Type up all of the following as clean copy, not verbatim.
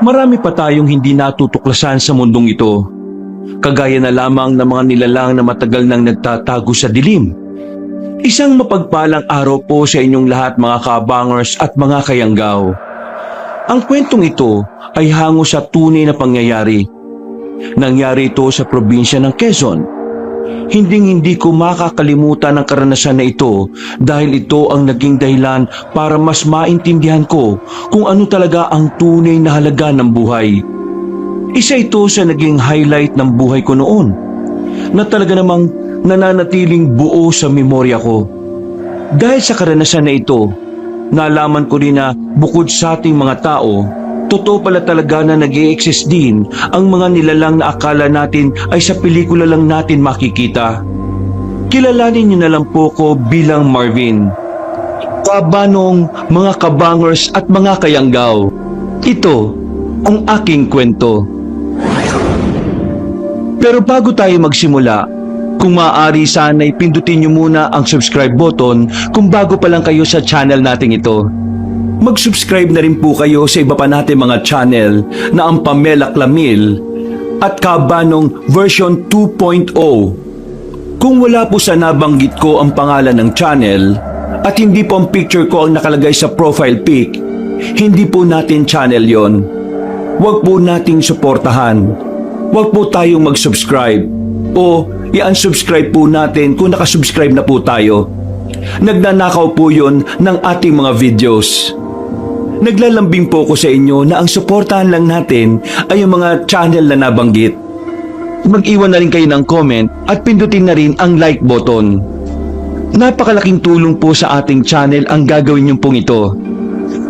Marami pa tayong hindi natutuklasan sa mundong ito, kagaya na lamang ng mga nilalang na matagal nang nagtatago sa dilim. Isang mapagpalang araw po sa inyong lahat mga kabangers at mga kayanggaw. Ang kwentong ito ay hango sa tunay na pangyayari. Nangyari ito sa probinsya ng Quezon. Hindi ko makakalimutan ang karanasan na ito dahil ito ang naging dahilan para mas maintindihan ko kung ano talaga ang tunay na halaga ng buhay. Isa ito sa naging highlight ng buhay ko noon na talaga namang nananatiling buo sa memorya ko. Dahil sa karanasan na ito, nalaman ko rin na bukod sa ating mga tao, totoo pala talaga na nag-i-exist din ang mga nilalang na akala natin ay sa pelikula lang natin makikita. Kilalanin niyo na lang po ko bilang Marvin. Kabanong mga kabangers at mga kayanggaw, ito ang aking kwento. Pero bago tayo magsimula, kung maaari sana'y pindutin niyo muna ang subscribe button kung bago pa lang kayo sa channel nating ito. Mag-subscribe na rin po kayo sa iba pa natin mga channel na ang Pamela Clamil at Kabanong version 2.0. Kung wala po sa nabanggit ko ang pangalan ng channel at hindi po ang picture ko ang nakalagay sa profile pic, hindi po natin channel yon. Huwag po nating suportahan. Huwag po tayong mag-subscribe o i-unsubscribe po natin kung nakasubscribe na po tayo. Nagnanakaw po yon ng ating mga videos. Naglalambing po ko sa inyo na ang suportahan lang natin ay yung mga channel na nabanggit. Mag-iwan na rin kayo ng comment at pindutin na rin ang like button. Napakalaking tulong po sa ating channel ang gagawin niyo pong ito.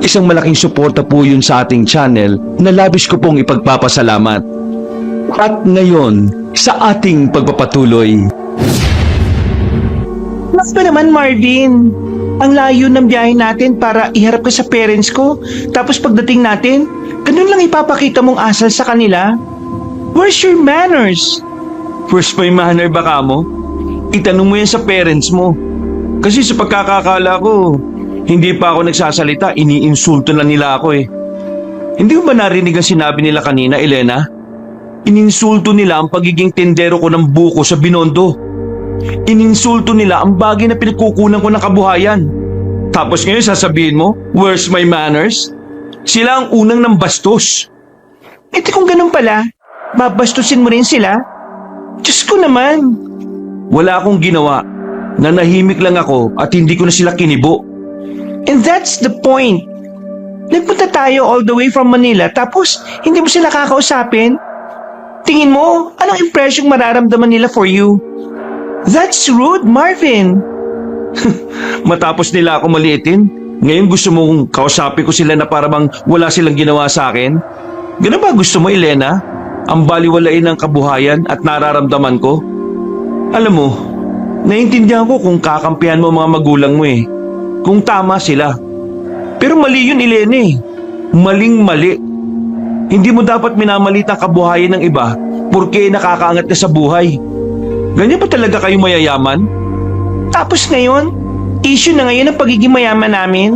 Isang malaking suporta po yun sa ating channel na labis ko pong ipagpapasalamat. At ngayon, sa ating pagpapatuloy. Mas pa naman, Marvin. Ang layo ng biyahe natin para iharap ka sa parents ko. Tapos pagdating natin, ganun lang ipapakita mong asal sa kanila. Where's your manners? First may manner baka mo? Itanong mo yan sa parents mo. Kasi sa pagkakakala ko, hindi pa ako nagsasalita, iniinsulto na nila ako eh. Hindi mo ba narinig ang sinabi nila kanina, Elena? Ininsulto nila ang pagiging tendero ko ng buko sa Binondo. Ininsulto nila ang bagay na pinagkukunan ko ng kabuhayan. Tapos ngayon sasabihin mo, where's my manners? Sila ang unang nang bastos. Eh kung ganun pala, babastusin mo rin sila? Diyos ko naman. Wala akong ginawa. Nanahimik lang ako at hindi ko na sila kinibo. And that's the point. Nagpunta tayo all the way from Manila tapos hindi mo sila kakausapin? Tingin mo, anong impresyong mararamdaman nila for you? That's rude, Marvin. Matapos nila ako maliitin, ngayon gusto mong kausapin ko sila na para bang wala silang ginawa sa akin? Ganun ba gusto mo, Elena? Ang baliwalain ng kabuhayan at nararamdaman ko? Alam mo, naiintindihan ko kung kakampihan mo mga magulang mo eh. Kung tama sila. Pero mali yun, Elena eh. Maling-mali. Hindi mo dapat minamalit ang kabuhayan ng iba porque nakakaangat ka sa buhay. Ganyan ba talaga kayo mayayaman? Tapos ngayon, issue na ngayon ang pagiging mayaman namin?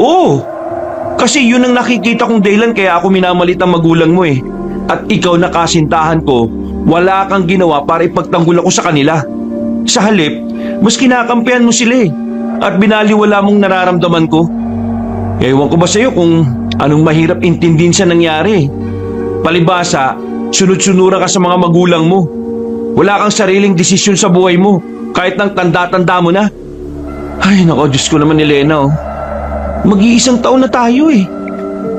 Oo, kasi yun ang nakikita kong dahilan kaya ako minamalit ang magulang mo eh. At ikaw na kasintahan ko, wala kang ginawa para ipagtanggol ako sa kanila. Sa halip, mas kinakampihan mo sila eh. At binaliwala mong nararamdaman ko. Ewan ko ba sa'yo kung anong mahirap intindihin sa nangyari. Palibasa, sunod-sunuran ka sa mga magulang mo. Wala kang sariling desisyon sa buhay mo, kahit nang tanda-tanda mo na. Ay, nako, Diyos ko naman, Elena, oh. Mag-iisang taon na tayo eh.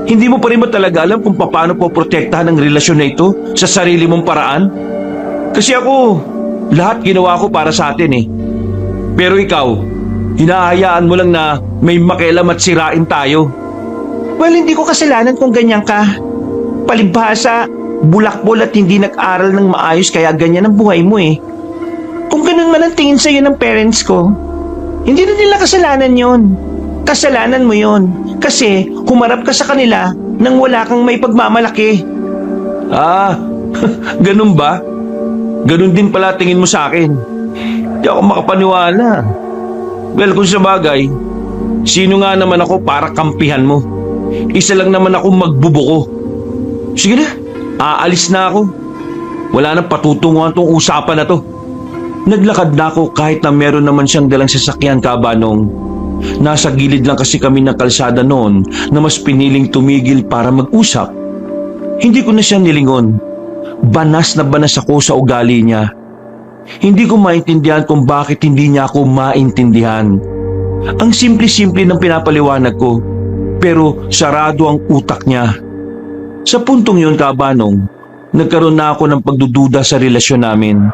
Hindi mo pa rin ba talaga alam kung paano po protektahan ang relasyon na ito sa sarili mong paraan? Kasi ako, lahat ginawa ko para sa atin eh. Pero ikaw, hinahayaan mo lang na may makialam at sirain tayo. Well, hindi ko kasalanan kung ganyan ka. Palibhasa, bulakbol at hindi nag-aral ng maayos kaya ganyan ang buhay mo eh. Kung ganun man ang tingin sa'yo ng parents ko, hindi na nila kasalanan yon. Kasalanan mo yon. Kasi humarap ka sa kanila nang wala kang may pagmamalaki. Ah, ganun ba? Ganun din pala tingin mo sa akin. Di ako makapaniwala. Well, kung sa bagay, sino nga naman ako para kampihan mo? Isa lang naman ako magbubuko. Sige na, aalis na ako. Wala nang patutunguhan tong usapan na to. Naglakad na ako kahit na meron naman siyang dalang sasakyan, Kabanong. Nasa gilid lang kasi kami ng kalsada noon na mas piniling tumigil para mag-usap. Hindi ko na siya nilingon. Banas na banas ako sa ugali niya. Hindi ko maintindihan kung bakit hindi niya ako maintindihan. Ang simple-simple ng pinapaliwanag ko, pero sarado ang utak niya. Sa puntong yun, Kabanong, nagkaroon na ako ng pagdududa sa relasyon namin.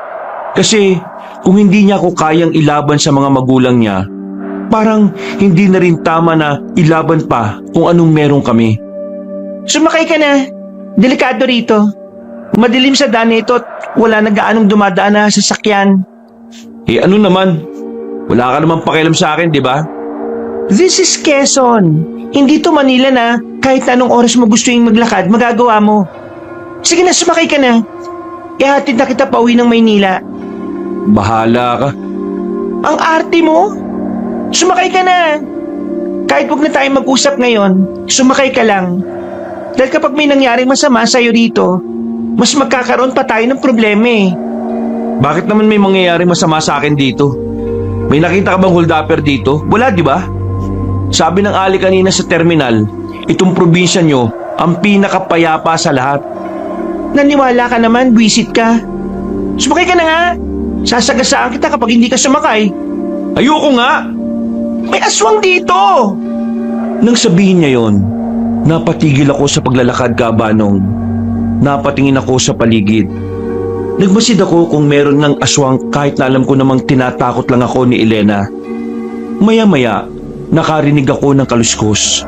Kasi kung hindi niya ako kayang ilaban sa mga magulang niya, parang hindi na rin tama na ilaban pa kung anong meron kami. Sumakay ka na. Delikado rito. Madilim sa daan ito at wala na gaanong dumadaan na sasakyan. Eh ano naman? Wala ka naman pakialam sa akin, di ba? This is Quezon. Hindi to Manila na kahit anong oras mo gusto yung maglakad, magagawa mo. Sige na, sumakay ka na. Ihatid na kita pauwi ng Maynila. Bahala ka. Ang arte mo? Sumakay ka na. Kahit wag na tayo mag-usap ngayon, sumakay ka lang. Dahil kapag may nangyaring masama sa'yo rito, mas magkakaroon pa tayo ng problema eh. Bakit naman may mangyayari masama sa akin dito? May nakita ka bang hold-upper dito? Wala, di ba? Sabi ng Ali kanina sa terminal, itong probinsya nyo ang pinakapayapa sa lahat. Naniwala ka naman, buwisit ka. Sumakay ka na nga. Sasagasaan kita kapag hindi ka sumakay. Ayoko nga! May aswang dito! Nang sabihin niya yon, napatigil ako sa paglalakad, Kabanong. Napatingin ako sa paligid. Nagmasid ako kung meron ng aswang kahit na alam ko namang tinatakot lang ako ni Elena. Maya-maya, nakarinig ako ng kaluskos.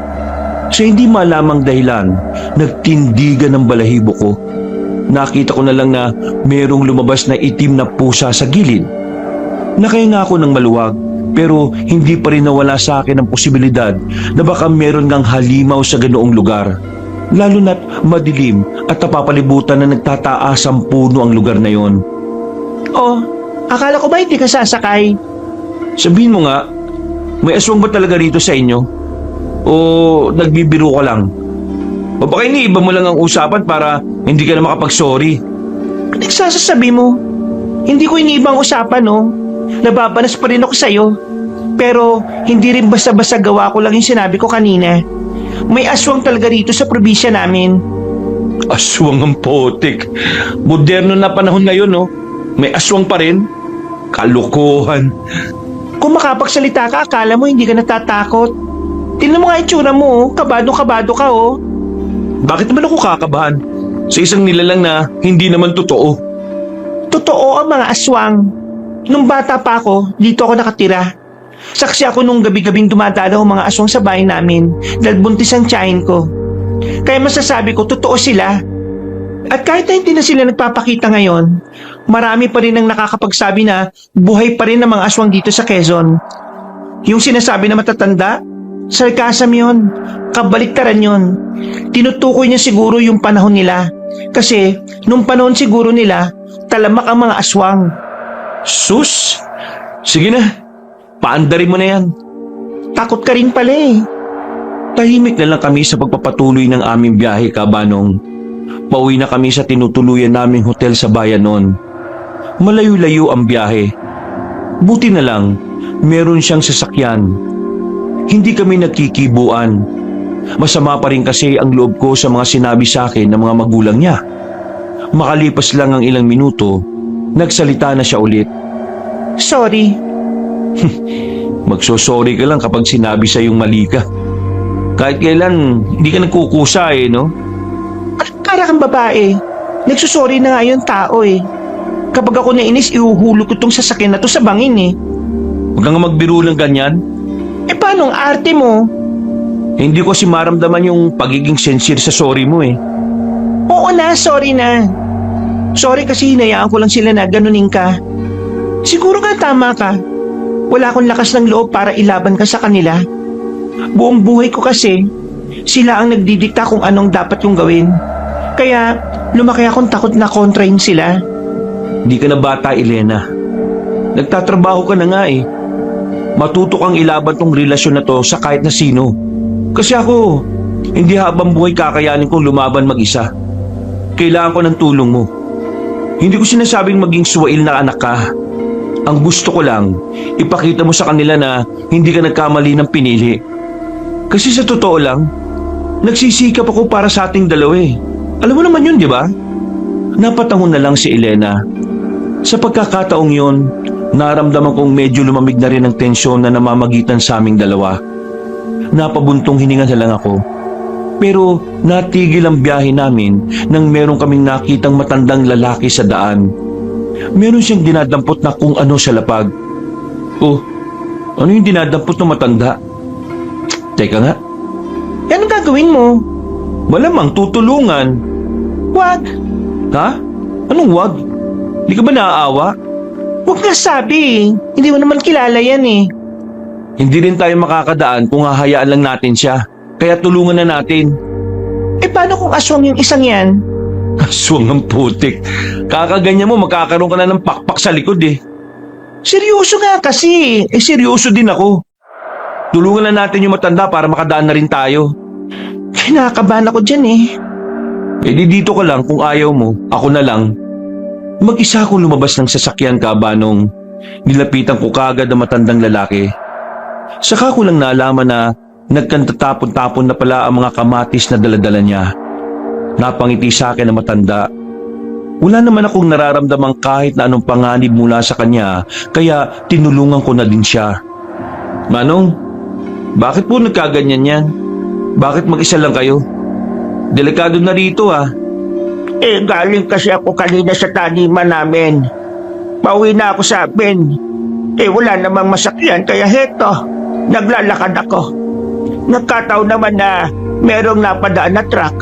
Sa hindi malamang dahilan, nagtindigan ng balahibo ko. Nakita ko na lang na merong lumabas na itim na pusa sa gilid. Nakahinga ako ng maluwag, pero hindi pa rin nawala sa akin ang posibilidad na baka meron ngang halimaw sa ganoong lugar. Lalo na't madilim at napapalibutan na nagtataas ang puno ang lugar na yon. Oh, akala ko ba hindi ka sasakay? Sabihin mo nga, may aswang ba talaga rito sa inyo? O nagbibiro ka lang? O baka iniiba mo lang ang usapan para hindi ka na makapag-sorry? Nagsasasabi mo? Hindi ko iniibang usapan, no? Nababanas pa rin ako sa'yo. Pero hindi rin basta-basta gawa ko lang yung sinabi ko kanina. May aswang talaga rito sa probinsya namin. Aswang ang potik. Moderno na panahon ngayon, no? May aswang pa rin? Kalokohan. Kung makapagsalita ka, akala mo hindi ka natatakot. Tingnan mo nga itsura mo, oh. Kabado-kabado ka, oh. Bakit naman ako kakabahan? Sa isang nilalang na hindi naman totoo. Totoo ang mga aswang. Nung bata pa ako, dito ako nakatira. Saksi ako nung gabi-gabing dumadalaw ang mga aswang sa bahay namin dahil buntis ang tiyahin ko. Kaya masasabi ko, totoo sila. At kahit na hindi na sila nagpapakita ngayon, marami pa rin ang nakakapagsabi na buhay pa rin ang mga aswang dito sa Quezon. Yung sinasabi na matatanda, sarcasm yun, kabaliktaran yun. Tinutukoy niya siguro yung panahon nila. Kasi nung panahon siguro nila, talamak ang mga aswang. Sus! Sige na, paandarin mo na yan. Takot ka rin pala eh. Tahimik na lang kami sa pagpapatuloy ng aming biyahe, Kabanong. Pauwi na kami sa tinutuluyan naming hotel sa bayan noon. Malayo-layo ang biyahe. Buti na lang, meron siyang sasakyan. Hindi kami nagkikibuan. Masama pa rin kasi ang loob ko sa mga sinabi sa akin ng mga magulang niya. Makalipas lang ang ilang minuto, nagsalita na siya ulit. Sorry. Magsosorry ka lang kapag sinabi sa yung mali ka. Kahit kailan, hindi ka nagkukusa eh, no? Para kang babae. Nagsusorry na nga yung tao eh. Kapag ako nainis, ihuhulog ko tong sasakyan na to sa bangin eh. Huwag kang magbiro ng ganyan. Eh paano ang arte mo? Hindi ko si maramdaman yung pagiging sincere sa sorry mo eh. Oo na, sorry na. Sorry kasi hinayaan ko lang sila na ganunin ka. Siguro nga tama ka. Wala akong lakas ng loob para ilaban ka sa kanila. Buong buhay ko kasi, sila ang nagdidikta kung anong dapat kong gawin. Kaya lumaki akong takot na kontrahin sila. Hindi ka na bata, Elena. Nagtatrabaho ka na nga eh. Matuto kang ilaban tong relasyon na to sa kahit na sino. Kasi ako, hindi habang buhay kakayanin kong lumaban mag-isa. kailangan ko ng tulong mo. Hindi ko sinasabing maging suwail na anak ka. Ang gusto ko lang, ipakita mo sa kanila na hindi ka nagkamali ng pinili. Kasi sa totoo lang, nagsisikap ako para sa ating dalawa eh. Alam mo naman yun, di ba? Napatangon na lang si Elena. Sa pagkakataong yun, naramdaman kong medyo lumamig na rin ang tensyon na namamagitan sa aming dalawa. Napabuntong hininga na lang ako. Pero natigil ang biyahe namin nang meron kaming nakitang matandang lalaki sa daan. Meron siyang dinadampot na kung ano sa lapag. Oh, ano yung dinadampot ng matanda? Teka nga, Anong gagawin mo? malamang tutulungan. Wag. Ha? Anong wag? Di ka ba naaawa? Huwag nga sabi. Hindi mo naman kilala yan eh. Hindi rin tayo makakadaan kung hahayaan lang natin siya. Kaya tulungan na natin. Eh paano kung aswang yung isang yan? Aswang ang putik. Kakaganyan mo, magkakaroon ka na ng pakpak sa likod eh. Seryoso nga kasi. Eh seryoso din ako. Tulungan na natin yung matanda para makadaan na rin tayo. Kinakabahan ako dyan eh. Eh di dito ka lang kung ayaw mo. Ako na lang. Mag-isa akong lumabas ng sasakyan kabanong nilapitan ko kagad ang matandang lalaki. Saka ko lang naalaman na nagkantatapon-tapon na pala ang mga kamatis na daladala niya. Napangiti sa akin ang matanda. Wala naman akong nararamdamang kahit na anong panganib mula sa kanya, kaya tinulungan ko na din siya. Manong, bakit po nagkaganyan yan? Bakit mag-isa lang kayo? Delikado na rito ah. Eh galing kasi ako kanina sa taniman namin. Pauwi na ako sa amin. Eh wala namang masakyan kaya heto, naglalakad ako. Nagkataon naman na merong napadaan na truck.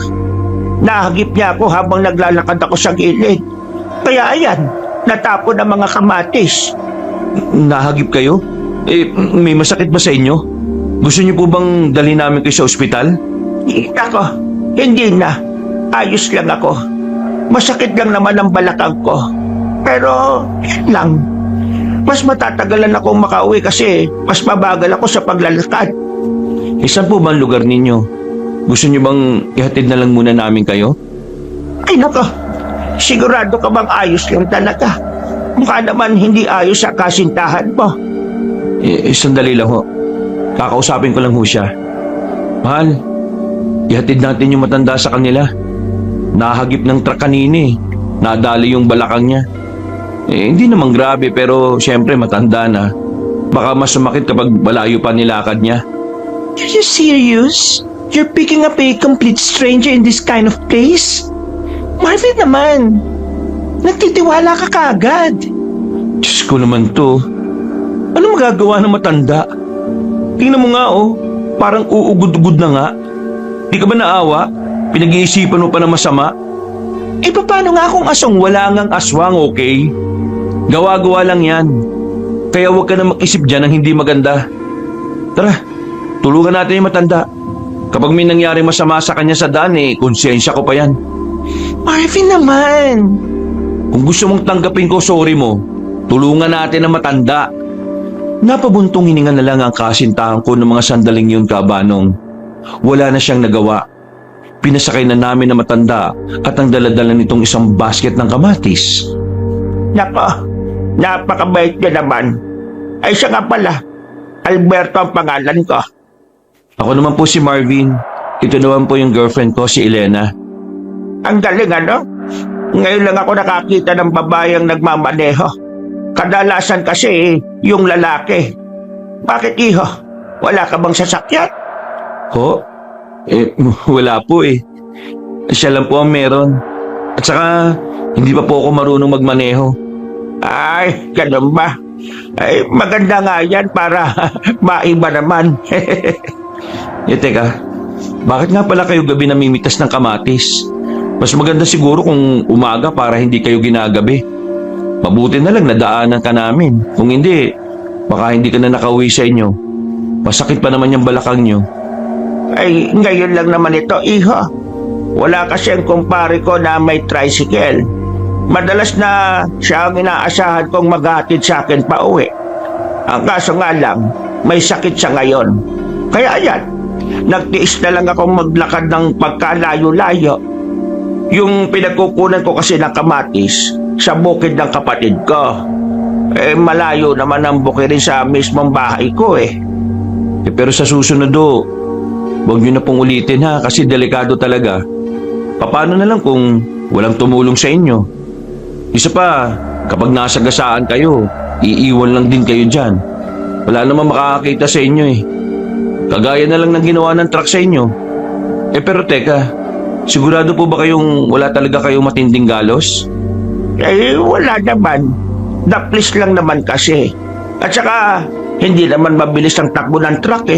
Nahagip niya ako habang naglalakad ako sa gilid. Kaya ayan, natapon ang mga kamatis. Nahagip kayo? Eh, may masakit ba sa inyo? Gusto niyo po bang dalhin namin kayo sa ospital? Ako, hindi na. Ayos lang ako. Masakit lang naman ang balakang ko. Pero, yan lang. Mas matatagalan akong makauwi kasi mas mabagal ako sa paglalakad. Saan po ba ang lugar ninyo? Gusto niyo bang ihatid na lang muna namin kayo? Ay nako, sigurado ka bang ayos lang talaga? Mukha naman hindi ayos sa kasintahan mo. Sandali lang ho. Kakausapin ko lang ho siya. Mahal, ihatid natin yung matanda sa kanila. Nahagip ng truck kanina eh. Nadali yung balakang niya. Hindi naman grabe pero syempre matanda na. Baka mas sumakit kapag malayo pa nilakad niya. Are you serious? You're picking up a complete stranger in this kind of place? Marvin naman, nagtitiwala ka kagad. Diyos ko naman to. Ano magagawa ng matanda? Tingnan mo nga oh, parang uugod-ugod na nga. Di ka ba naawa? Pinag-iisipan mo pa na masama? Eh paano nga kung asong Wala ngang aswang, okay? Gawa-gawa lang yan. Kaya huwag ka na mag-isip dyan ng hindi maganda. Tara, tulungan natin yung matanda. Kapag may nangyari masama sa kanya sa daan konsensya ko pa yan. Marvin naman. Kung gusto mong tanggapin ko, sorry mo. Tulungan natin ang matanda. Napabuntong hininga na lang ang kasintahan ko ng mga sandaling yun kabanong. Wala na siyang nagawa. Pinasakay na namin ang matanda at ang daladala nitong isang basket ng kamatis. Nako, napakabait niya naman. Ay siya nga pala, Alberto ang pangalan ko. Ako naman po si Marvin. Ito naman po yung girlfriend ko, si Elena. Ang galing ano? Ngayon lang ako nakakita ng babayang nagmamaneho. Kadalasan kasi yung lalaki. Bakit iho? Wala ka bang sasakyan? Ho? Wala po eh. Siya lang po ang meron. At saka, hindi pa po ako marunong magmaneho. Ay, ganun ba? Ay, maganda nga yan para maiba naman. Teka, bakit nga pala kayo gabi namimitas ng kamatis? Mas maganda siguro kung umaga para hindi kayo ginagabi. Mabuti na lang nadaanan ka namin. Kung hindi, baka hindi ka na nakauwi sa inyo. Masakit pa naman yung balakang nyo. Ay, ngayon lang naman ito, iho. Wala kasi ang kumpare ko na may tricycle. Madalas na siya ang inaasahan kong maghatid sa akin pa uwi. Ang kaso nga lang, may sakit siya ngayon. Kaya ayan, nagtiis na lang akong maglakad ng pagkalayo-layo. Yung pinagkukunan ko kasi ng kamatis sa bukid ng kapatid ko. Malayo naman ang bukirin sa mismong bahay ko Pero sa susunod huwag niyo na pong ulitin ha kasi delikado talaga. Paano na lang kung walang tumulong sa inyo? Isa pa, kapag nasagasaan kayo, iiwan lang din kayo dyan. Wala namang makakakita sa inyo Kagaya na lang ng ginawa ng truck sa inyo. Pero teka, sigurado po ba kayong wala talaga kayong matinding galos? Wala naman. Na-please lang naman kasi. At saka, hindi naman mabilis ang takbo ng truck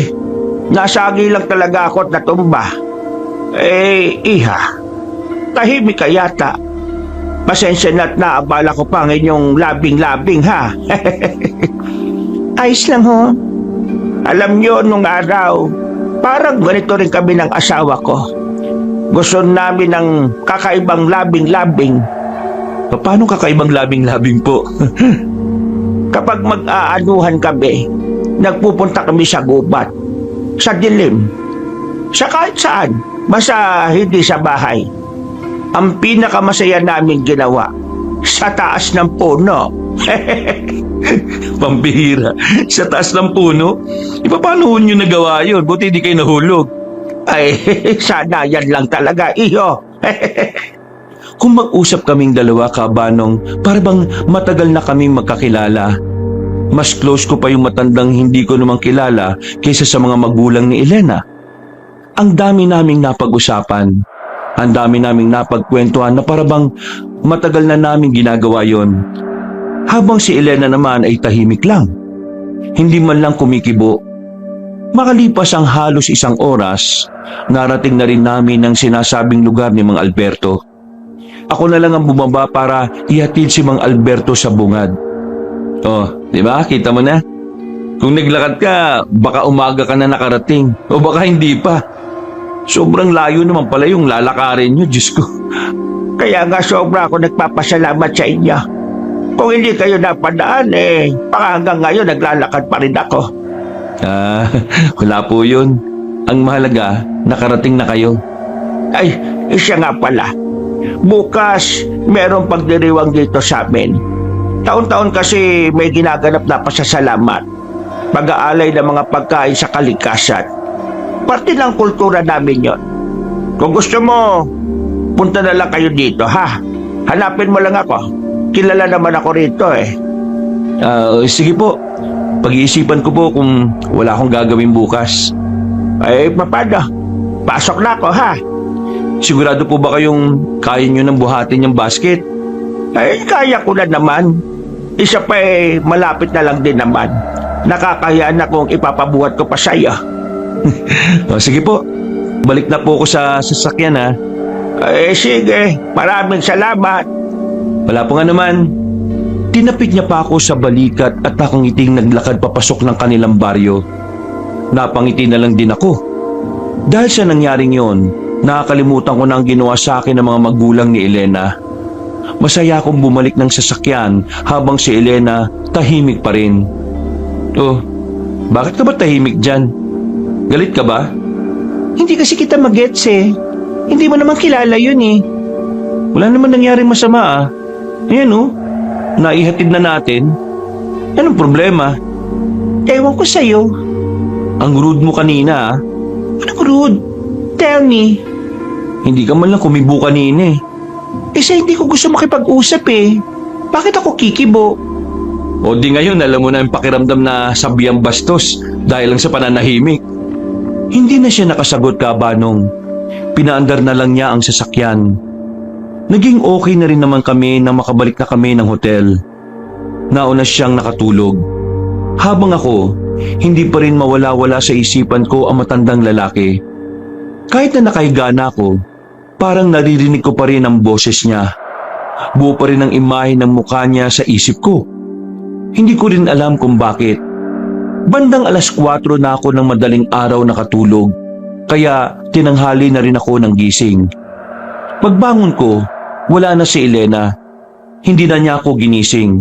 Nasagi lang talaga ako at natumba. Iha, tahimik ka yata. Pasensya na't naabala ko pa ang inyong labing-labing ha. Ayos lang ho. Alam nyo, nung araw, parang ganito rin kami ng asawa ko. Gusto namin ng kakaibang labing-labing. Paano kakaibang labing-labing po? Kapag mag-aanuhan kami, nagpupunta kami sa gubat, sa dilim, sa kahit saan, basta hindi sa bahay. Ang pinakamasaya namin ginawa, sa taas ng puno. Pambihira, sa taas ng puno? Paano nyo nagawa yun? Buti di kayo nahulog. Sana yan lang talaga, iho. Kung mag-usap kaming dalawa, Kabanong, para bang matagal na kaming magkakilala. Mas close ko pa yung matandang hindi ko namang kilala kaysa sa mga magulang ni Elena. Ang dami naming napag-usapan. Ang dami naming napagkwentuhan na para bang matagal na naming ginagawa yon. Habang si Elena naman ay tahimik lang. Hindi man lang kumikibo. Makalipas ang halos 1 oras, narating na rin namin ang sinasabing lugar ni Mang Alberto. Ako na lang ang bumaba para ihatid si Mang Alberto sa bungad. Di ba? Kita mo na? Kung naglakad ka, baka umaga ka na nakarating. O baka hindi pa. Sobrang layo naman pala yung lalakarin nyo, Diyos ko. Kaya nga sobra ako nagpapasalamat sa inyo. Kung hindi kayo napadaan, baka hanggang ngayon naglalakad pa rin ako. Wala po yun. Ang mahalaga, nakarating na kayo. Siya nga pala. Bukas, merong pagdiriwang dito sa amin. Taon-taon kasi may ginaganap na pasasalamat. Pag-aalay ng mga pagkain sa kalikasan. Parte ng kultura namin yon. Kung gusto mo, punta na lang kayo dito, ha? Hanapin mo lang ako. Kilala naman ako rito Sige po. Pag-iisipan ko po kung wala akong gagawin bukas. Paano? Pasok na ako, ha? Sigurado po ba kayong kaya nyo nang buhatin yung basket? Kaya ko na naman. Isa pa malapit na lang din naman. Nakakaya na kung ipapabuhat ko pa sa'yo. Sige po. Balik na po ako sa sasakyan ha. Sige. Maraming salamat. Wala po nga naman. Tinapik niya pa ako sa balikat at nakangiting naglakad papasok ng kanilang baryo. Napangiti na lang din ako. Dahil sa nangyaring yon, nakakalimutan ko na ang ginawa sa akin ng mga magulang ni Elena. Masaya akong bumalik ng sasakyan habang si Elena tahimik pa rin. Bakit ka ba tahimik dyan? Galit ka ba? Hindi kasi kita magets Hindi mo naman kilala yun Wala naman nangyaring masama Ayan naihatid na natin. Anong problema? Ewan ko sa'yo. Ang rude mo kanina Anong rude? Tell me. Hindi ka man lang kumibo kanina Kasi hindi ko gusto makipag-usap Bakit ako kikibo? O di ngayon alam mo na yung pakiramdam na sabihang bastos dahil lang sa pananahimik. Hindi na siya nakasagot, Kabanong. Pinaandar na lang niya ang sasakyan. Naging okay na rin naman kami nang makabalik na kami ng hotel. Nauna siyang nakatulog. Habang ako, hindi pa rin mawala-wala sa isipan ko ang matandang lalaki. Kahit na nakahiga na ako, parang naririnig ko pa rin ang boses niya. Buo pa rin ang imahe ng mukha niya sa isip ko. Hindi ko rin alam kung bakit. Bandang 4:00 na ako ng madaling araw nakatulog, kaya tinanghali na rin ako ng gising. Pagbangon ko, wala na si Elena. Hindi na niya ako ginising.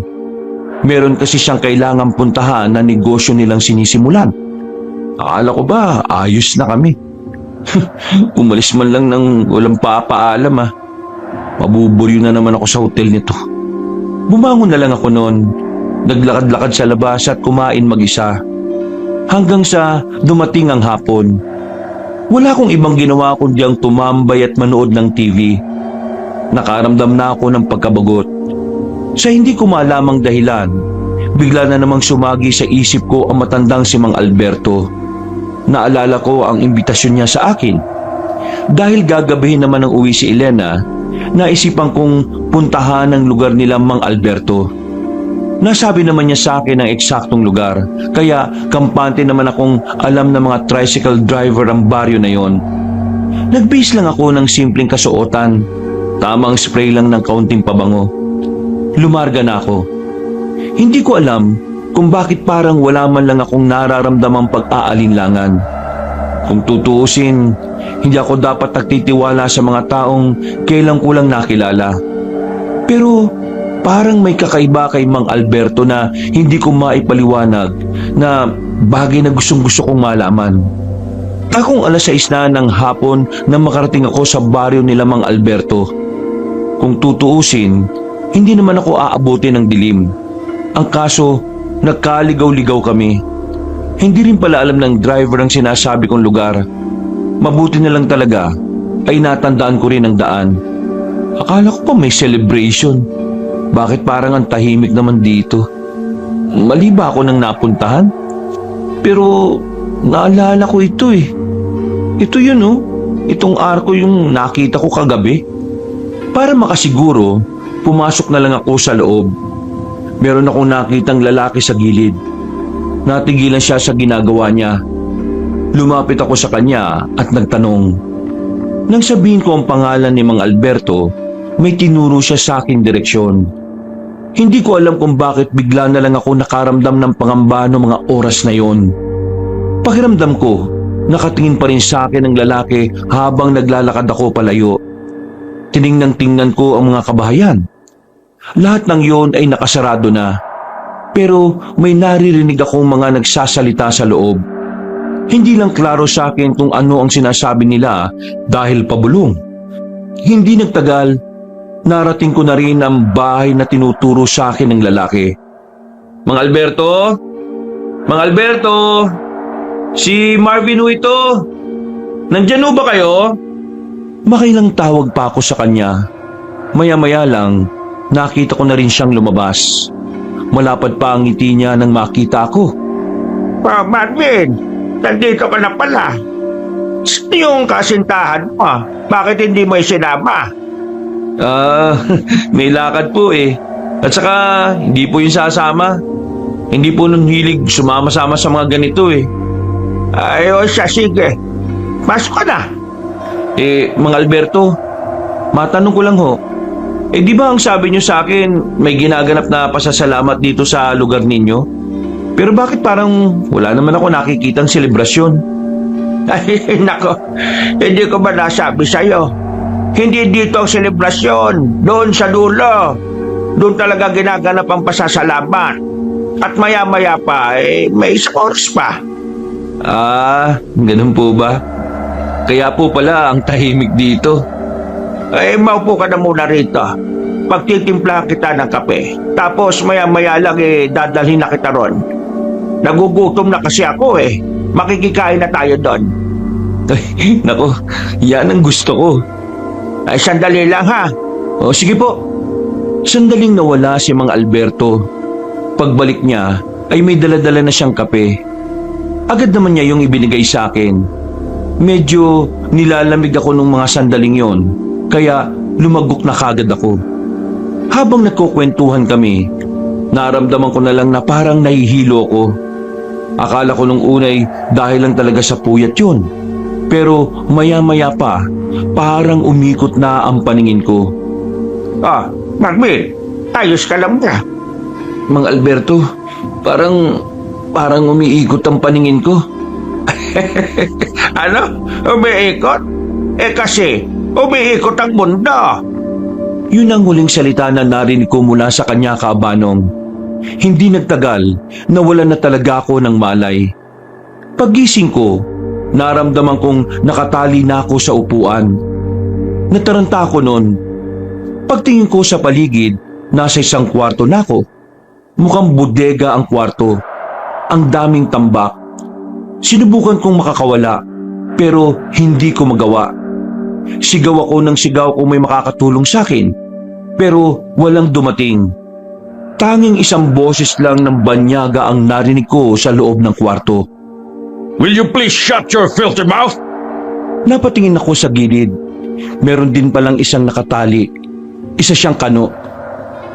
Meron kasi siyang kailangang puntahan na negosyo nilang sinisimulan. Akala ko ba ayos na kami? Umalis man lang ng walang papaalam Mabuburyo na naman ako sa hotel nito. Bumangon na lang ako noon. Naglakad-lakad sa labas at kumain mag-isa. Hanggang sa dumating ang hapon. Wala akong ibang ginawa kundi ang tumambay at manood ng TV. Nakaramdam na ako ng pagkabagot. Sa hindi ko malamang dahilan, bigla na namang sumagi sa isip ko ang matandang si Mang Alberto. Naalala ko ang imbitasyon niya sa akin. Dahil gagabihin naman ng uwi si Elena, naisipan kong puntahan ang lugar nila Mang Alberto. Nasabi naman niya sa akin ang eksaktong lugar, kaya kampante naman akong alam ng mga tricycle driver ang baryo na yon. Nagbihis lang ako ng simpleng kasuotan, tamang spray lang ng kaunting pabango. Lumarga na ako. Hindi ko alam kung bakit parang wala man lang akong nararamdamang pag-aalinlangan. Kung tutuusin, hindi ako dapat nagtitiwala sa mga taong kailan ko lang nakilala. Pero parang may kakaiba kay Mang Alberto na hindi ko maipaliwanag na bagay na gustong-gusto kong malaman. Akong 6:00 na ng hapon na makarating ako sa baryo nila Mang Alberto. Kung tutuusin, hindi naman ako aabuti ng dilim. Ang kaso, nagkaligaw-ligaw kami. Hindi rin pala alam ng driver ang sinasabi kong lugar. Mabuti na lang talaga ay natandaan ko rin ang daan. Akala ko pa may celebration. Bakit parang ang tahimik naman dito? Mali ba ako nang napuntahan? Pero naalala ko ito eh. Ito yun oh. Itong arko yung nakita ko kagabi. Para makasiguro, pumasok na lang ako sa loob. Meron akong nakitang lalaki sa gilid. Natigilan siya sa ginagawa niya. Lumapit ako sa kanya at nagtanong. Nang sabihin ko ang pangalan ni Mang Alberto, may tinuro siya sa aking direksyon. Hindi ko alam kung bakit bigla na lang ako nakaramdam ng pangamba noong mga oras na yon. Pakiramdam ko, nakatingin pa rin sa akin ang lalaki habang naglalakad ako palayo. Tiningnan-tingnan ko ang mga kabahayan. Lahat ng yon ay nakasarado na. Pero may naririnig akong mga nagsasalita sa loob. Hindi lang klaro sa akin kung ano ang sinasabi nila dahil pabulong. Hindi nagtagal, narating ko na rin ang bahay na tinuturo sa akin ng lalaki. Mang Alberto? Mang Alberto? Si Marvin ho ito. Nandyan ho ba kayo? Makailang tawag pa ako sa kanya. Maya-maya lang, nakita ko na rin siyang lumabas. Malapad pa ang ngiti niya nang makita ako. Marvin, nandito ka na pala. Sino yung kasintahan mo? Bakit hindi mo isinama? May lakad po eh. At saka, hindi po yung sasama. Hindi po nun hilig sumama-sama sa mga ganito eh. Ayos siya, sige. Pasok ka na. Mang Alberto, matanong ko lang ho. Di ba ang sabi niyo sa akin may ginaganap na pasasalamat dito sa lugar ninyo? Pero bakit parang wala naman ako nakikitang selebrasyon? Ay, nako. Hindi ko ba nasabi sa'yo? Hindi dito ang selebrasyon. Doon sa dulo. Doon talaga ginaganap ang pasasalamat. At maya-maya pa, may scores pa. Ganun po ba? Kaya po pala ang tahimik dito. Maupo ka na muna rito. Pagtitimpla kita ng kape. Tapos maya-maya lang dadalhin na kita ron. Nagugutom na kasi ako eh. Makikikain na tayo doon. Ay, nako, yan ang gusto ko. Ay, sandali lang ha. O sige po. Sandaling nawala si Mang Alberto. Pagbalik niya ay may daladala na siyang kape. Agad naman niya yung ibinigay sa akin. Medyo nilalamig ako nung mga sandaling yon, kaya lumagok na kagad ako. Habang nagkukwentuhan kami, naramdaman ko na lang na parang nahihilo ko. Akala ko nung unay dahil lang talaga sa puyat yun. Pero maya-maya pa, parang umikot na ang paningin ko. Marvin, ayos ka lang ba? Mang Alberto, parang umiikot ang paningin ko. Ano? Umiikot? Kasi, umiikot ang mundo. Yun ang huling salita na narinig ko mula sa kanya, Kaabanong. Hindi nagtagal, nawalan na talaga ako ng malay. Paggising ko, naramdaman kong nakatali na ako sa upuan. Nataranta ako noon. Pagtingin ko sa paligid, nasa isang kwarto na ako. Mukhang bodega ang kwarto. Ang daming tambak. Sinubukan kong makakawala, pero hindi ko magawa. Sigaw ako ng sigaw kung may makakatulong sa akin, pero walang dumating. Tanging isang boses lang ng banyaga ang narinig ko sa loob ng kwarto. Will you please shut your filthy mouth? Napatingin ako sa gilid. Meron din palang isang nakatali. Isa siyang kano.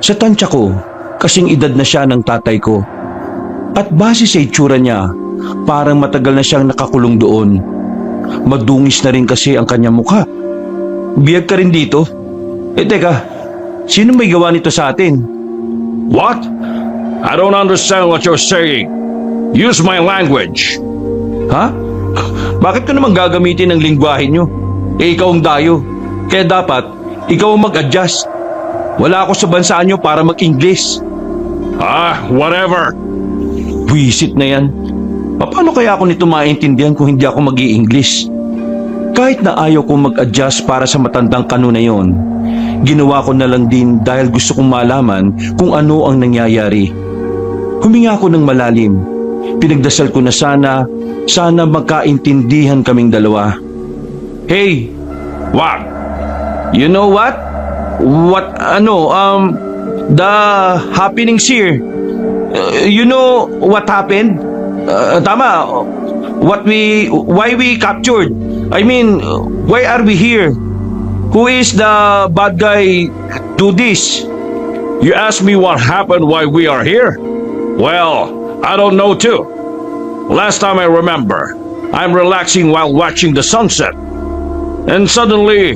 Sa tansya ko, kasing edad na siya ng tatay ko. At base sa itsura niya, parang matagal na siyang nakakulong doon. Madungis na rin kasi ang kanyang mukha. Biyag ka rin dito? Teka, sino may gawa nito sa atin? What? I don't understand what you're saying. Use my language. Ha? Bakit ko naman gagamitin ang lingwahe nyo? Ikaw ang dayo. Kaya dapat, ikaw ang mag-adjust. Wala ako sa bansa nyo para mag-English. Whatever. Buisit na yan. Paano kaya ako nito maintindihan kung hindi ako mag-i-English? Kahit na ayaw kong mag-adjust para sa matandang kano na yon, ginawa ko na lang din dahil gusto kong malaman kung ano ang nangyayari. Huminga ako ng malalim. Pinagdasal ko na sana magkaintindihan kaming dalawa. Hey, What? you know what? The happenings here. You know what happened? Tama. Why we captured? I mean, why are we here? Who is the bad guy do this? You asked me what happened while we are here? Well, I don't know too. Last time I remember, I'm relaxing while watching the sunset. And suddenly,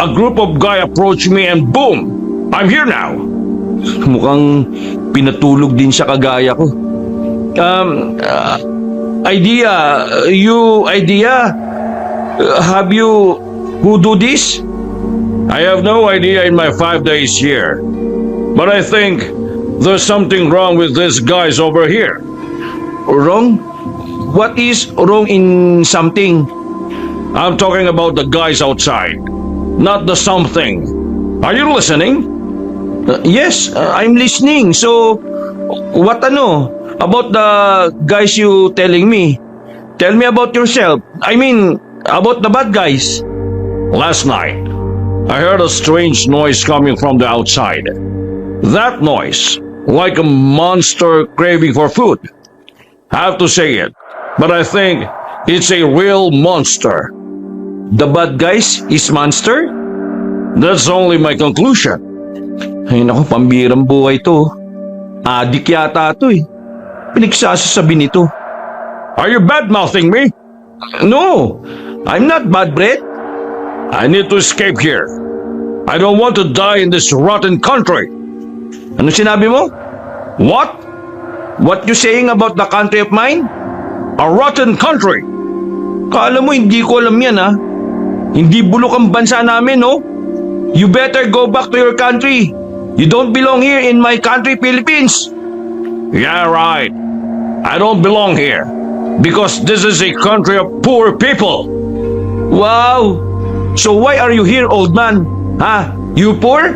a group of guys approached me and boom! I'm here now. Mukhang pinatulog din siya kagaya ko. Have you who do this? I have no idea in my 5 days here. But I think there's something wrong with these guys over here. Wrong? What is wrong in something? I'm talking about the guys outside, not the something. Are you listening? Yes, I'm listening. So, what about the guys you telling me? Tell me about yourself. I mean, about the bad guys. Last night, I heard a strange noise coming from the outside. That noise, like a monster craving for food. I have to say it, but I think it's a real monster. The bad guys is monster? That's only my conclusion. Ay naku, pambirang buhay to. Adik yata to eh. Pinagsasasabi nito. Are you bad-mouthing me? No, I'm not bad, Brett. I need to escape here. I don't want to die in this rotten country. Ano sinabi mo? What? What you saying about the country of mine? A rotten country? Kala mo hindi ko alam yan ha? Hindi bulok ang bansa namin no? You better go back to your country. You don't belong here in my country, Philippines. Yeah, right. I don't belong here because this is a country of poor people. Wow! So why are you here, old man? Ha? You poor?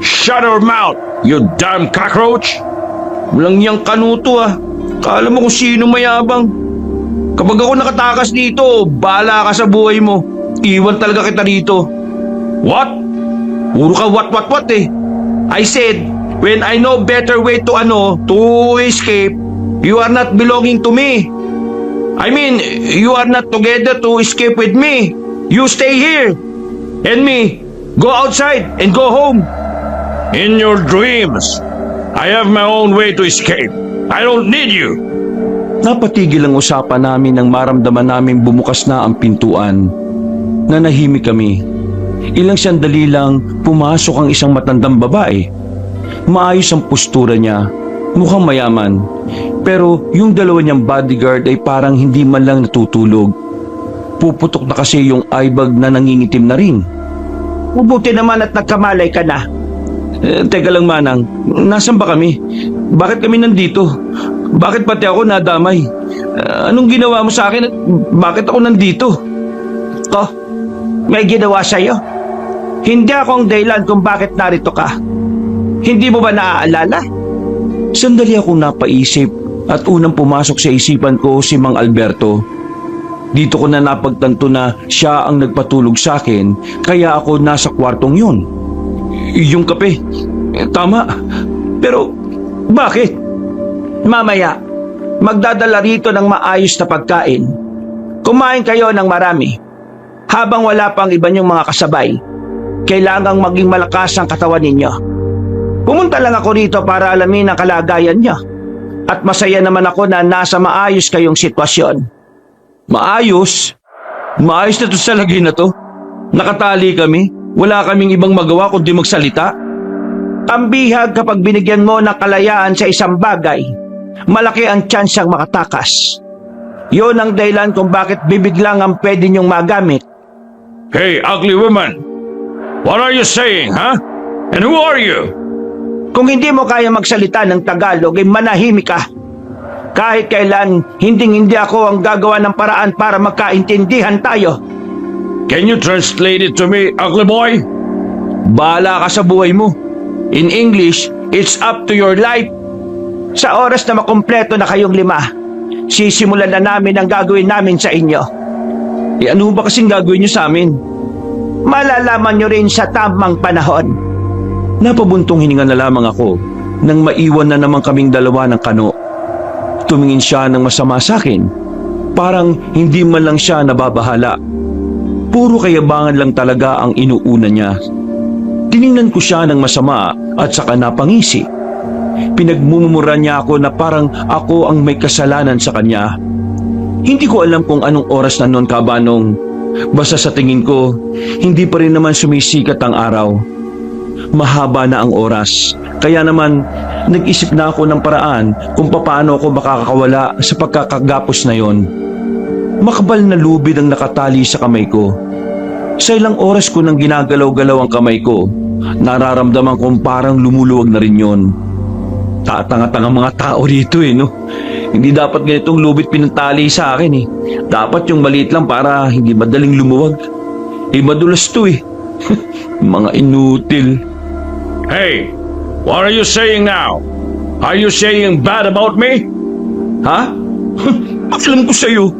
Shut your mouth, you damn cockroach! Walang niyang kanuto ah. Kala mo kung sino mayabang. Kapag ako nakatakas dito, bahala ka sa buhay mo. Iwan talaga kita dito. What? Puro ka what eh. I said, when I know better way to escape, you are not belonging to me. I mean, you are not together to escape with me. You stay here. And me, go outside and go home. In your dreams, I have my own way to escape. I don't need you. Napatigil ang usapan namin nang maramdaman namin bumukas na ang pintuan. Nanahimik kami. Ilang sandali lang pumasok ang isang matandang babae. Maayos ang postura niya, mukhang mayaman. Pero yung dalawa niyang bodyguard ay parang hindi man lang natutulog. Puputok na kasi yung eyebag na nangingitim na rin. Mabuti naman at nagkamalay ka na. Teka lang Manang, nasan ba kami? Bakit kami nandito? Bakit pati ako nadamay? Anong ginawa mo sa akin at bakit ako nandito? Ko, may ginawa sa'yo. Hindi ako ang dahilan kung bakit narito ka. Hindi mo ba naaalala? Sandali akong napaisip at unang pumasok sa isipan ko si Mang Alberto. Dito ko na napagtanto na siya ang nagpatulog sa akin kaya ako nasa kwartong yun. Yung kape, tama. Pero bakit? Mamaya, magdadala rito ng maayos na pagkain. Kumain kayo ng marami. Habang wala pang iba niyong mga kasabay, kailangang maging malakas ang katawan ninyo. Pumunta lang ako rito para alamin ang kalagayan niyo. At masaya naman ako na nasa maayos kayong sitwasyon. Maayos? Maayos na to sa lagay na to? Nakatali kami? Wala kaming ibang magawa kundi magsalita? Ang bihag kapag binigyan mo ng kalayaan sa isang bagay, malaki ang tsansang makatakas. Yun ang dahilan kung bakit bibig lang ang pwede niyong magamit. Hey, ugly woman! What are you saying, huh? And who are you? Kung hindi mo kaya magsalita ng Tagalog, ay manahimik ka. Kahit kailan, hindi ako ang gagawa ng paraan para magkaintindihan tayo. Can you translate it to me, ugly boy? Bahala ka sa buhay mo. In English, it's up to your life. Sa oras na makumpleto na kayong 5, sisimulan na namin ang gagawin namin sa inyo. Ano ba kasing gagawin niyo sa amin? Malalaman nyo rin sa tamang panahon. Napabuntong hininga na lamang ako nang maiwan na naman kaming dalawa ng kano. Tumingin siya ng masama sa akin. Parang hindi man lang siya nababahala. Puro kayabangan lang talaga ang inuuna niya. Tiningnan ko siya ng masama at saka napangisi. Pinagmumura niya ako na parang ako ang may kasalanan sa kanya. Hindi ko alam kung anong oras na noon, Kabanong. Basta sa tingin ko, hindi pa rin naman sumisikat ang araw. Mahaba na ang oras, kaya naman nag-isip na ako ng paraan kung paano ako makakawala sa pagkakagapos na yon. Makabal na lubid ang nakatali sa kamay ko. Sa ilang oras ko nang ginagalaw-galaw ang kamay ko, nararamdaman kong parang lumuluwag na rin yon. Tatanga-tanga mga tao dito no? Hindi dapat ganitong lubid pinatali sa akin Dapat yung maliit lang para hindi madaling lumuwag. Madulas to Mga inutil. Hey, what are you saying now? Are you saying bad about me? Ha? Alam ko sa'yo.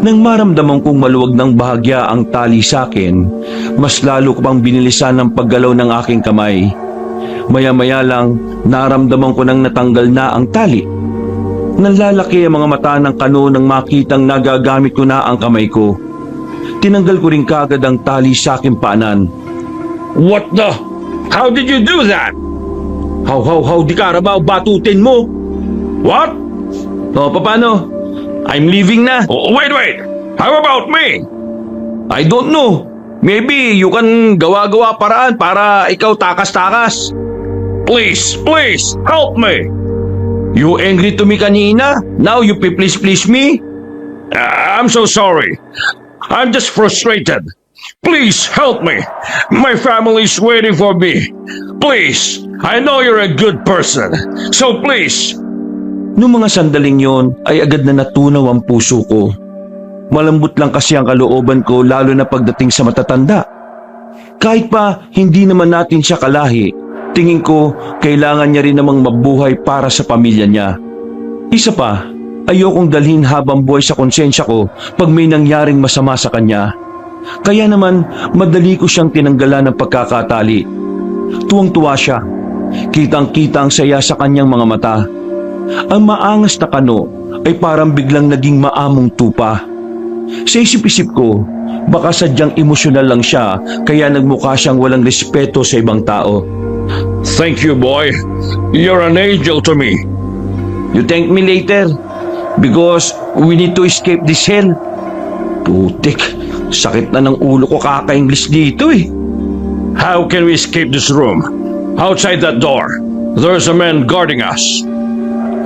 Nang maramdaman kong maluwag ng bahagya ang tali sa akin, mas lalo ko pang binilisan ng paggalaw ng aking kamay. Maya-maya lang, naramdaman ko nang natanggal na ang tali. Nanlalaki ang mga mata ng kano nang makitang nagagamit ko na ang kamay ko. Tinanggal ko rin kagad ang tali sa aking paanan. What the? How did you do that? How, di karabaw, batutin mo. What? Paano? I'm leaving na. Oh, wait. How about me? I don't know. Maybe you can gawa-gawa paraan para ikaw takas-takas. Please, help me. You angry to me kanina? Now you please me? I'm so sorry. I'm just frustrated. Please help me. My family's waiting for me. Please, I know you're a good person. So please. Noong mga sandaling yon ay agad na natunaw ang puso ko. Malambot lang kasi ang kalooban ko lalo na pagdating sa matatanda. Kahit pa hindi naman natin siya kalahi, tingin ko kailangan niya rin namang mabuhay para sa pamilya niya. Isa pa, ayokong dalhin habang buhay sa konsensya ko pag may nangyaring masama sa kanya. Kaya naman madali ko siyang tinanggalan ng pagkakatali. Tuwang-tuwa siya. Kitang-kita ang saya sa kanyang mga mata. Ang maangas na kano ay parang biglang naging maamong tupa. Sa isip-isip ko, baka sadyang emosyonal lang siya kaya nagmukha siyang walang respeto sa ibang tao. Thank you, boy. You're an angel to me. You thank me later because we need to escape this hell. Putik, sakit na ng ulo ko kaka-English dito How can we escape this room? Outside that door, there's a man guarding us.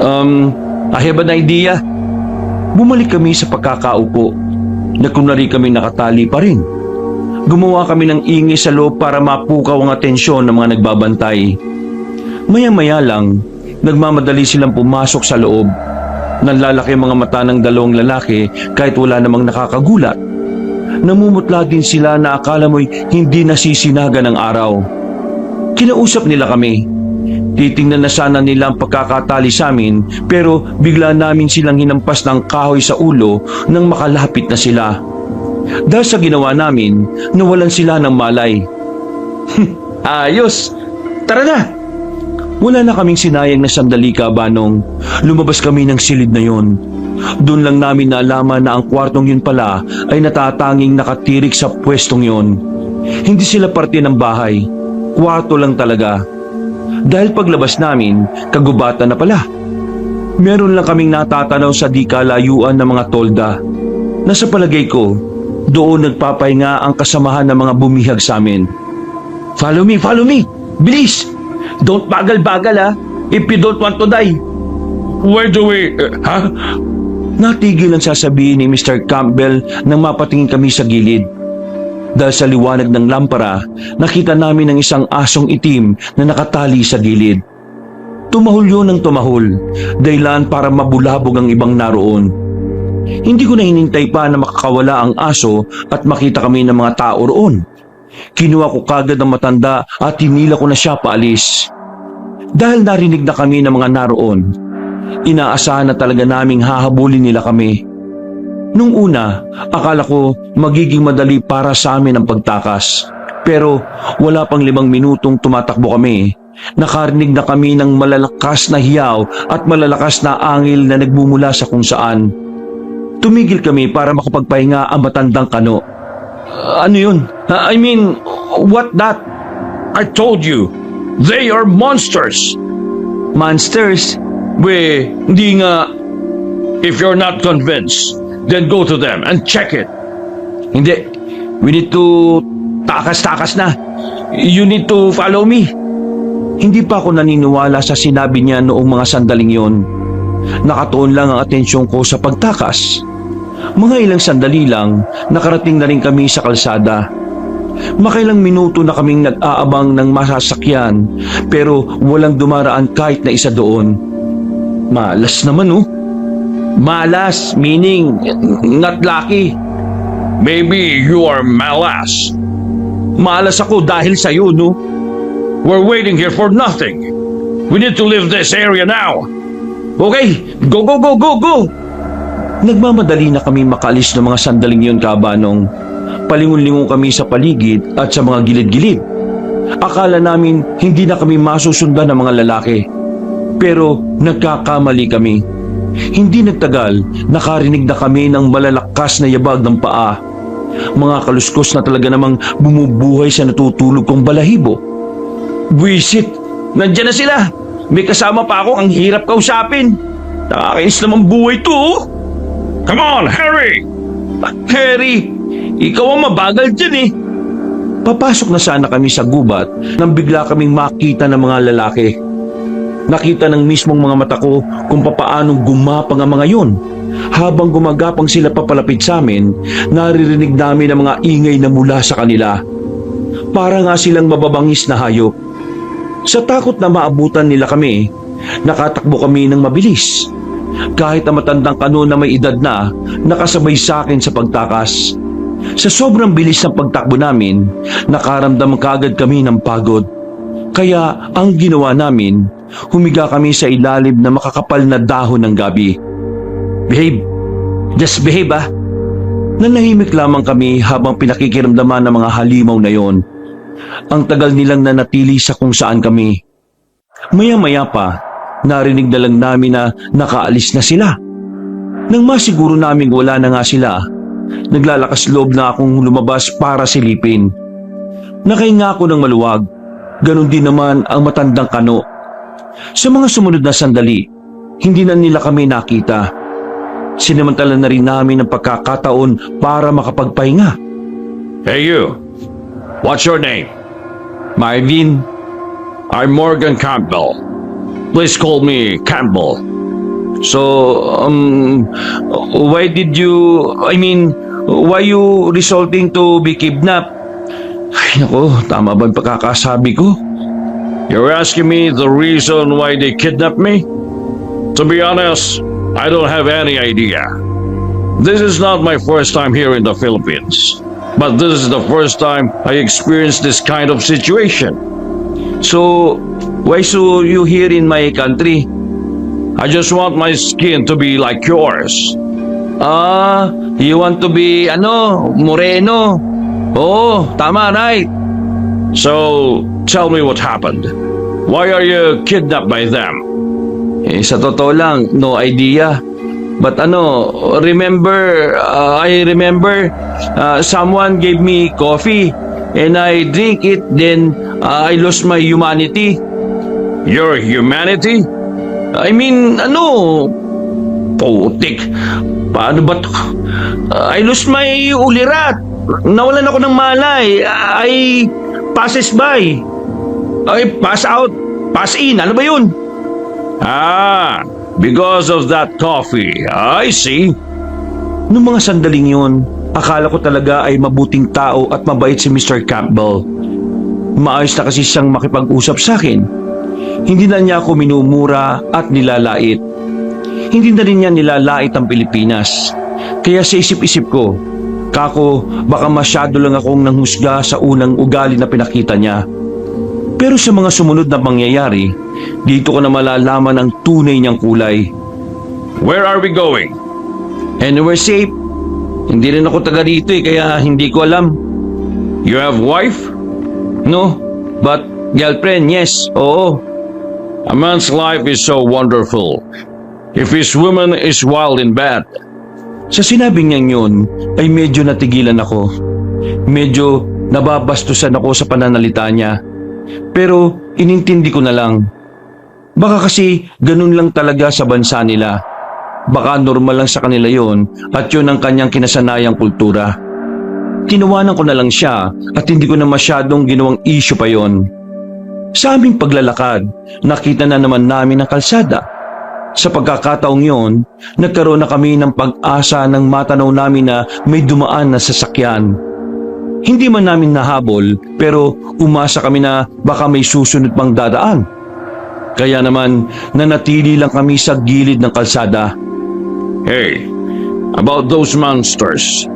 I have an idea. Bumalik kami sa pagkakaupo. Nakunwari kami nakatali pa rin. Gumawa kami ng ingay sa loob para mapukaw ang atensyon ng mga nagbabantay. Maya-maya lang, nagmamadali silang pumasok sa loob. Nanlalaki ang mga mata ng dalawang lalaki kahit wala namang nakakagulat. Namumutla din sila na akala mo'y hindi nasisinaga ng araw. Kinausap nila kami. Titingnan na sana nila ang pagkakatali sa amin pero bigla namin silang hinampas ng kahoy sa ulo nang makalapit na sila. Dahil sa ginawa namin, nawalan sila ng malay. Ayos! Tara na! Wala na kaming sinayang na sandali, Kabanong. Lumabas kami ng silid na yon. Doon lang namin naalaman na ang kwartong yun pala ay natatanging nakatirik sa pwestong yon. Hindi sila parte ng bahay. Kwarto lang talaga. Dahil paglabas namin, kagubatan na pala. Meron lang kaming natatanaw sa di kalayuan ng mga tolda. Nasa palagay ko, doon nagpapahinga ang kasamahan ng mga bumihag sa amin. Follow me! Follow me! Bilis! Don't bagal-bagal ha! If you don't want to die! Where do we... Natigil ang sasabihin ni Mr. Campbell nang mapatingin kami sa gilid. Dahil sa liwanag ng lampara, nakita namin ang isang asong itim na nakatali sa gilid. Tumahol yun ng tumahol, dahilan para mabulabog ang ibang naroon. Hindi ko na hinintay pa na makakawala ang aso at makita kami ng mga tao roon. Kinuha ko kagad ang matanda at hinila ko na siya paalis. Dahil narinig na kami ng mga naroon, inaasahan na talaga naming hahabulin nila kami. Nung una, akala ko magiging madali para sa amin ang pagtakas. Pero wala pang 5 minutong tumatakbo kami, nakarinig na kami ng malalakas na hiyaw at malalakas na angil na nagmumula sa kung saan. Tumigil kami para makapagpahinga ang matandang kano. Ano yun? I mean, what that? I told you, they are monsters! Monsters? Hindi nga. If you're not convinced, then go to them and check it. Hindi. We need to takas-takas na. You need to follow me. Hindi pa ako naniniwala sa sinabi niya noong mga sandaling yon. Nakatuon lang ang atensyon ko sa pagtakas. Mga ilang sandali lang, nakarating na rin kami sa kalsada. Makailang minuto na kaming nag-aabang ng masasakyan, pero walang dumaraan kahit na isa doon. Malas naman oh. Malas, meaning not lucky. Maybe you are malas. Malas ako dahil sa'yo, no? We're waiting here for nothing. We need to leave this area now. Okay, go, go, go, go, go! Nagmamadali na kami makaalis ng mga sandaling yon, Kabanong. Palingon-lingon kami sa paligid at sa mga gilid-gilid. Akala namin hindi na kami masusundan ng mga lalaki. Pero nagkakamali kami. Hindi nagtagal, nakarinig na kami ng malalakas na yabag ng paa. Mga kaluskos na talaga namang bumubuhay sa natutulog kong balahibo. Buisit! Nandiyan na sila! May kasama pa ako, ang hirap kausapin. Nakakainis naman buhay to, oh. Come on, Harry! Harry, ikaw ang mabagal dyan eh. Papasok na sana kami sa gubat nang bigla kaming makita ng mga lalaki. Nakita ng mismong mga mata ko kung papaanong gumapang ang mga yun. Habang gumagapang sila papalapit sa amin, naririnig namin ang mga ingay na mula sa kanila. Para nga silang mababangis na hayop. Sa takot na maabutan nila kami, nakatakbo kami ng mabilis. Kahit ang matandang kano na may edad na, nakasabay sa akin sa pagtakas. Sa sobrang bilis ng pagtakbo namin, nakaramdam kagad kami ng pagod. Kaya ang ginawa namin, humiga kami sa ilalim na makakapal na dahon ng gabi. Behave! Just behave ah! Nanahimik lamang kami habang pinakikiramdaman ng mga halimaw na yon. Ang tagal nilang nanatili sa kung saan kami. Maya-maya pa, narinig na lang namin na nakaalis na sila. Nang masiguro namin wala na nga sila, naglalakas loob na akong lumabas para silipin. Nakahinga ako ng maluwag, ganon din naman ang matandang kano. Sa mga sumunod na sandali, hindi na nila kami nakita. Sinamantala na rin namin ang pagkakataon para makapagpahinga. Hey you, what's your name? Marvin, I'm Morgan Campbell. Please call me Campbell. so, why you resulting to be kidnapped? Ay nako, tama ba ang pagkakasabi ko? You're asking me the reason why they kidnapped me? To be honest, I don't have any idea. This is not my first time here in the Philippines. but this is the first time I experienced this kind of situation. So, why so you here in my country? I just want my skin to be like yours. Ah, you want to be, moreno. Oo, tama, right. So, tell me what happened. Why are you kidnapped by them? Sa totoo lang, no idea. But I remember someone gave me coffee and I drink it, then I lost my humanity. Your humanity? I mean, putik. Paano ba to? I lost my ulirat. Nawalan ako ng malay. I passes by. I pass out. Pass in. Ano ba yun? Ah, because of that coffee. I see. Noong mga sandaling yun, akala ko talaga ay mabuting tao at mabait si Mr. Campbell. Maayos na kasi siyang makipag-usap sa akin. Hindi na niya ako minumura at nilalait. Hindi na rin niya nilalait ang Pilipinas. Kaya sa isip-isip ko, kako baka masyado lang akong nanghusga sa unang ugali na pinakita niya. Pero sa mga sumunod na pangyayari, dito ko na malalaman ang tunay niyang kulay. Where are we going? Anywhere safe. Hindi rin ako taga rito kaya hindi ko alam. You have wife? No, but girlfriend, yes, oo. A man's life is so wonderful. If his woman is wild and bad. Sa sinabing niyang yun, ay medyo natigilan ako. Medyo nababastusan ako sa pananalita niya. Pero inintindi ko na lang. Baka kasi ganun lang talaga sa bansa nila. Baka normal lang sa kanila yon at yun ang kanyang kinasanayang kultura. Tinawanan ko na lang siya at hindi ko na masyadong ginawang issue pa yon. Sa aming paglalakad, nakita na naman namin ang kalsada. Sa pagkakataong yon, nagkaroon na kami ng pag-asa nang matanaw namin na may dumaan na sasakyan. Hindi man namin nahabol pero umasa kami na baka may susunod pang dadaan. Kaya naman nanatili lang kami sa gilid ng kalsada. Hey, about those monsters.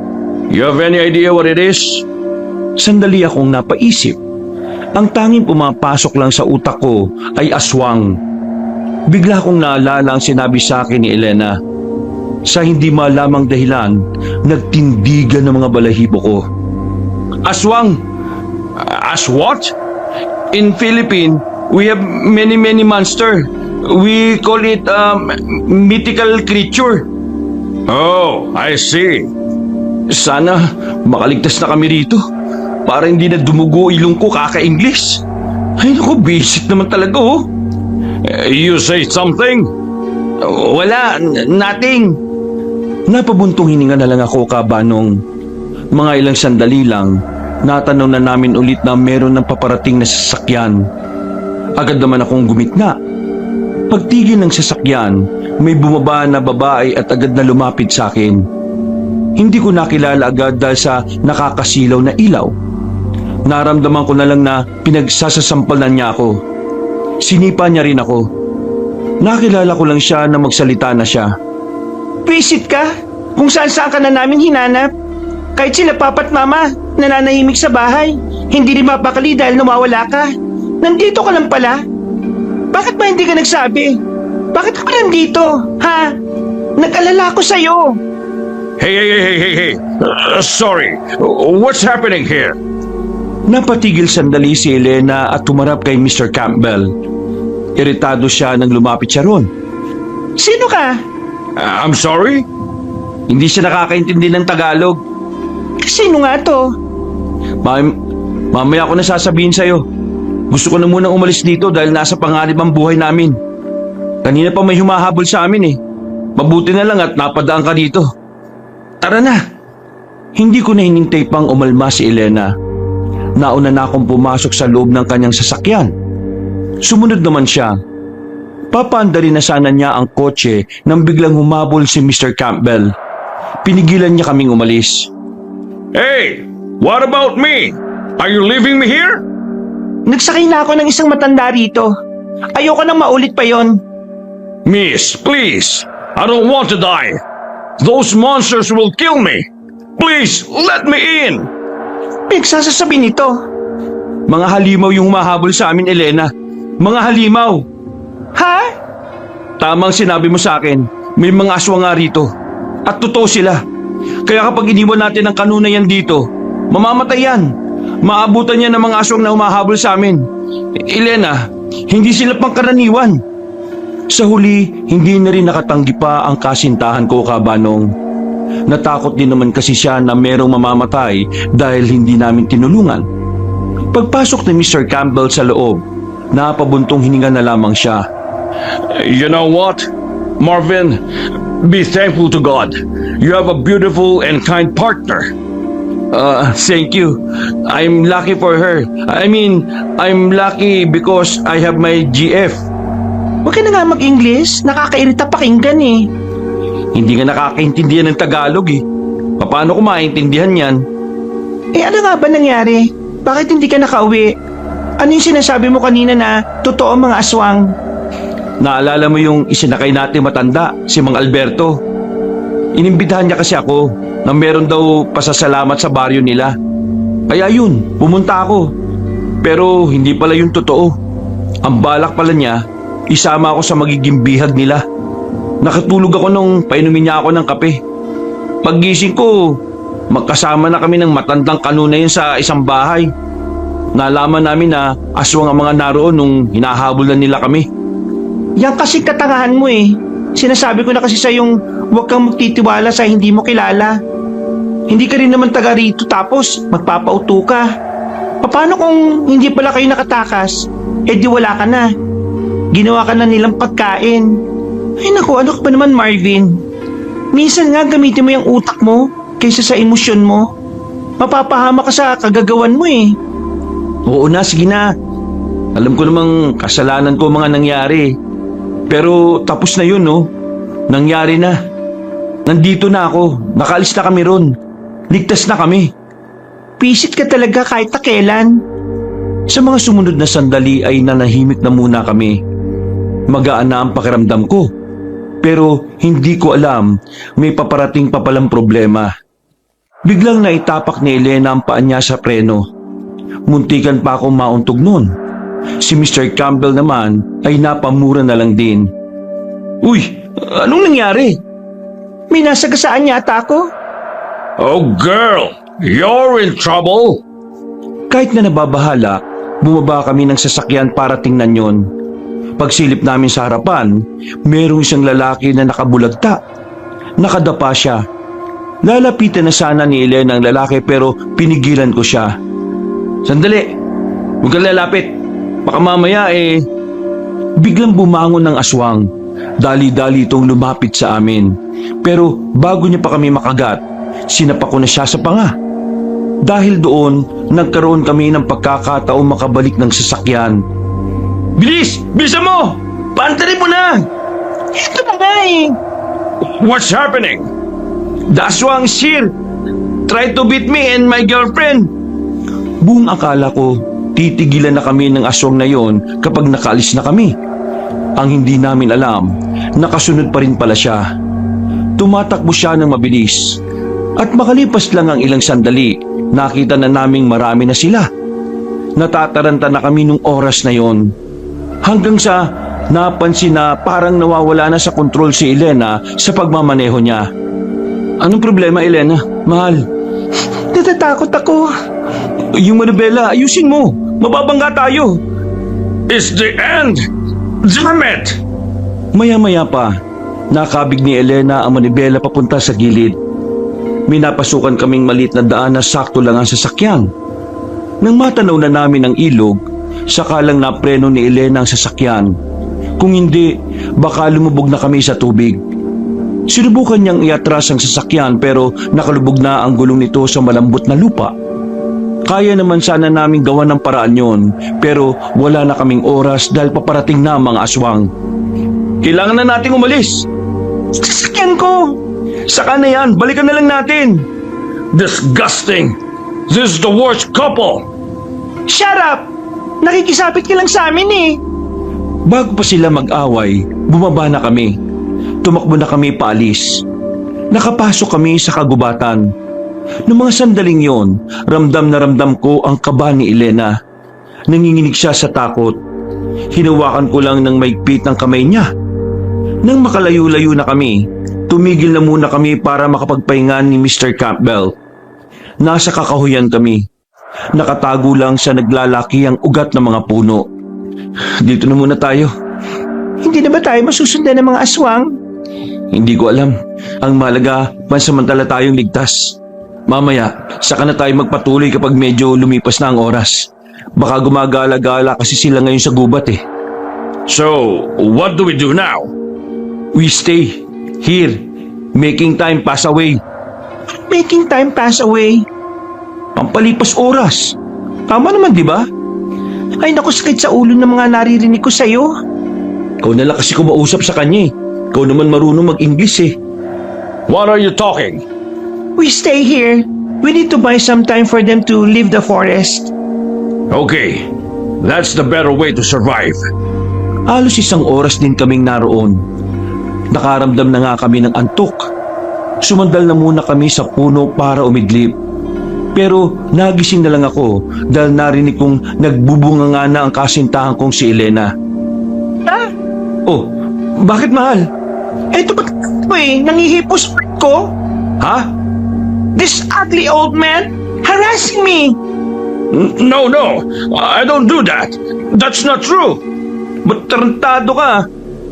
You have any idea what it is? Sandali akong napaisip. Ang tanging pumapasok lang sa utak ko ay aswang. Bigla kong naalala ang sinabi sa akin ni Elena. Sa hindi malamang dahilan, nagtindigan ng mga balahibo ko. Aswang! As what? In Philippine, we have many monster. We call it mythical creature. Oh, I see. Sana makaligtas na kami rito para hindi na dumugo ilong ko kaka-English. Ay naku, basic naman talaga oh. You say something? Wala, nothing. Napabuntong hininga na lang ako kabanong. Mga ilang sandali lang, natanaw na namin ulit na meron ng paparating na sasakyan. Agad naman akong gumitna. Pagtigil ng sasakyan, may bumaba na babae at agad na lumapit sa akin. Hindi ko nakilala agad dahil sa nakakasilaw na ilaw. Naramdaman ko na lang na pinagsasasampalan niya ako. Sinipa niya rin ako. Nakilala ko lang siya na magsalita na siya. Visit ka? Kung saan ka na namin hinanap. Kahit sila papa't mama, nananahimik sa bahay. Hindi rin mapakali dahil nawawala ka. Nandito ka lang pala. Bakit ba hindi ka nagsabi? Bakit ka ba nandito? Ha? Nag-alala ko sa'yo. Hey. Sorry. What's happening here? Napatigil sandali si Elena at tumarap kay Mr. Campbell. Iritado siya nang lumapit siya ron. Sino ka? I'm sorry? Hindi siya nakakaintindi ng Tagalog. Sino nga to? Mamaya ko na sasabihin sa'yo. Gusto ko na munang umalis dito dahil nasa panganib ang buhay namin. Kanina pa may humahabol sa amin eh. Mabuti na lang at napadaan ka dito. Tara na. Hindi ko na hinintay pang umalma si Elena. Nauna na akong pumasok sa loob ng kanyang sasakyan. Sumunod naman siya. Papaandarin na sana niya ang kotse nang biglang humabol si Mr. Campbell. Pinigilan niya kaming umalis. Hey, what about me? Are you leaving me here? Nagsakay na ako ng isang matanda rito. Ayoko nang maulit pa yon. Miss, please. I don't want to die. Those monsters will kill me. Please, let me in. pinagsasasabi nito? Mga halimaw yung humahabol sa amin, Elena. Mga halimaw! Ha? Tamang sinabi mo sa akin, may mga aswang nga rito. At totoo sila. Kaya kapag iniwan natin ang kanuna yan dito, mamamatay yan. Maabutan yan ng mga aswang na humahabol sa amin. Elena, hindi sila pangkaraniwan. Sa huli, hindi na rin nakatanggi pa ang kasintahan ko, Kabanong. Natakot din naman kasi siya na merong mamamatay dahil hindi namin tinulungan. Pagpasok ni Mr. Campbell sa loob, napabuntong hininga na lamang siya. You know what, Marvin? Be thankful to God. You have a beautiful and kind partner. Thank you. I'm lucky for her. I mean, I'm lucky because I have my GF. Huwag ka na nga mag-English. Nakakairita pakinggan eh. Hindi nga nakakaintindihan ng Tagalog eh. Paano ko maintindihan yan? Eh ano nga ba nangyari? Bakit hindi ka nakauwi? Ano yung sinasabi mo kanina na totoo ang mga aswang? Naalala mo yung isinakay natin matanda, si Mang Alberto? Inimbitahan niya kasi ako na meron daw pasasalamat sa baryo nila. Kaya yun, pumunta ako. Pero hindi pala yung totoo. Ang balak pala niya, isama ako sa magiging bihag nila. Nakatulog ako nung painumin niya ako ng kape. Paggising ko, magkasama na kami ng matandang kanuna yun sa isang bahay. Nalaman namin na aswang ang mga naroon nung hinahabol na nila kami. Yan kasi katangahan mo eh. Sinasabi ko na kasi sa yung huwag kang magtitiwala sa hindi mo kilala. Hindi ka rin naman taga rito tapos magpapauto ka. Paano kung hindi pala kayo nakatakas? Eh di wala ka na. Ginawa ka na nilang pagkain. Ay naku, ano ka ba naman Marvin? Minsan nga gamitin mo yung utak mo kaysa sa emosyon mo. Mapapahama ka sa kagagawan mo eh. Oo na, sige na. Alam ko namang kasalanan ko mga nangyari. Pero tapos na yun, no? Nangyari na. Nandito na ako. Nakaalis na kami ron. Ligtas na kami. Pisit ka talaga kahit na kailan. Sa mga sumunod na sandali ay nanahimik na muna kami. Magaan na ang pakiramdam ko. Pero hindi ko alam, may paparating pa palang problema. Biglang naitapak ni Elena ang paa niya sa preno. Muntikan pa akong mauntog noon. Si Mr. Campbell naman ay napamura na lang din. Uy, anong nangyari? May nasagasaan yata ako. Oh, girl, you're in trouble. Kahit na nababahala, bumaba kami ng sasakyan para tingnan yon. Pagsilip namin sa harapan, merong isang lalaki na nakabulagta. Nakadapa siya. Lalapitan na sana ni Elena ang lalaki pero pinigilan ko siya. Sandali, huwag kang lalapit. Baka mamaya biglang bumangon ng aswang. Dali-dali itong lumapit sa amin. Pero bago niya pa kami makagat, sinapa ko na siya sa panga. Dahil doon, nagkaroon kami ng pagkakataong makabalik ng sasakyan. Bilis! Bilisan mo! Paantarin mo na! Ito na nga eh. What's happening? The aswang is here! Try to beat me and my girlfriend! Buong akala ko, titigilan na kami ng aswang na yon kapag nakaalis na kami. Ang hindi namin alam, nakasunod pa rin pala siya. Tumatakbo siya ng mabilis. At makalipas lang ang ilang sandali, nakita na naming marami na sila. Natataranta na kami nung oras na yon. Hanggang sa napansin na parang nawawala na sa kontrol si Elena sa pagmamaneho niya. Anong problema, Elena? Mahal. Natatakot ako. Yung manubela, ayusin mo. Mababangga tayo. It's the end! Damn it! Maya-maya pa, nakabig ni Elena ang manibela papunta sa gilid. May napasukan kaming maliit na daan na sakto lang ang sasakyan. Nang matanaw na namin ang ilog, saka lang napreno ni Elena ang sasakyan. Kung hindi, baka lumubog na kami sa tubig. Sinubukan niyang iatras ang sasakyan pero nakalubog na ang gulong nito sa malambot na lupa. Kaya naman sana namin gawan ng paraan yon, pero wala na kaming oras dahil paparating na mga aswang. Kailangan na nating umalis. Sasakyan ko. Saka na yan, balikan na lang natin. Disgusting! This is the worst couple! Shut up! Nakikisapit ka lang sa amin eh. Bago pa sila mag-away, bumaba na kami. Tumakbo na kami paalis. Nakapasok kami sa kagubatan. Noong mga sandaling yon, ramdam na ramdam ko ang kaba ni Elena. Nanginginig siya sa takot. Hinawakan ko lang ng maigpit ng kamay niya. Nang makalayo-layo na kami, tumigil na muna kami para makapagpahinga ni Mr. Campbell. Nasa kakahuyan kami. Nakatago lang sa naglalaki ang ugat ng mga puno. Dito na muna tayo. Hindi na ba tayo masusundan ng mga aswang? Hindi ko alam. Ang mahalaga, pansamantala tayong ligtas. Mamaya, saka na tayo magpatuloy kapag medyo lumipas na ang oras. Baka gumagala-gala kasi sila ngayon sa gubat eh. So, what do we do now? We stay here, making time pass away. Making time pass away. Pampalipas oras. Tama naman, di ba? Ay naku, sakit sa ulo ng mga naririnig ko sa'yo. Ikaw na lang kasi kumausap sa kanya eh. Ikaw naman marunong mag-English eh. What are you talking? We stay here. We need to buy some time for them to leave the forest. Okay, that's the better way to survive. Halos isang oras din kaming naroon. Nakaramdam na nga kami ng antok. Sumandal na muna kami sa puno para umidlip. Pero nagising na lang ako dahil narinig kong nagbubunga nga na ang kasintahan kong si Elena. Ah, Oh, bakit mahal? eto ba't ito eh, nangihipos ko? Ha? This ugly old man harassing me. No, I don't do that. That's not true. Ba't tarantado ka?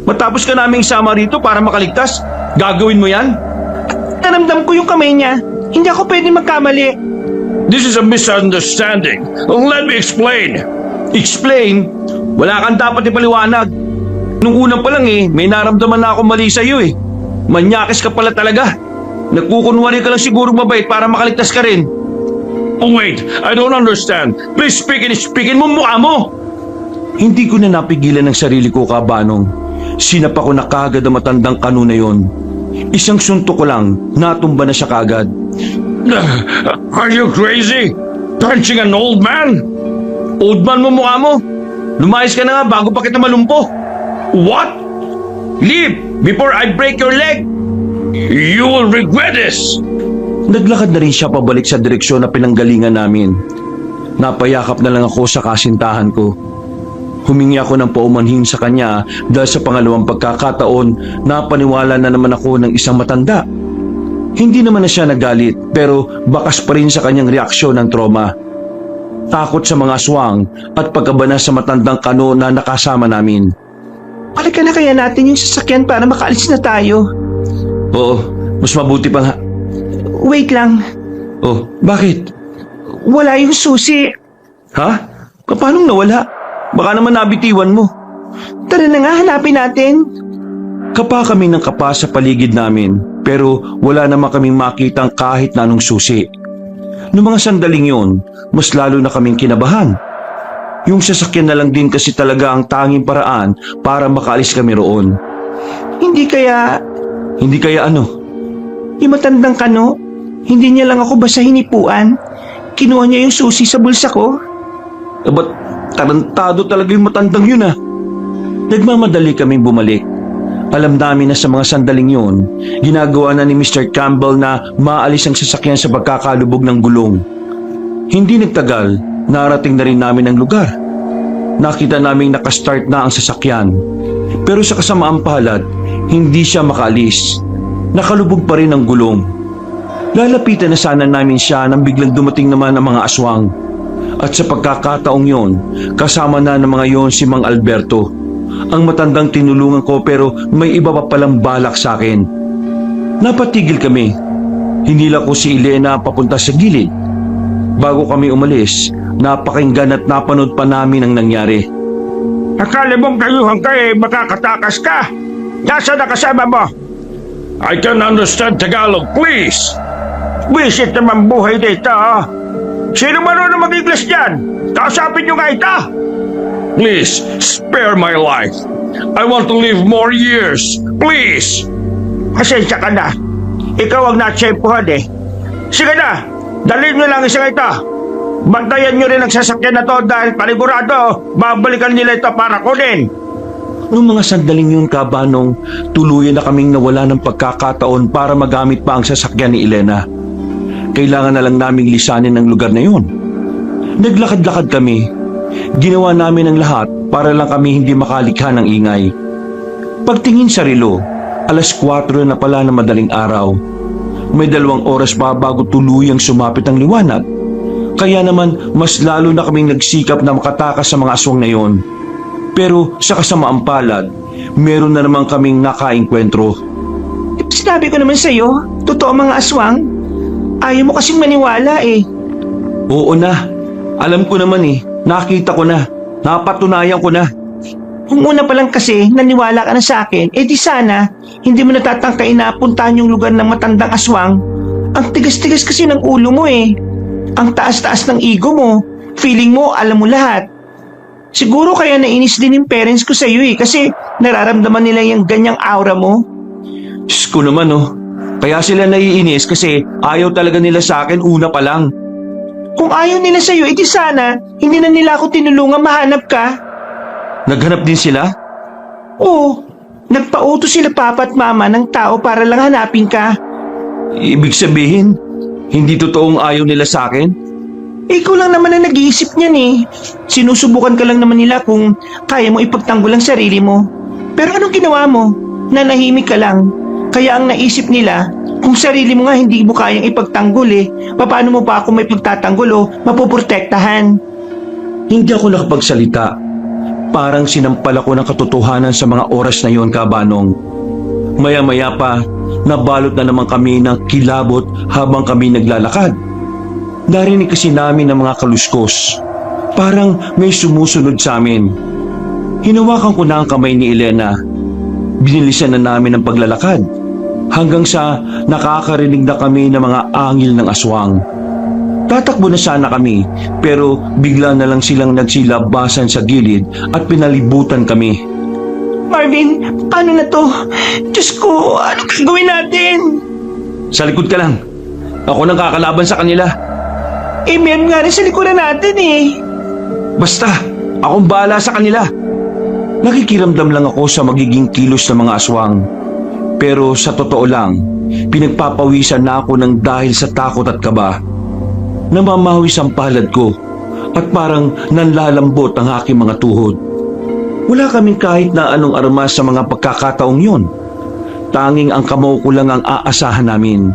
Matapos ka naming isama rito para makaligtas? Gagawin mo yan? Naramdam ko yung kamay niya. Hindi ako pwede magkamali. This is a misunderstanding. Let me explain. Explain? Wala kang dapat ipaliwanag. Nung unang pa lang eh, may naramdaman na ako mali sa'yo eh. Manyakis ka pala talaga. Nagkukunwari ka lang siguro mabait para makaligtas ka rin. Oh, wait, I don't understand. Please speakin mo mukha mo. Hindi ko na napigilan ng sarili ko, Kabanong. Sinapa ko na kagad ang matandang kano na yon. Isang suntok ko lang, natumba na siya kagad. Are you crazy? Punching an old man? Old man mo mukha mo. Lumayas ka na nga bago pa kita malumpo. What? Leave before I break your leg. You will regret this. Naglakad na rin siya pabalik sa direksyon na pinanggalingan namin. Napayakap na lang ako sa kasintahan ko. Humingi ako ng paumanhin sa kanya dahil sa pangalawang pagkakataon napaniwala na naman ako ng isang matanda. Hindi naman na siya nagalit pero bakas pa rin sa kanyang reaksyon ng trauma. Takot sa mga aswang at pagkabana sa matandang kano na nakasama namin. Halika na kaya natin yung sasakyan para makaalis na tayo. Oo, mas mabuti pa nga. Wait lang. Oh, bakit? Wala yung susi. Ha? Paano nawala? Baka naman nabitiwan mo. Tara na nga, hanapin natin. Kapa kami ng kapa sa paligid namin pero wala naman kaming makitang kahit na anong susi. Noong mga sandaling yon, mas lalo na kaming kinabahan. Yung sasakyan na lang din kasi talaga ang tanging paraan para makaalis kami roon. Hindi kaya Hindi kaya ano? yung matandang kano, hindi niya lang ako basta hinipuan. Kinuha niya yung susi sa bulsa ko. Ba't tarantado talaga yung matandang yun ah? Nagmamadali kaming bumalik. Alam namin na sa mga sandaling yun, ginagawa na ni Mr. Campbell na maalis ang sasakyan sa pagkakalubog ng gulong. Hindi nagtagal, narating na rin namin ang lugar. Nakita naming nakastart na ang sasakyan. Pero sa kasamaang palad, hindi siya makaalis. Nakalubog pa rin ang gulong. Lalapitan na sana namin siya nang biglang dumating naman ang mga aswang. At sa pagkakataong yon, kasama na ng mga yon si Mang Alberto. Ang matandang tinulungan ko pero may iba pa palang balak sa akin. Napatigil kami. Hinila ko si Elena papunta sa gilid. Bago kami umalis, napakinggan at napanood pa namin ang nangyari. Akala mong kayuhan ka eh, makakatakas ka. Nasaan na kasama mo? I can understand Tagalog, please. Visit naman buhay dito, ha? Sino marunong mag-English dyan? Kausapin nyo nga ito. Please, spare my life. I want to live more years. Please. Pasensya ka na. Ikaw ang natsyempohan eh. Sige na, dalhin nyo lang isang ito. Bantayan nyo rin ang sasakyan na to dahil panigurado, babalikan nila ito para kunin. Noong mga sandaling yun, Kabanong, tuluyan na kaming nawala ng pagkakataon para magamit pa ang sasakyan ni Elena. kailangan na lang naming lisanin ang lugar na yun. Naglakad-lakad kami. Ginawa namin ang lahat para lang kami hindi makalikha ng ingay. Pagtingin sa relo, 4:00 na pala na madaling araw. May 2 oras pa bago tuluyang sumapit ang liwanag. Kaya naman mas lalo na kaming nagsikap na makatakas sa mga aswang na yon. Pero sa kasamaang palad, meron na naman kaming nakaengkwentro. Sinabi ko naman sa'yo, totoo mga aswang. Ayaw mo kasing maniwala eh. Oo na, alam ko naman eh, nakita ko na, napatunayan ko na. Kung una pa lang kasi naniwala ka na sa akin, eh di sana hindi mo natatangkain na puntahan yung lugar ng matandang aswang. Ang tigas-tigas kasi ng ulo mo eh. Ang taas-taas ng ego mo. Feeling mo alam mo lahat. Siguro kaya nainis din yung parents ko sa iyo eh kasi nararamdaman nila yung ganyang aura mo. Diyos ko naman oh, kaya sila naiinis kasi ayaw talaga nila sa akin una pa lang. Kung ayaw nila sa iyo, eh di sana hindi na nila ako tinulungan mahanap ka. Naghanap din sila? Oo, nagpauto sila papa at mama ng tao para lang hanapin ka. Ibig sabihin, hindi totoong ayaw nila sa akin? Ikaw lang naman ang nag-iisip niyan eh. Sinusubukan ka lang naman nila kung kaya mo ipagtanggol ang sarili mo. Pero anong ginawa mo? Nanahimik ka lang. Kaya ang naisip nila, kung sarili mo nga hindi mo kayang ipagtanggol eh, paano mo pa ako may pagtatanggol o mapoprotektahan? Hindi ako nakapagsalita. Parang sinampal ako ng katotohanan sa mga oras na yon, Kabanong. Maya-maya pa, nabalot na naman kami ng kilabot habang kami naglalakad. Narinig kasi namin ng mga kaluskos. Parang may sumusunod sa amin. Hinawakan ko na ang kamay ni Elena. Binilisan na namin ang paglalakad. Hanggang sa nakakarinig na kami ng mga angil ng aswang. Tatakbo na sana kami, pero bigla na lang silang nagsilabasan sa gilid at pinalibutan kami. Marvin, paano na to? Diyos ko, anong gagawin natin? Sa likod ka lang. Ako nang kakalaban sa kanila. Eh, meron nga rin sa likuran natin eh. Basta, akong bahala sa kanila. Nakikiramdam lang ako sa magiging kilos ng mga aswang. Pero sa totoo lang, pinagpapawisan na ako ng dahil sa takot at kaba. Namamawis ang palad ko at parang nanlalambot ang aking mga tuhod. Wala kaming kahit na anong armas sa mga pagkakataong yun. Tanging ang kamaw ko lang ang aasahan namin.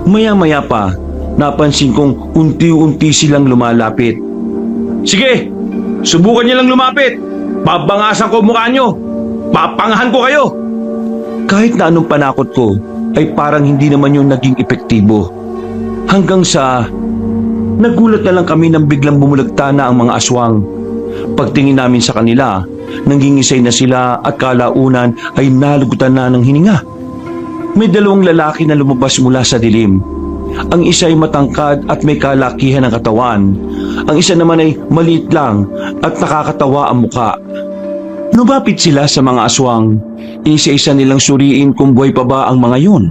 Maya-maya pa, napansin kong unti-unti silang lumalapit. Sige, subukan niyo lang lumapit. Babangasan ko mukha niyo. Papangahan ko kayo. Kahit na anong panakot ko, ay parang hindi naman yung naging epektibo. Hanggang sa nagulat na lang kami nang biglang bumulagta na ang mga aswang. Pagtingin namin sa kanila, nangingisay na sila at kalaunan ay nalugutan na ng hininga. May 2 lalaki na lumabas mula sa dilim. Ang isa ay matangkad at may kalakihan ng katawan. Ang isa naman ay maliit lang at nakakatawa ang muka. Lumapit sila sa mga aswang. Isa-isa nilang suriin kung buhay pa ba ang mga yun.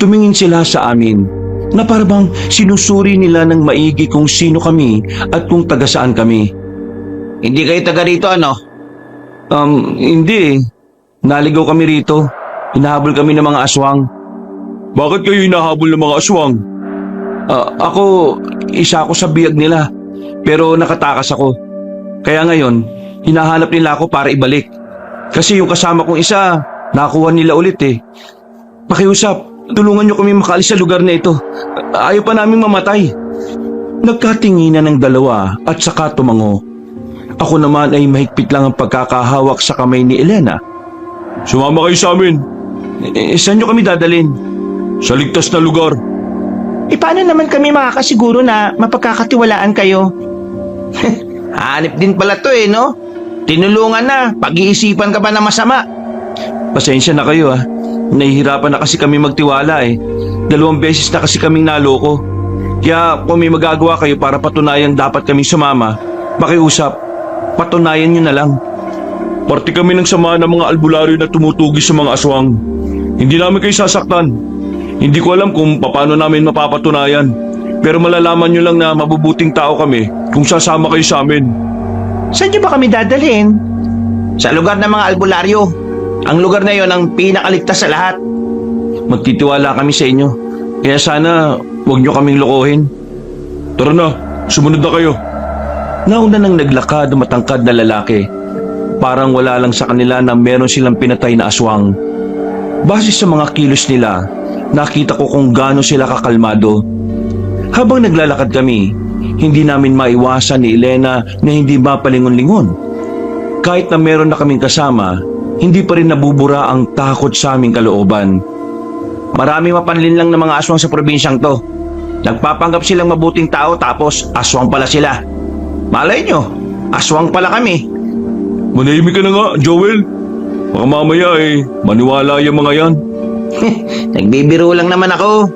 Tumingin sila sa amin na parang sinusuri nila ng maigi kung sino kami at kung taga saan kami. Hindi kayo taga rito ano? Hindi eh. Naligaw kami rito. Hinahabol kami ng mga aswang. Bakit kayo hinahabol ng mga aswang? Ako, isa ako sa biyag nila. Pero nakatakas ako. Kaya ngayon, hinahanap nila ako para ibalik. Kasi yung kasama kong isa, nakuha nila ulit eh. Pakiusap, tulungan niyo kami makaalis sa lugar na ito. Ayaw pa namin mamatay. Nagkatinginan ng dalawa at saka tumango. Ako naman ay mahigpit lang ang pagkakahawak sa kamay ni Elena. Sumama kayo sa amin. Saan niyo kami dadalhin? Sa ligtas na lugar. Eh paano naman kami makakasiguro na mapagkakatiwalaan kayo? Hanip din pala to eh, no? Tinulungan na, pag-iisipan ka pa na masama. Pasensya na kayo ah. Nahihirapan na kasi kami magtiwala eh. 2 beses na kasi kaming naloko. Kaya kung may magagawa kayo para patunayan dapat kaming sumama, pakiusap, patunayan nyo na lang. Parte kami ng sama ng mga albularyo na tumutugi sa mga aswang. Hindi namin kayo sasaktan. Hindi ko alam kung paano namin mapapatunayan. Pero malalaman nyo lang na mabubuting tao kami kung sasama kayo sa amin. Saan niyo ba kami dadalhin? Sa lugar ng mga albularyo. Ang lugar na yon ang pinakaligtas sa lahat. Magtitiwala kami sa inyo. Kaya sana Huwag niyo kaming lokohin. Tara na, sumunod na kayo. Nauna nang naglakad ang matangkad na lalaki. Parang wala lang sa kanila na meron silang pinatay na aswang. Base sa mga kilos nila, nakita ko kung gaano sila kakalmado. Habang naglalakad kami, hindi namin maiwasan ni Elena na hindi mapalingon-lingon. Kahit na meron na kaming kasama, hindi pa rin nabubura ang takot sa aming kalooban. Marami mapanlin lang ng mga aswang sa probinsyang to. Nagpapanggap silang mabuting tao tapos aswang pala sila. Malay nyo, aswang pala kami. Manahimik ka na nga, Joel. Baka mamaya maniwala yung mga yan. Nagbibiro lang naman ako.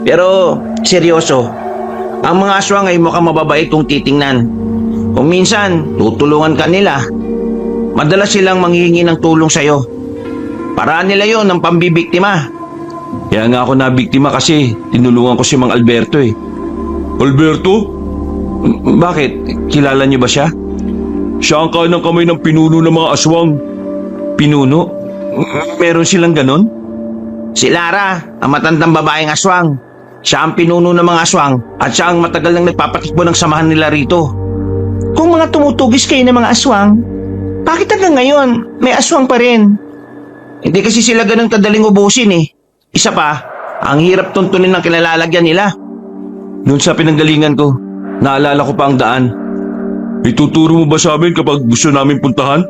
Pero seryoso, ang mga aswang ay mukhang mababait kung titingnan. Kung minsan, tutulungan ka nila. Madalas silang manghihingi ng tulong sa'yo. Paraan nila yon ng pambibiktima. Kaya nga ako nabiktima kasi tinulungan ko si Mang Alberto eh. Alberto? Bakit? Kilala niyo ba siya? Siya ang kanang kamay ng pinuno ng mga aswang. Pinuno? Meron silang ganon? Si Lara, ang matandang babaeng aswang. Siya ang pinuno ng mga aswang at siya ang matagal nang nagpapatakbo ng samahan nila rito. Kung mga tumutugis kayo ng mga aswang, bakit hanggang ngayon may aswang pa rin? Hindi kasi sila ganun kadaling ubusin eh. Isa pa, ang hirap tuntunin ng kinalalagyan nila. Noon sa pinanggalingan ko, naalala ko pa ang daan. Ituturo mo ba sa amin kapag gusto namin puntahan?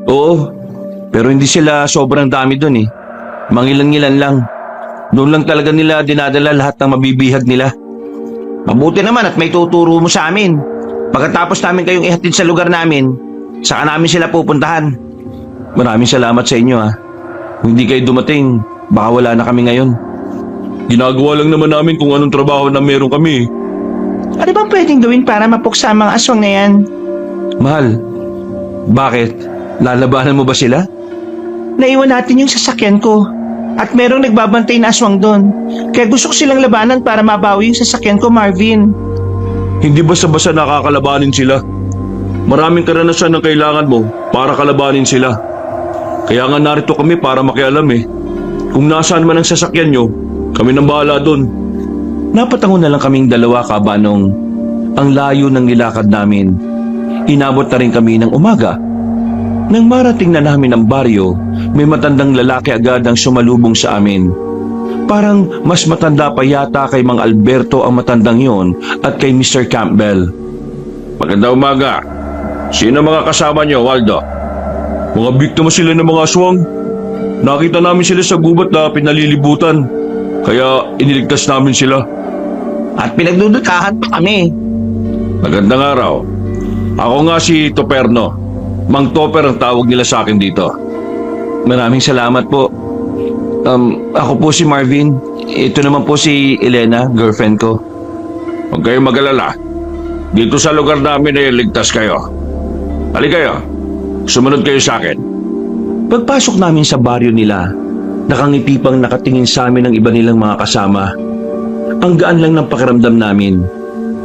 Oo, pero hindi sila sobrang dami doon eh. Mangilan-ngilan lang. Doon lang talaga nila dinadala lahat ng mabibihag nila. Mabuti naman at may tuturo mo sa amin. Pagkatapos namin kayong ihatid sa lugar namin, saka namin sila pupuntahan. Maraming salamat sa inyo ha. Kung hindi kayo dumating, baka wala na kami ngayon. Ginagawa lang naman namin kung anong trabaho na meron kami. Ano bang pwedeng gawin para mapuksa ang mga aswang na yan? Mahal, bakit? Lalabanan mo ba sila? Naiwan natin yung sasakyan ko at merong nagbabantay na aswang doon. Kaya gusto ko silang labanan para mabawi yung sasakyan ko, Marvin. Hindi basta-basta nakakalabanin sila. Maraming karanasan ang kailangan mo para kalabanin sila. Kaya nga narito kami para makialam eh. Kung nasaan man ang sasakyan nyo, kami nang bahala doon. Napatango na lang kaming dalawa, Kabanong. Ang layo ng nilakad namin. Inabot na rin kami ng umaga. Nang marating na namin ang baryo, may matandang lalaki agad ang sumalubong sa amin. Parang mas matanda pa yata kay Mang Alberto ang matandang yon at kay Mr. Campbell. Magandang umaga. Sino mga kasama nyo, Waldo? Mga biktima sila ng mga aswang. Nakita namin sila sa gubat na pinalilibutan. Kaya iniligtas namin sila. At pinagdudutahan pa kami. Magandang araw. Ako nga si Toperno. Mang Topper ang tawag nila sa akin dito. Maraming salamat po. Ako po si Marvin. Ito naman po si Elena, girlfriend ko. Huwag kayong mag-alala. Dito sa lugar namin ay ligtas kayo. Halika kayo. Sumunod kayo sa akin. Pagpasok namin sa baryo nila, nakangiti pang nakatingin sa amin ang iba nilang mga kasama. Ang gaan lang ng pakiramdam namin.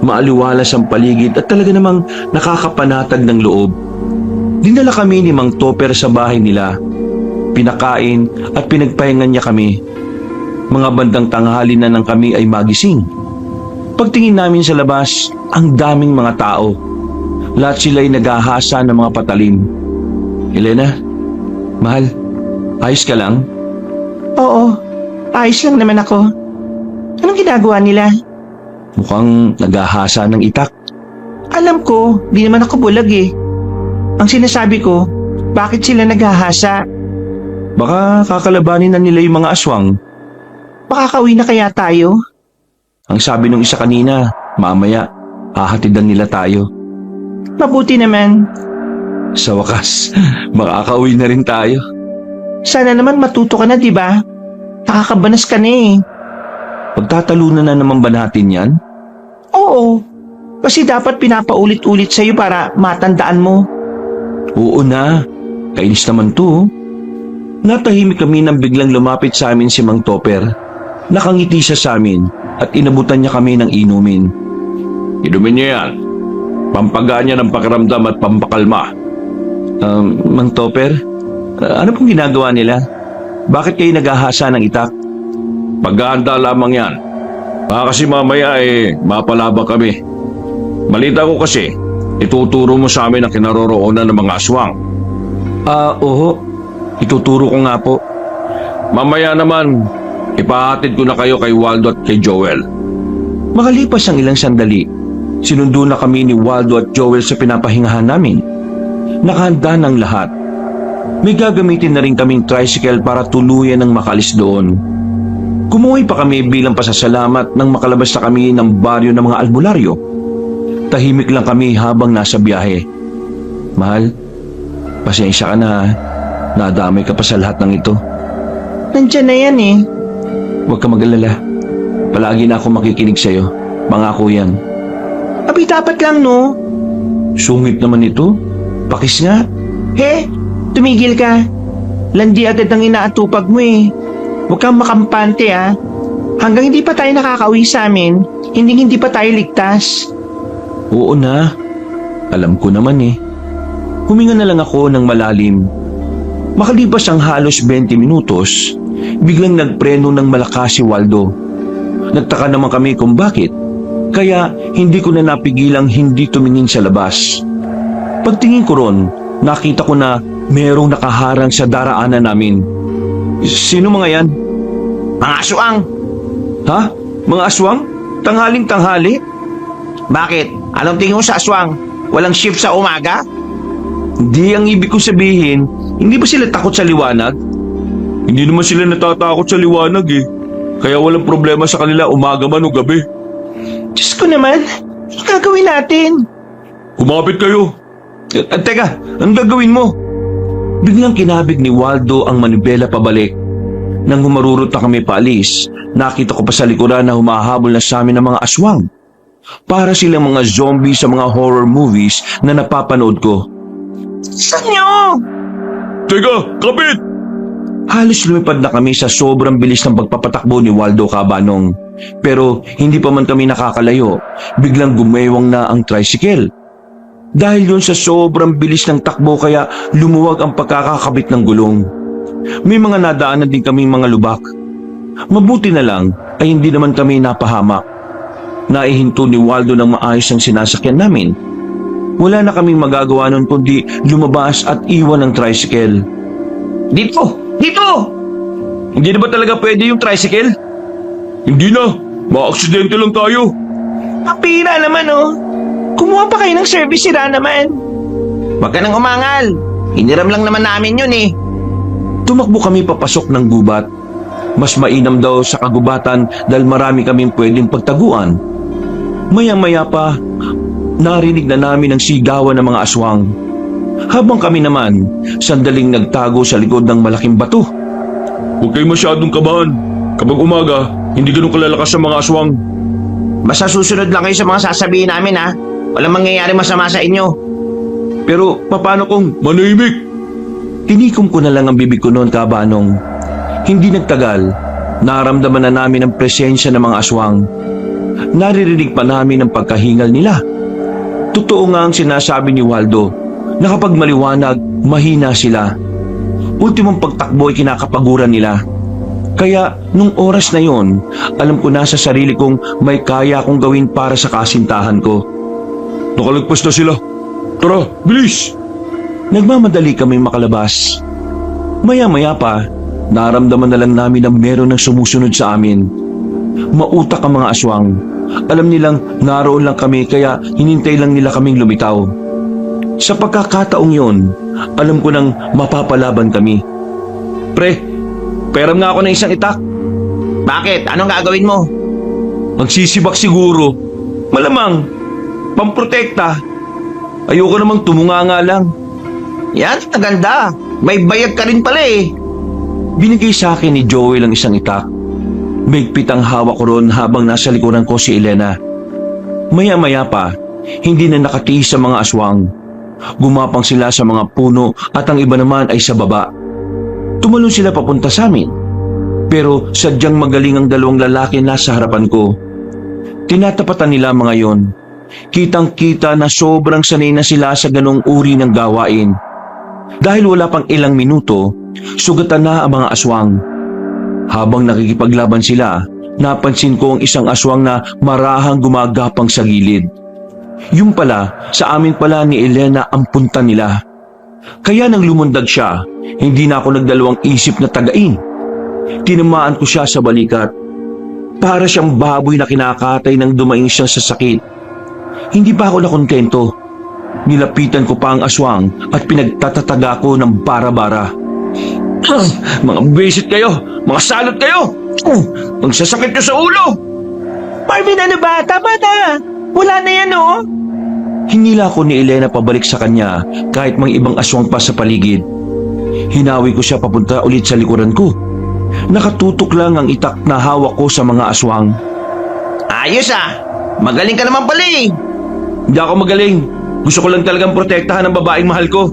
Maaliwalas ang paligid at talaga namang nakakapanatag ng loob. Dinala kami ni Mang Topper sa bahay nila. Pinakain at pinagpahingan niya kami. Mga bandang tanghali na nang kami ay magising. Pagtingin namin sa labas, ang daming mga tao. Lahat sila'y naghahasa ng mga patalim. Elena, mahal, ayos ka lang? Oo, ayos lang naman ako. Anong ginagawa nila? Mukhang naghahasa ng itak. Alam ko, di naman ako bulag eh. Ang sinasabi ko, bakit sila naghahasa? Baka kakalabanin na nila yung mga aswang. Makakauwi na kaya tayo? Ang sabi nung isa kanina, mamaya, hahatidan nila tayo. Mabuti naman. Sa wakas, makakauwi na rin tayo. Sana naman matuto ka na, di ba? Nakakabanas ka na eh. Pagtatalunan na naman ba natin yan? Oo, kasi dapat pinapaulit-ulit sa'yo para matandaan mo. Oo na, kainis naman to. Natahimik kami nang biglang lumapit sa amin si Mang Topper. Nakangiti siya sa amin at inabutan niya kami ng inumin. Inumin niyo yan. Pampagaan niya ng pakiramdam at pampakalma. Mang Topper, ano pong ginagawa nila? Bakit kayo naghahasa ng itak? Paghahanda lamang yan Kasi mamaya mapalaba kami. Balita ko kasi, ituturo mo sa amin ang kinaroroonan ng mga aswang. Oo. Ituturo ko nga po. Mamaya naman, ipahatid ko na kayo kay Waldo at kay Joel. Makalipas ang ilang sandali, sinundo na kami ni Waldo at Joel sa pinapahingahan namin. Nakahanda ng lahat. May gagamitin na rin kaming tricycle para tuluyan ng makalis doon. Kumuhay pa kami bilang pasasalamat nang makalabas na kami ng baryo ng mga albularyo. Tahimik lang kami habang nasa biyahe. Mahal, pasensya ka na ha. Nadamay ka pa sa lahat ng ito. Nandyan na yan eh. Huwag ka mag-alala. Palagi na ako makikinig sa'yo. Pangako yan. Abi dapat lang no. Sungit naman ito. Pakis nga. He, tumigil ka. Landi agad ang inaatupag mo eh. Huwag kang makampante ah. Hanggang hindi pa tayo nakakauwi sa amin, hindi pa tayo ligtas. Oo na. Alam ko naman eh. Huminga na lang ako ng malalim. Makalipas ang halos 20 minutos, biglang nagpreno ng malakas si Waldo. Nagtaka naman kami kung bakit. Kaya hindi ko na napigilang hindi tumingin sa labas. Pagtingin ko ron, nakita ko na merong nakaharang sa daraanan namin. Sino mga yan? Mga aswang! Ha? Mga aswang? Tanghaling tanghali? Bakit? Anong tingin mo sa aswang? Walang shift sa umaga? Hindi ang ibig ko sabihin, hindi ba sila takot sa liwanag? Hindi naman sila natatakot sa liwanag eh. Kaya walang problema sa kanila umaga man o gabi. Diyos ko naman, ano gagawin natin? Kumapit kayo. Teka, anong gagawin mo? Biglang kinabig ni Waldo ang manibela pabalik. Nang humarurot na kami paalis, nakita ko pa sa likuran na humahabol na sa amin ng mga aswang. Para silang mga zombie sa mga horror movies na napapanood ko. Saan nyo? Teka, kapit! Halos lumipad na kami sa sobrang bilis ng pagpapatakbo ni Waldo Cabanong. Pero hindi pa man kami nakakalayo, biglang gumewang na ang tricycle. Dahil yun sa sobrang bilis ng takbo kaya lumuwag ang pagkakakabit ng gulong. May mga nadaanan din kaming mga lubak. Mabuti na lang ay hindi naman kami napahamak. Naihinto ni Waldo ng maayos ang sinasakyan namin. Wala na kaming magagawa nun kundi lumabas at iwan ang tricycle. Dito! Dito! Hindi na ba talaga pwede yung tricycle? Hindi na, maaksidente lang tayo. Ang pira naman oh. Kumuha pa kayo ng service, sira naman. Huwag ka nang umangal. Hiniram lang naman namin yun eh. Tumakbo kami papasok ng gubat. Mas mainam daw sa kagubatan dahil marami kaming pwedeng pagtaguan. Maya-maya pa, narinig na namin ang sigawan ng mga aswang. Habang kami naman, sandaling nagtago sa likod ng malaking bato. Huwag kayo masyadong kabahan. Kapag umaga, hindi ganun kalalakas sa mga aswang. Basta susunod lang kayo sa mga sasabihin namin ha. Walang mangyayari masama sa inyo. Pero paano kung Manahimik! tinikom ko na lang ang bibig ko noon, Kabanong? Hindi nagtagal, naramdaman na namin ang presensya ng mga aswang. Naririnig pa namin ang pagkahingal nila. Totoo nga ang sinasabi ni Waldo na kapag maliwanag, mahina sila. Ultimong pagtakbo ay kinakapaguran nila. Kaya nung oras na yon, alam ko na sa sarili kong may kaya akong gawin para sa kasintahan ko. Nakalagpas na sila. Tara, bilis! Nagmamadali kaming makalabas. Maya-maya pa, naramdaman na lang namin na meron ng sumusunod sa amin. Mautak ang mga aswang. Alam nilang naroon lang kami kaya hinintay lang nila kaming lumitaw. Sa pagkakataong yon, alam ko nang mapapalaban kami. Pre, peram nga ako ng isang itak. Bakit? Anong gagawin mo? Magsisibak siguro. Malamang, pamprotekta. Ayoko namang tumunganga lang. Yan, maganda. May bayag ka rin pala eh. Binigay sa akin ni Joel ang isang itak. Bigpit ang hawak ko ron habang nasa likuran ko si Elena. Maya-maya pa, hindi na nakatiis sa mga aswang. Gumapang sila sa mga puno at ang iba naman ay sa baba. Tumalon sila papunta sa amin. Pero sadyang magaling ang dalawang lalaki nasa harapan ko. Tinatapatan nila mga yon. Kitang-kita na sobrang sanay na sila sa ganong uri ng gawain. Dahil wala pang ilang minuto, sugatan na ang mga aswang. Habang nakikipaglaban sila, napansin ko ang isang aswang na marahang gumagapang sa gilid. Yung pala, sa amin pala ni Elena ang punta nila. Kaya nang lumundag siya, hindi na ako nagdalawang isip na tagain. Tinamaan ko siya sa balikat. Para siyang baboy na kinakatay nang dumaing siya sa sakit. Hindi pa ako nakontento. Nilapitan ko pa ang aswang at pinagtatataga ko ng bara-bara. Mga bisit kayo! Mga salot kayo! Magsasakit nyo sa ulo! Marvin, ano ba? Tama na! Wala na yan, oh! Hinila ko ni Elena pabalik sa kanya kahit may ibang aswang pa sa paligid. Hinawi ko siya papunta ulit sa likuran ko. Nakatutok lang ang itak na hawak ko sa mga aswang. Ayos ah! Magaling ka naman pala eh! Hindi ako magaling. Gusto ko lang talagang protektahan ang babaeng mahal ko.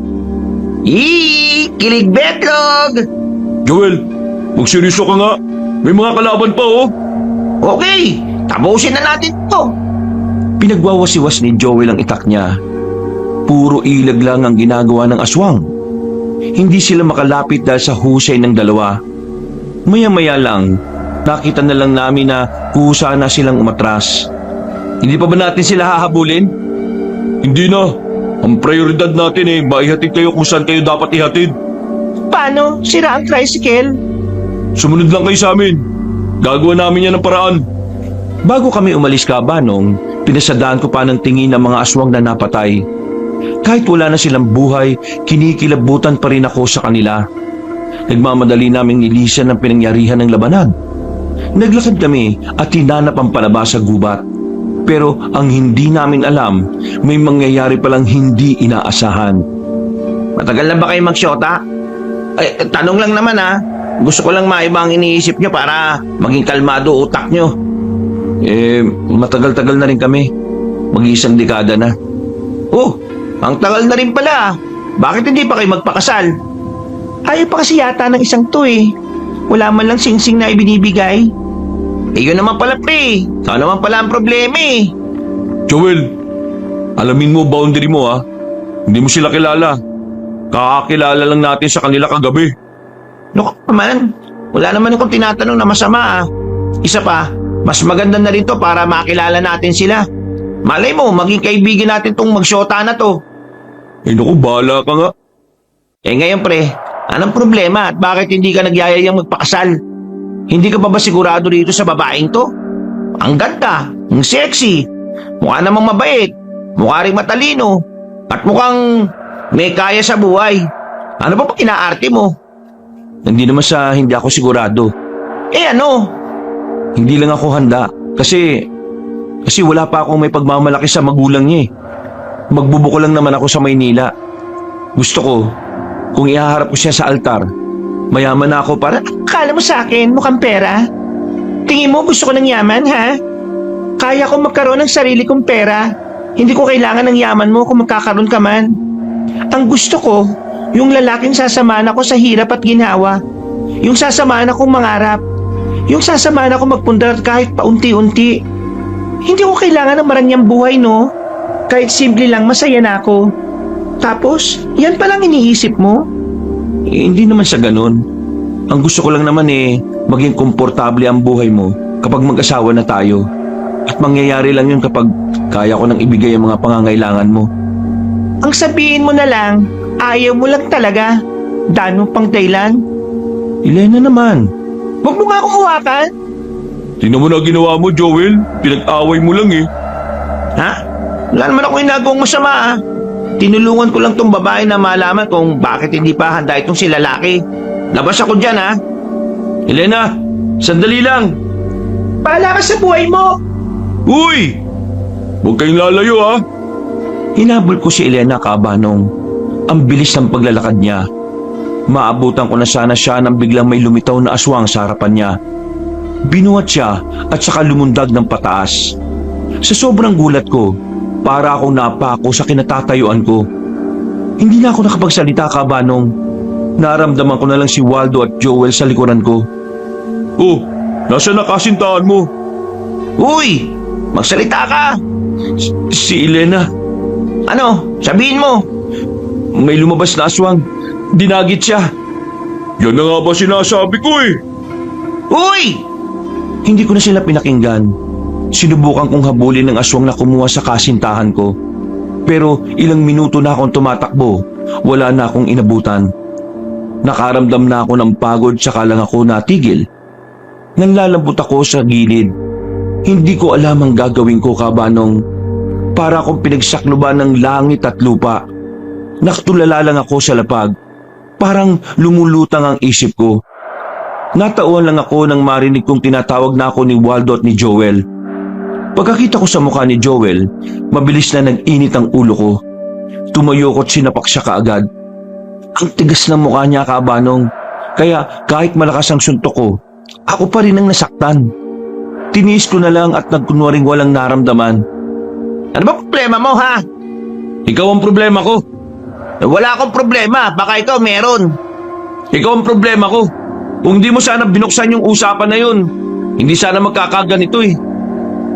Kilig betlog! Joel, magseryoso ka nga. May mga kalaban pa oh. Okay, tapusin na natin to. Pinagwawasiwas ni Joel ang itak niya. Puro ilag lang ang ginagawa ng aswang. Hindi sila makalapit dahil sa husay ng dalawa. Maya-maya lang, nakita na lang namin na kusa na silang umatras. Hindi pa ba natin sila hahabulin? Hindi na. Ang prioridad natin eh, maihatid kayo kung saan kayo dapat ihatid. Paano? Sira ang tricycle? Sumunod lang kayo sa amin. Gagawa namin yan ng paraan. Bago kami umalis Kabanong, pinasadaan ko pa ng tingin ng mga aswang na napatay. Kahit wala na silang buhay, kinikilabutan pa rin ako sa kanila. Nagmamadali naming nilisan ang pinangyarihan ng labanan. Naglakad kami at hinanap ang palabas sa gubat. Pero ang hindi namin alam, may mangyayari palang hindi inaasahan. Matagal na ba kayo magsyota? Tanong lang naman ha. Gusto ko lang maiba ang iniisip nyo para maging kalmado utak nyo. Matagal-tagal na rin kami. Mag-iisang dekada na. Oh, ang tagal na rin pala. Bakit hindi pa kayo magpakasal? Ayaw pa kasi yata ng isang to eh. Wala man lang singsing na ibinibigay. Yun naman pala pre. Ikaw naman pala ang problema eh. Joel, alamin mo boundary mo ha. Hindi mo sila kilala. Kakakilala lang natin sa kanila kagabi. Naku naman, wala naman akong tinatanong na masama ah. Isa pa, mas maganda na rin to para makilala natin sila. Malay mo, maging kaibigan natin tong magsyota na to. Naku, bahala ka nga. Ngayon pre, anong problema at bakit hindi ka nagyayayang magpakasal? Hindi ka pa ba sigurado dito sa babaeng to? Ang ganda, ang sexy, mukha namang mabait, mukha rin matalino, at mukhang may kaya sa buhay. Ano ba pag inaarte mo? Hindi naman sa hindi ako sigurado. Ano? Hindi lang ako handa. Kasi wala pa akong may pagmamalaki sa magulang niya eh. Magbubuko lang naman ako sa Maynila. Gusto ko, kung ihaharap ko siya sa altar, mayaman na ako para... Akala mo sa akin mukhang pera? Tingin mo gusto ko ng yaman ha? Kaya ko magkaroon ng sarili kong pera. Hindi ko kailangan ng yaman mo kung magkakaroon ka man. Ang gusto ko, yung lalaking sasamahan ako sa hirap at ginhawa. Yung sasamahan akong mangarap. Yung sasamahan ako magpundar kahit paunti-unti. Hindi ko kailangan ng maranyang buhay, no? Kahit simple lang, masaya na ako. Tapos, yan palang iniisip mo? Hindi naman sa ganun. Ang gusto ko lang naman maging komportable ang buhay mo kapag mag-asawa na tayo. At mangyayari lang yun kapag kaya ko nang ibigay ang mga pangangailangan mo. Ang sabihin mo na lang, ayaw mo lang talaga. Dano pang dahilan. Elena naman. Huwag mo nga ako hawakan. Tingnan mo na ginawa mo, Joel. Pinag-away mo lang eh. Ha? Wala naman ako ginagawang masama ah. Tinulungan ko lang tong babae na malaman kung bakit hindi pa handa itong si lalaki. Labas ako dyan ha. Elena, sandali lang. Bahala ka sa buhay mo. Uy! Huwag kayong lalayo ha. Hinabol ko si Elena Kabanong. Ang bilis ng paglalakad niya. Maabutan ko na sana siya nang biglang may lumitaw na aswang sa harapan niya. Binuhat siya at saka lumundag ng pataas. Sa sobrang gulat ko, para akong napako sa kinatatayuan ko. Hindi na ako nakapagsalita Kabanong. Naramdaman ko na lang si Waldo at Joel sa likuran ko. Oh, nasa nakasintahan mo? Uy, magsalita ka. Si Elena. Ano, sabihin mo. May lumabas na aswang. Dinagit siya. Yan na nga ba sinasabi ko eh. Uy! Hindi ko na sila pinakinggan. Sinubukan kong habulin ng aswang na kumuha sa kasintahan ko. Pero ilang minuto na akong tumatakbo, wala na akong inabutan. Nakaramdam na ako ng pagod tsaka lang ako natigil. Nanlalambot ako sa gilid. Hindi ko alam ang gagawin ko, Kabanong. Para akong pinagsakluban ng langit at lupa. Nakatulala lang ako sa lapag. Parang lumulutang ang isip ko. Natauhan lang ako nang marinig kong tinatawag na ako ni Waldo at ni Joel. Pagkakita ko sa mukha ni Joel, mabilis na nag-init ang ulo ko. Tumayo ko at sinapak siya kaagad. Ang tigas ng mukha niya, Kabanong. Kaya kahit malakas ang suntok ko, ako pa rin ang nasaktan. Tiniis ko na lang at nagkunwaring walang naramdaman. Ano ba problema mo, ha? Ikaw ang problema ko. Wala akong problema, baka ikaw meron. Ikaw ang problema ko. Kung di mo sana binuksan yung usapan na yun, hindi sana magkakaganito eh.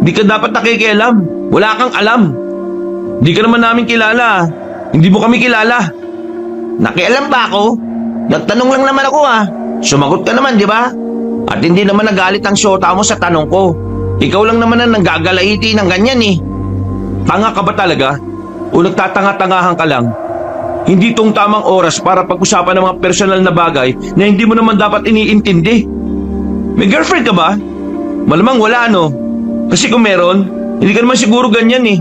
Di ka dapat nakikialam. Wala kang alam. Di ka naman namin kilala. Hindi mo kami kilala. Nakialam ba ako? Nagtanong lang naman ako, ha? Sumagot ka naman, di ba? At hindi naman nagalit ang syota mo sa tanong ko. Ikaw lang naman ang nanggagalaiti ng ganyan eh. Tanga ka ba talaga? O nagtatanga-tangahan ka lang? Hindi itong tamang oras para pag-usapan ng mga personal na bagay na hindi mo naman dapat iniintindi. May girlfriend ka ba? Malamang wala, no? Kasi kung meron, hindi ka naman siguro ganyan eh.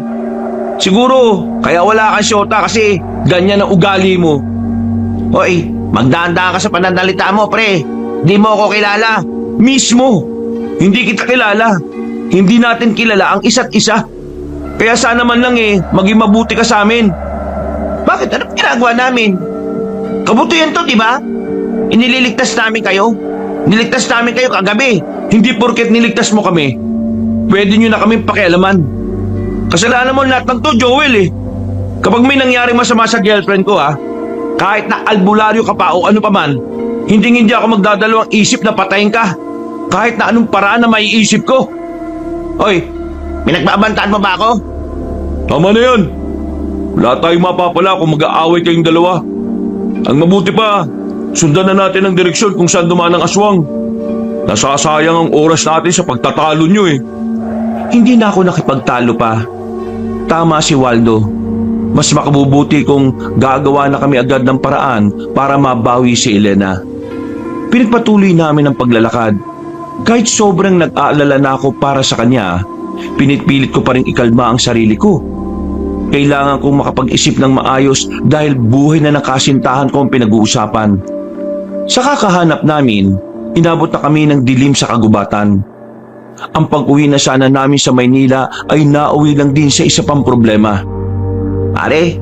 Siguro, kaya wala kang syota kasi ganyan ang ugali mo. Hoy, magdaan-daan ka sa pananalita mo, pre. Di mo ako kilala. Mismo, hindi kita kilala. Hindi natin kilala ang isa't isa. Kaya sana man lang maging mabuti ka sa amin. Bakit? Ano ginagawa namin? Kabutihan to, di ba? Inililigtas namin kayo. Niligtas namin kayo kagabi. Hindi porket niligtas mo kami, pwede nyo na kaming pakialaman. Kasalanan mo lahat ng to, Joel eh. Kapag may nangyari masama sa girlfriend ko kahit na albularyo ka pa o ano pa man, hindi ako magdadalawang isip na patayin ka. Kahit na anong paraan na maiisip ko. Hoy, pinagbabantaan mo ba ako? Tama na yan. Wala tayong mapapala kung mag-aaway kayong dalawa. Ang mabuti pa, sundan na natin ang direksyon kung saan dumaan ang aswang. Nasasayang ang oras natin sa pagtatalo nyo eh. Hindi na ako nakipagtalo pa. Tama si Waldo. Mas makabubuti kung gagawa na kami agad ng paraan para mabawi si Elena. Pinagpatuloy namin ang paglalakad. Kahit sobrang nag-aalala na ako para sa kanya, pinitpilit ko pa rin ikalma ang sarili ko. Kailangan kong makapag-isip ng maayos dahil buhay na ng kasintahan ko ang pinag-uusapan. Sa kakahanap namin, inabot na kami ng dilim sa kagubatan. Ang pag-uwi na sana namin sa Maynila ay nauwi lang din sa isa pang problema. Pare,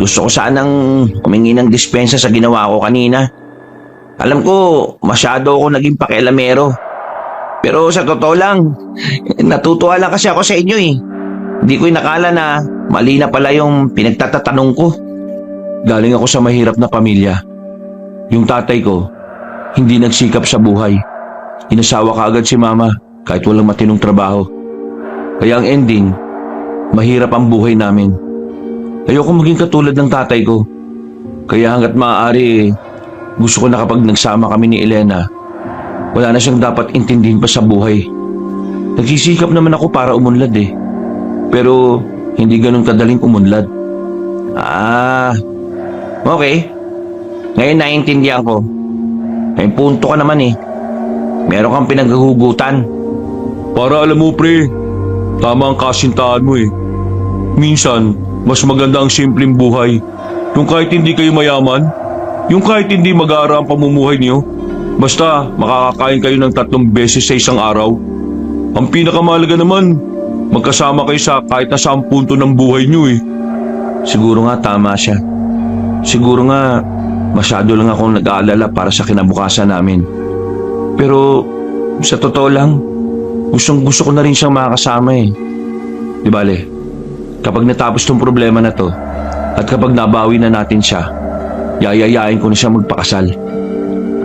gusto ko sanang humingi ng dispensa sa ginawa ko kanina. Alam ko, masyado ako naging pakialamero. Pero sa totoo lang, natutuwa lang kasi ako sa inyo eh. Hindi ko inakala na mali na pala yung pinagtatatanong ko. Galing ako sa mahirap na pamilya. Yung tatay ko, hindi nagsikap sa buhay. Inasawa kaagad si mama kahit walang matinong trabaho. Kaya ang ending, mahirap ang buhay namin. Ayoko maging katulad ng tatay ko. Kaya hanggat maaari, gusto ko na kapag nagsama kami ni Elena, wala na siyang dapat intindihin pa sa buhay. Nagsisikap naman ako para umunlad eh. Pero hindi ganun kadaling umunlad. Okay. Ngayon naiintindihan ko. May punto ka naman eh. Meron kang pinaghuhugutan. Para alam mo pre, tama ang kasintahan mo eh. Minsan, mas maganda ang simpleng buhay. Yung kahit hindi kayo mayaman, yung kahit hindi mag-aara ang pamumuhay niyo, basta makakakain kayo ng 3 beses sa isang araw. Ang pinakamahalaga naman, magkasama kayo sa kahit na saang punto ng buhay niyo eh. Siguro nga tama siya. Siguro nga masyado lang akong nag-aalala para sa kinabukasan namin. Pero sa totoo lang, gusto ko na rin siyang makakasama eh. Di bale, kapag natapos tong problema na to at kapag nabawi na natin siya, yayayain ko na siya magpakasal.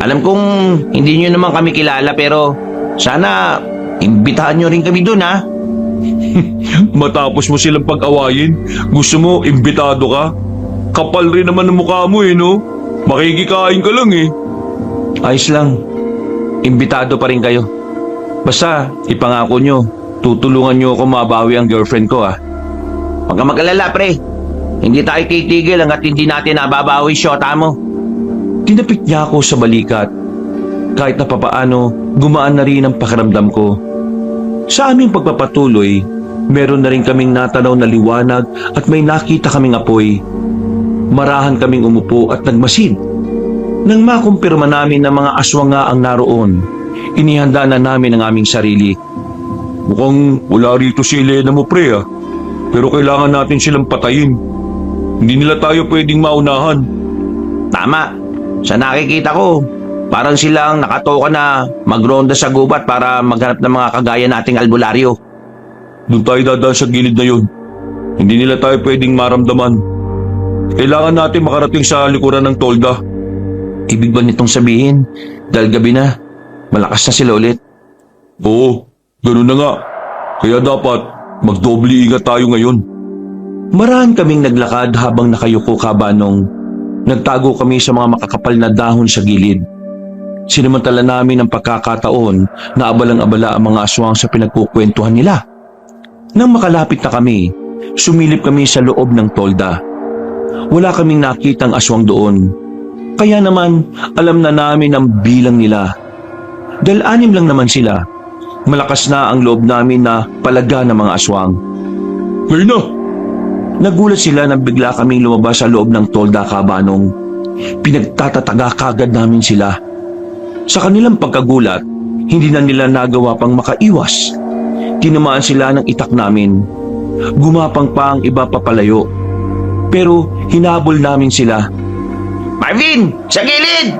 Alam kong hindi nyo naman kami kilala pero sana imbitahan nyo rin kami dun ha. Matapos mo silang pag-awayin, gusto mo imbitado ka? Kapal rin naman ang mukha mo eh no? Makikikain ka lang eh. Ayos lang. imbitado pa rin kayo. Basta, ipangako nyo, tutulungan nyo ako mabawi ang girlfriend ko Huwag kang mag-alala, pre. Hindi tayo titigil hanggat hindi natin nababawi syota mo. Tinapik niya ako sa balikat. Kahit na papaano, gumaan na rin ang pakiramdam ko. Sa aming pagpapatuloy, meron na rin kaming natanaw na liwanag at may nakita kaming apoy. Marahan kaming umupo at nagmasid. Nang makumpirma namin na mga aswang nga ang naroon, inihanda na namin ang aming sarili. Mukhang wala rito si Elena mo, pre Pero kailangan natin silang patayin. Hindi nila tayo pwedeng maunahan. Tama. Sa nakikita ko, parang silang nakatoka na magronda sa gubat para maghanap ng mga kagaya nating albularyo. Doon tayo dadaan sa gilid na yun. Hindi nila tayo pwedeng maramdaman. Kailangan natin makarating sa likuran ng tolda. Ibig ba nitong sabihin, dahil gabi na, malakas na sila ulit? Oo, ganun na nga. Kaya dapat magdoble ingat tayo ngayon. Marahan kaming naglakad habang nakayuko kabanong. Nagtago kami sa mga makakapal na dahon sa gilid. Sinamantala namin ang pagkakataon na abalang-abala ang mga aswang sa pinagkukwentuhan nila. Nang makalapit na kami, sumilip kami sa loob ng tolda. Wala kaming nakitang aswang doon. Kaya naman, alam na namin ang bilang nila. Dahil 6 lang naman sila, malakas na ang loob namin na palaga ng mga aswang. Ngayon na! Nagulat sila nang bigla kaming lumabas sa loob ng tolda kabanong. Pinagtatataga kagad namin sila. Sa kanilang pagkagulat, hindi na nila nagawa pang makaiwas. Tinamaan sila ng itak namin. Gumapang pa ang iba papalayo. Pero hinabol namin sila. Marvin! Sa gilid!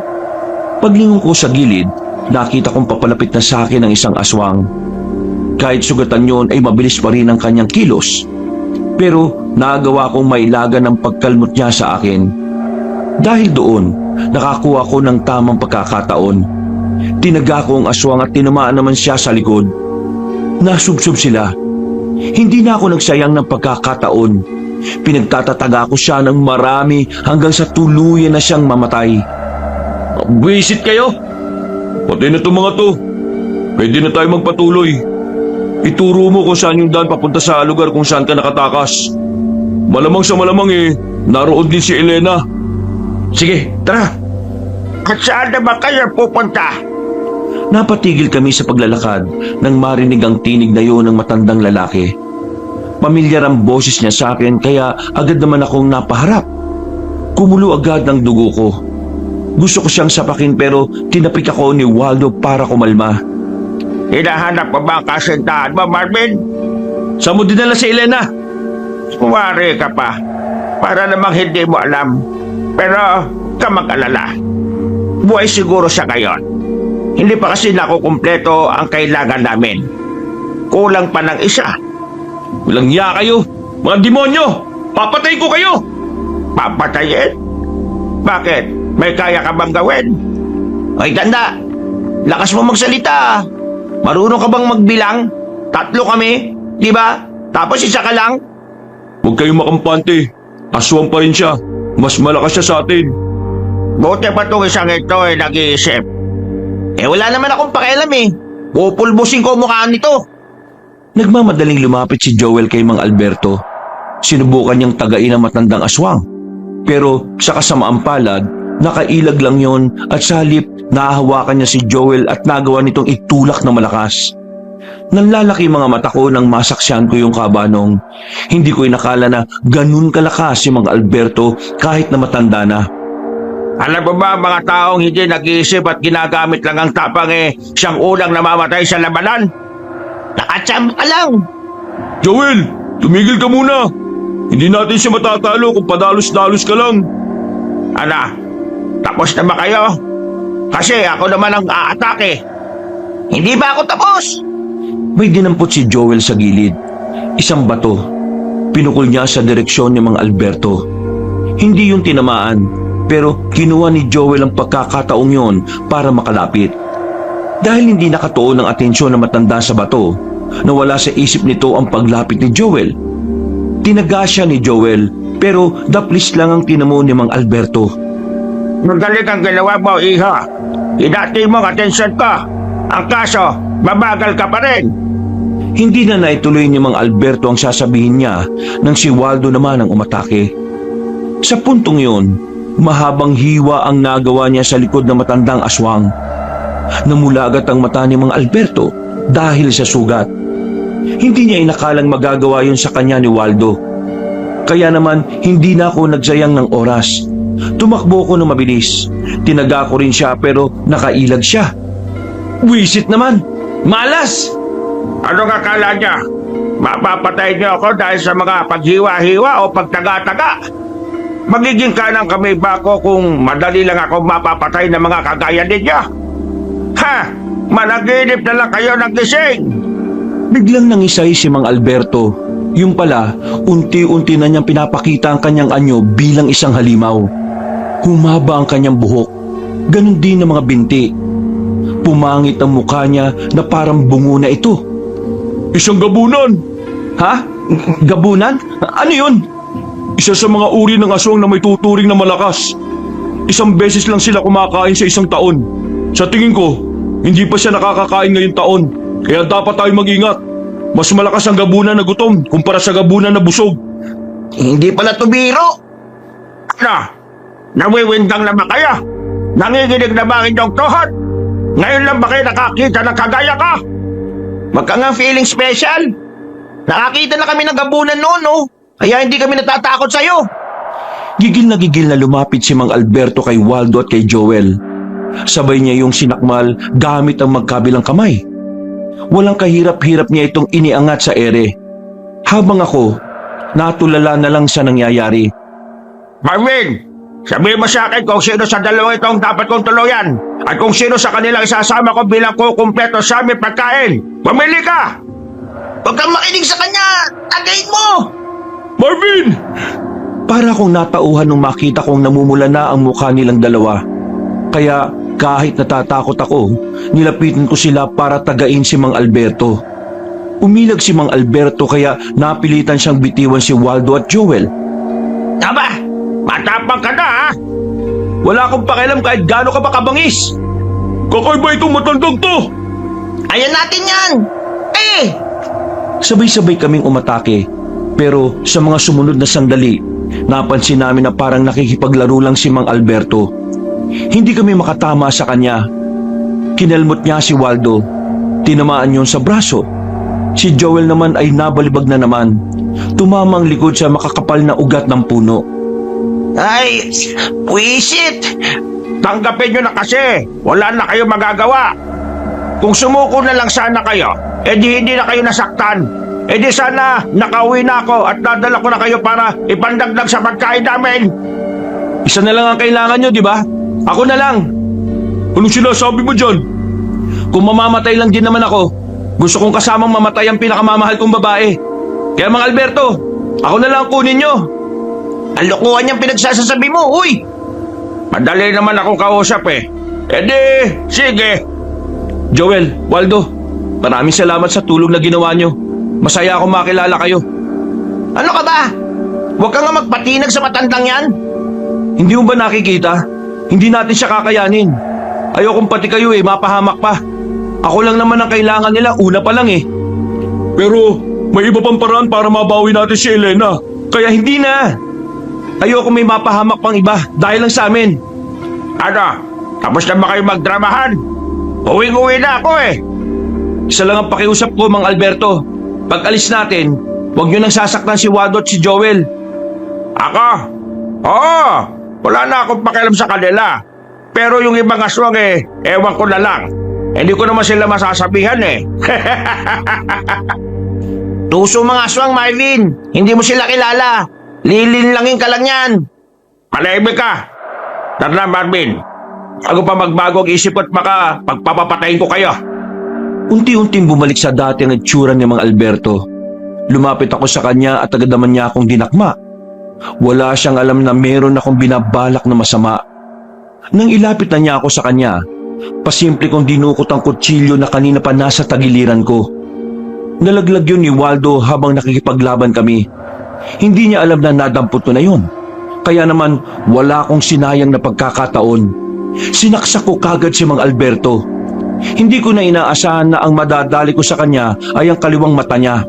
Paglingon ko sa gilid, nakita kong papalapit na sa akin ang isang aswang. Kahit sugatan yon ay mabilis pa rin ang kanyang kilos. Pero nagawa kong mailagan ang pagkalmot niya sa akin. Dahil doon, nakakuha ko ng tamang pagkakataon. Tinaga ko ang aswang at tinamaan naman siya sa likod. Nasubsob sila. Hindi na ako nagsayang ng pagkakataon. Pinagtatataga ko siya ng marami hanggang sa tuluyan na siyang mamatay. Buwisit kayo! Patay na itong mga to. Pwede na tayo magpatuloy. Ituro mo kung saan yung daan papunta sa lugar kung saan ka nakatakas. Malamang sa malamang naroon din si Elena. Sige, tara. At saan na ba kayo pupunta? Napatigil kami sa paglalakad nang marinig ang tinig na yun ng matandang lalaki. Pamilyar ang boses niya sa akin kaya agad naman akong napaharap. Kumulo agad ang dugo ko. Gusto ko siyang sapakin pero tinapik ako ni Waldo para kumalma. Hinahanap pa ba ang kasintahan mo, Marvin? Saan mo dinala si Elena? Kumari ka pa. Para namang hindi mo alam. Pero, ka mag-alala. Buhay siguro siya ngayon. Hindi pa kasi nakukumpleto ang kailangan namin. Kulang pa ng isa. Walang iya kayo! Mga demonyo! Papatay ko kayo! Papatayin? Bakit? May kaya ka bang gawin? Ay, ganda! Lakas mo magsalita. Marunong ka bang magbilang? 3 kami, di ba? Tapos isa ka lang? Huwag kayong makampante. Aswang pa rin siya. Mas malakas siya sa atin. Buti pa itong isang ito nag-iisip. Wala naman akong pakialam Pupulbusin ko mukha nito. Nagmamadaling lumapit si Joel kay Mang Alberto. Sinubukan niyang tagain ang matandang aswang. Pero sa kasamaang palad, nakailag lang yon at sa halip nahahawakan niya si Joel at nagawa nitong itulak na malakas. Nanlalaki mga mata ko nang masaksyan ko yung kabanong. Hindi ko inakala na ganun kalakas si Mang Alberto kahit na matanda na. Alam mo ba mga taong hindi nag-iisip at ginagamit lang ang tapang siyang unang namamatay sa labanan? Nakachamba ka lang! Joel, tumigil ka muna! Hindi natin siya matatalo kung padalos-dalos ka lang. Ana, tapos na ba kayo? Kasi ako naman ang aatake. Hindi ba ako tapos? May dinampot si Joel sa gilid. Isang bato. Pinukol niya sa direksyon ni Mang Alberto. Hindi yung tinamaan, pero kinuha ni Joel ang pagkakataong yon para makalapit. Dahil hindi nakatuon ang atensyon na matanda sa bato, nawala sa isip nito ang paglapit ni Joel. Tinaga siya ni Joel, pero daplis lang ang tinamo ni Mang Alberto. Magaling ang ginawa mo, iha. Idati mo ang atensyon ko. Ang kaso, mabagal ka pa rin. Hindi na naituloy ni Mang Alberto ang sasabihin niya nang si Waldo naman ang umatake. Sa puntong yun, mahabang hiwa ang nagawa niya sa likod ng matandang aswang. Namula agad ang mata ni Mang Alberto dahil sa sugat. Hindi niya inakalang magagawa yun sa kanya ni Waldo. Kaya naman hindi na ako nagsayang ng oras. Tumakbo ko ng mabilis. Tinaga ko rin siya pero nakailag siya. Wisit naman! Malas! Anong akala niya? Mapapatay niyo ako dahil sa mga paghiwa-hiwa o pagtaga-taga? Magiging kanang kami ba ako kung madali lang ako mapapatay ng mga kagaya ninyo? Ha! Managinip na lang kayo ng gising! Biglang nangisay si Mang Alberto. Yung pala, unti-unti na niyang pinapakita ang kanyang anyo bilang isang halimaw. Humaba ang kanyang buhok. Ganon din ang mga binti. Pumangit ang mukha niya na parang bungo na ito. Isang gabunan! Ha? Gabunan? Ano yun? Isa sa mga uri ng aswang na may tuturing na malakas. Isang beses lang sila kumakain sa isang taon. Sa tingin ko, hindi pa siya nakakakain ngayong taon. Kaya dapat tayo mag-ingat. Mas malakas ang gabunan na gutom kumpara sa gabunan na busog. Hindi pala to biro! Ano? Nawiwindang na ba kayo? Nanginginig na ba ang inyong tuhod? Ngayon lang ba kayo nakakita ng kagaya ka? Wag ka nga feeling special. Nakakita na kami ng gabunan noon, no? Kaya hindi kami natatakot sa'yo. Gigil na lumapit si Mang Alberto kay Waldo at kay Joel. Sabay niya yung sinakmal gamit ang magkabilang kamay. Walang kahirap-hirap niya itong iniangat sa ere. Habang ako, natulala na lang sa nangyayari. Marvin, sabihin mo sa akin kung sino sa dalawang itong dapat kong tuluyan at kung sino sa kanilang isasama ko bilang kukumpleto sa aming pagkain. Pumili ka! Huwag kang makinig sa kanya! Tagayin mo! Marvin! Para akong natauhan nung makita kong namumula na ang mukha nilang dalawa. Kaya kahit natatakot ako, nilapitan ko sila para tagain si Mang Alberto. Umilag si Mang Alberto kaya napilitan siyang bitiwan si Waldo at Joel. Aba, matapang ka na ha? Wala akong pakialam kahit gaano ka ba kabangis. Kakaiba itong matandang to. Ayan natin yan! Sabay-sabay kaming umatake. Pero sa mga sumunod na sandali, napansin namin na parang nakikipaglaro lang si Mang Alberto. Hindi kami makatama sa kanya. Kinalmot niya si Waldo. Tinamaan yun sa braso. Si Joel naman ay nabalibag na naman. Tumama ang likod sa makakapal na ugat ng puno. Ay, wisit! Tanggapin nyo na kasi, wala na kayo magagawa. Kung sumuko na lang sana kayo, edi hindi na kayo nasaktan. Edi sana nakauwi na ako at dadala ko na kayo para ipandagdag sa pagkain namin. Isa na lang ang kailangan nyo, di ba? Ako na lang. Anong sinasabi mo dyan? Kung mamamatay lang din naman ako, gusto kong kasamang mamatay ang pinakamamahal kong babae. Kaya Mang Alberto, ako na lang kunin nyo. Ang lokohan niyang pinagsasasabi mo, uy! Madali naman akong kausap eh. Edi, sige. Joel, Waldo, maraming salamat sa tulong na ginawa nyo. Masaya akong makilala kayo. Ano ka ba? Huwag ka nga magpatinag sa matandang yan. Hindi mo ba nakikita? Hindi natin siya kakayanin. Ayokong pati kayo mapahamak pa. Ako lang naman ang kailangan nila, una pa lang Pero may iba pang paraan para mabawi natin si Elena. Kaya hindi na. Ayoko may mapahamak pang iba dahil lang sa amin. Ano? Tapos na ba kayo magdramahan? Uwing-uwi na ako Isa lang ang pakiusap ko, Mang Alberto. Pag alis natin, huwag nyo nang sasaktan si Waldo at si Joel. Ako? Oo! Wala na akong pakialam sa kanila. Pero yung ibang aswang ewan ko na lang. Hindi ko naman sila masasabihan Tuso mga aswang, Marvin. Hindi mo sila kilala. Lilinlangin ka lang yan. Malahimik ka. Tara na, Marvin. Bago pa magbago ang isip at baka pagpapapatayin ko kayo. Unti-unting bumalik sa dati ang itsura ni Mang Alberto. Lumapit ako sa kanya at agad naman niya akong dinakma. Wala siyang alam na meron akong binabalak na masama. Nang ilapit na niya ako sa kanya, pasimple kong dinukot ang kutsilyo na kanina pa nasa tagiliran ko. Nalaglag yun ni Waldo habang nakikipaglaban kami. Hindi niya alam na nadampot ko na yun. Kaya naman wala akong sinayang na pagkakataon. Sinaksak ko kagad si Mang Alberto. Hindi ko na inaasahan na ang madadali ko sa kanya ay ang kaliwang mata niya.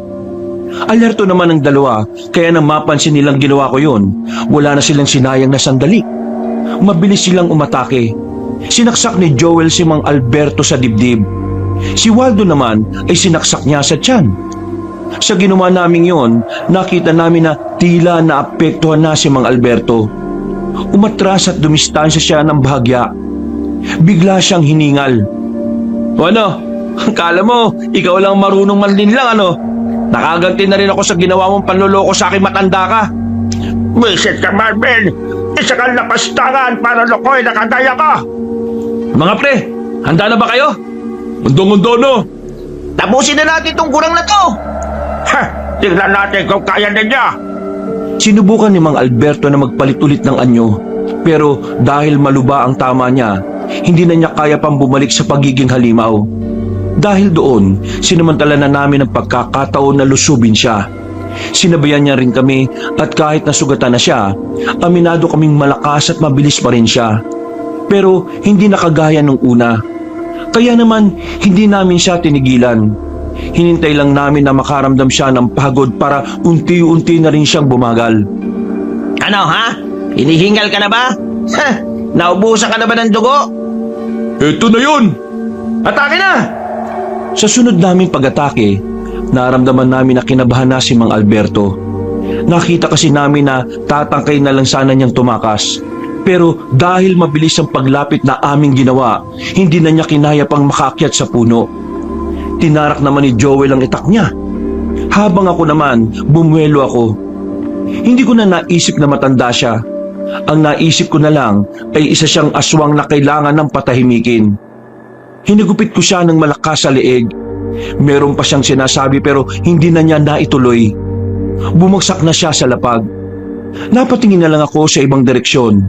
Alerto naman ang dalawa, kaya nang mapansin nilang ginawa ko yun, wala na silang sinayang na sandali. Mabilis silang umatake. Sinaksak ni Joel si Mang Alberto sa dibdib. Si Waldo naman ay sinaksak niya sa tiyan. Sa ginawa naming yon, nakita namin na tila naapektuhan na si Mang Alberto. Umatras at dumistansya siya ng bahagya. Bigla siyang hiningal. O ano? Kala mo, ikaw lang marunong manlinlang ano? Nakaganti na rin ako sa ginawa mong panloloko sa aking matanda ka. Wisit ka, Marvin! Isa kang lapastangan para lokoy na kagaya ka! Mga pre, handa na ba kayo? Undong-undo no? Tapusin na natin tong gurang na to! Ha! Tignan natin kung kaya na niya! Sinubukan ni Mang Alberto na magpalit ulit ng anyo, pero dahil maluba ang tama niya, hindi na niya kaya pang bumalik sa pagiging halimaw. Dahil doon, sinamantala na namin ang pagkakataon na lusubin siya. Sinabayan niya rin kami at kahit nasugatan na siya, aminado kaming malakas at mabilis pa rin siya. Pero hindi nakagaya nung una. Kaya naman, hindi namin siya tinigilan. Hinintay lang namin na makaramdam siya ng pagod para unti-unti na rin siyang bumagal. Ano ha? Hinihingal ka na ba? Ha! Naubusan ka na ba ng dugo? Eto na yun! Atake na! Sa sunod naming pag-atake, naramdaman namin na kinabahan na si Mang Alberto. Nakita kasi namin na tatangkay na lang sana niyang tumakas. Pero dahil mabilis ang paglapit na aming ginawa, hindi na niya kinaya pang makaakyat sa puno. Tinarak naman ni Joel ang itak niya. Habang ako naman, bumuelo ako. Hindi ko na naisip na matanda siya. Ang naisip ko na lang ay isa siyang aswang na kailangan ng patahimikin. Hinigupit ko siya ng malakas sa leeg. Meron pa siyang sinasabi pero hindi na niya naituloy. Bumagsak na siya sa lapag. Napatingin na lang ako sa ibang direksyon.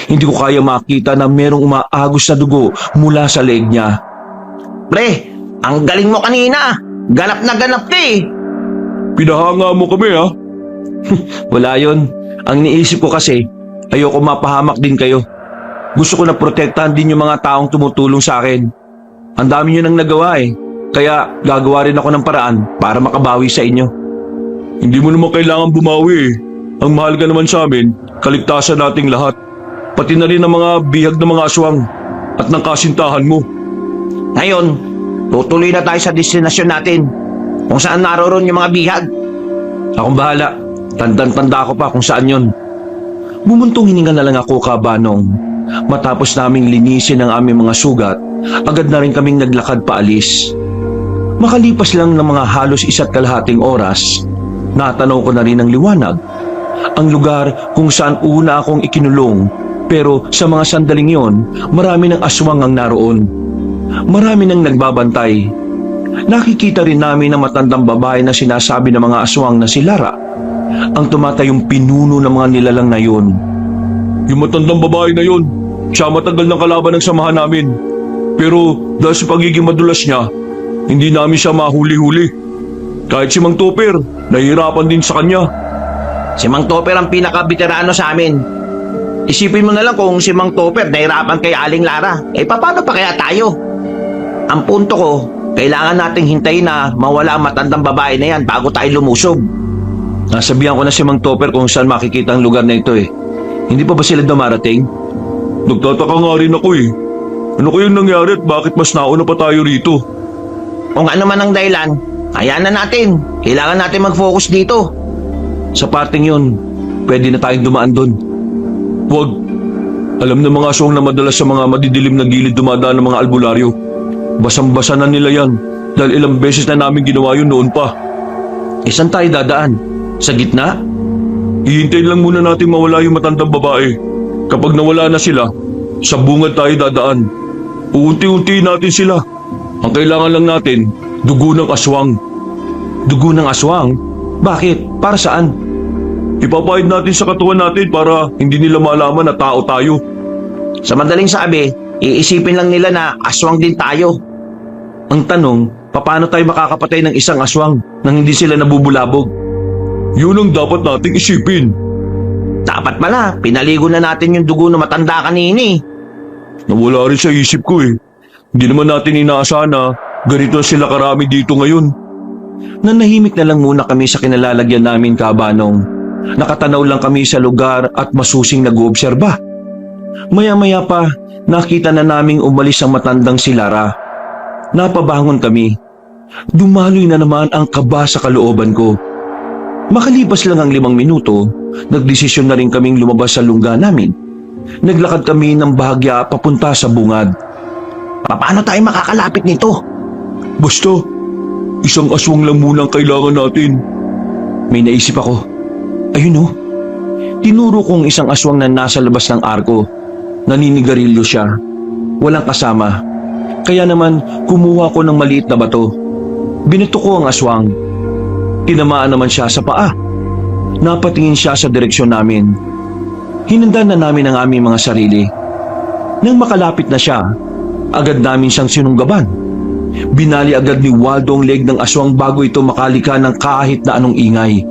Hindi ko kaya makita na merong umaagos na dugo mula sa leeg niya. Pre, ang galing mo kanina! Ganap na ganap ka eh! Pinahanga mo kami ha? Wala yon. Ang iniisip ko kasi, ayoko mapahamak din kayo. Gusto ko na protektahan din yung mga taong tumutulong sa akin. Ang dami nyo nang nagawa eh. Kaya gagawa rin ako ng paraan para makabawi sa inyo. Hindi mo naman kailangan bumawi eh. Ang mahal ka naman sa amin, kaligtasan nating lahat. Pati na rin ang mga bihag ng mga aswang at ng kasintahan mo. Ngayon, tutuloy na tayo sa destinasyon natin kung saan naroon yung mga bihag. Akong bahala. Tandang-tanda ko pa kung saan yon. Bumuntong hininga na lang ako, Kabanong. Matapos naming linisin ang aming mga sugat, agad na rin kaming naglakad paalis. Makalipas lang ng mga halos 1.5 oras, natanaw ko na rin ang liwanag. Ang lugar kung saan una akong ikinulong, pero sa mga sandaling yon, marami ng aswang ang naroon. Marami nang nagbabantay. Nakikita rin namin ang matandang babae na sinasabi ng mga aswang na si Lara, ang tumatayong pinuno ng mga nilalang na yun. Yung matandang babae na yun, siya matagal ng kalaban ng samahan namin. Pero dahil sa pagiging madulas niya, hindi namin siya mahuli-huli. Kahit si Mang Topper, nahihirapan din sa kanya. Si Mang Topper ang pinaka-veterano sa amin. Isipin mo na lang kung si Mang Topper nahirapan kay Aling Lara, paano pa kaya tayo? Ang punto ko, kailangan nating hintayin na mawala ang matandang babae na yan bago tayo lumusob. Nasabihan ko na si Mang Topper kung saan makikita ang lugar na ito eh. Hindi pa ba sila dumarating? Nagtataka nga rin ako eh. Ano kayang nangyari at bakit mas nauna pa tayo rito? Kung ano man ang dahilan, hayaan na natin. Kailangan natin mag-focus dito. Sa parting yun, pwede na tayong dumaan doon. Huwag. Alam ng mga aswang na madalas sa mga madidilim na gilid dumadaan ng mga albularyo. Basang-basa na nila yan dahil ilang beses na namin ginawa yun noon pa. Saan tayo dadaan? Sa gitna? Hihintayin lang muna natin mawala yung matandang babae. Kapag nawala na sila, sa bungad tayo dadaan. Uunti-unti natin sila. Ang kailangan lang natin, dugo ng aswang. Dugo ng aswang? Bakit? Para saan? Ipapahid natin sa katawan natin para hindi nila malaman na tao tayo. Sa madaling sabi, iisipin lang nila na aswang din tayo. Ang tanong, paano tayo makakapatay ng isang aswang nang hindi sila nabubulabog? Yun ang dapat nating isipin. Dapat pala, pinaligo na natin yung dugo na matanda kanini. Nawala rin sa isip ko eh. Hindi naman natin inaasahan na ganito sila karami dito ngayon. Nanahimik na lang muna kami sa kinalalagyan namin, Kabanong. Nakatanaw lang kami sa lugar at masusing nag-oobserba. Maya-maya pa, nakita na naming umalis ang matandang si Lara. Napabangon kami. Dumaloy na naman ang kaba sa kalooban ko. Makalipas lang ang 5 minuto, nagdesisyon na rin kaming lumabas sa lungga namin. Naglakad kami ng bahagya papunta sa bungad. Paano tayo makakalapit nito? Basta, isang aswang lang muna ang kailangan natin. May naisip ako. Ayun oh. Tinuro kong isang aswang na nasa labas ng arko. Naninigarilyo siya. Walang kasama. Kaya naman kumuha ko ng maliit na bato. Binato ko ang aswang. Tinamaan naman siya sa paa. Napatingin siya sa direksyon namin. Hinanda na namin ang aming mga sarili. Nang makalapit na siya, agad namin siyang sinunggaban. Binali agad ni Waldo ang leg ng aswang bago ito makalika ng kahit na anong ingay.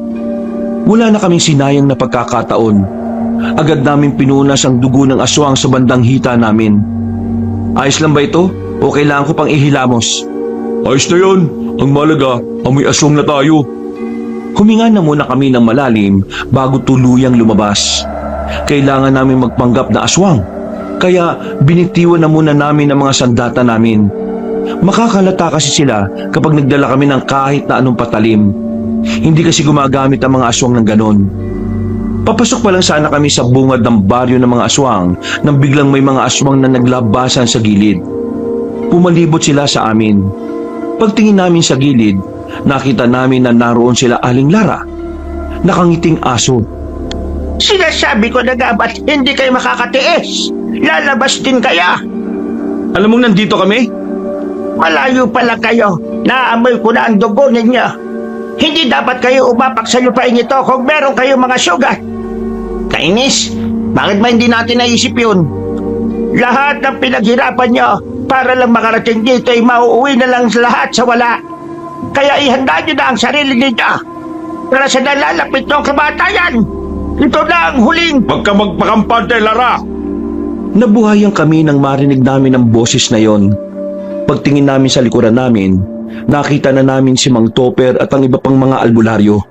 Wala na kaming sinayang na pagkakataon. Agad namin pinunas ang dugo ng aswang sa bandang hita namin. Ayos lang ba ito? O kailangan ko pang ihilamos? Ayos na yun. Ang malaga, amoy aswang na tayo. Huminga na muna kami ng malalim bago tuluyang lumabas. Kailangan namin magpanggap na aswang. Kaya binitiwan na muna namin ang mga sandata namin. Makakalata kasi sila kapag nagdala kami ng kahit na anong patalim. Hindi kasi gumagamit ang mga aswang ng ganon. Papasok pa lang sana kami sa bungad ng baryo ng mga aswang nang biglang may mga aswang na naglabasan sa gilid. Pumalibot sila sa amin. Pagtingin namin sa gilid, nakita namin na naroon sila Aling Lara. Nakangiting aso. Sinasabi ko na nga ba't hindi kayo makakatiis? Lalabas din kaya? Alam mong nandito kami? Malayo pala kayo. Naamoy ko na ang dugo ninyo. Hindi dapat kayo umapak sa lupain ito kung meron kayong mga sugat. Kainis, bakit ba hindi natin naisip yun? Lahat ng pinaghirapan nyo para lang makarating dito ay mauuwi na lang lahat sa wala. Kaya ihanda nyo na ang sarili ninyo para sa nalalapit ng kamatayan. Ito na ang huling... Huwag ka magpakampante, Lara! Nabuhayan kami nang marinig namin ang boses na yon. Pagtingin namin sa likuran namin, nakita na namin si Mang Topper at ang iba pang mga albularyo.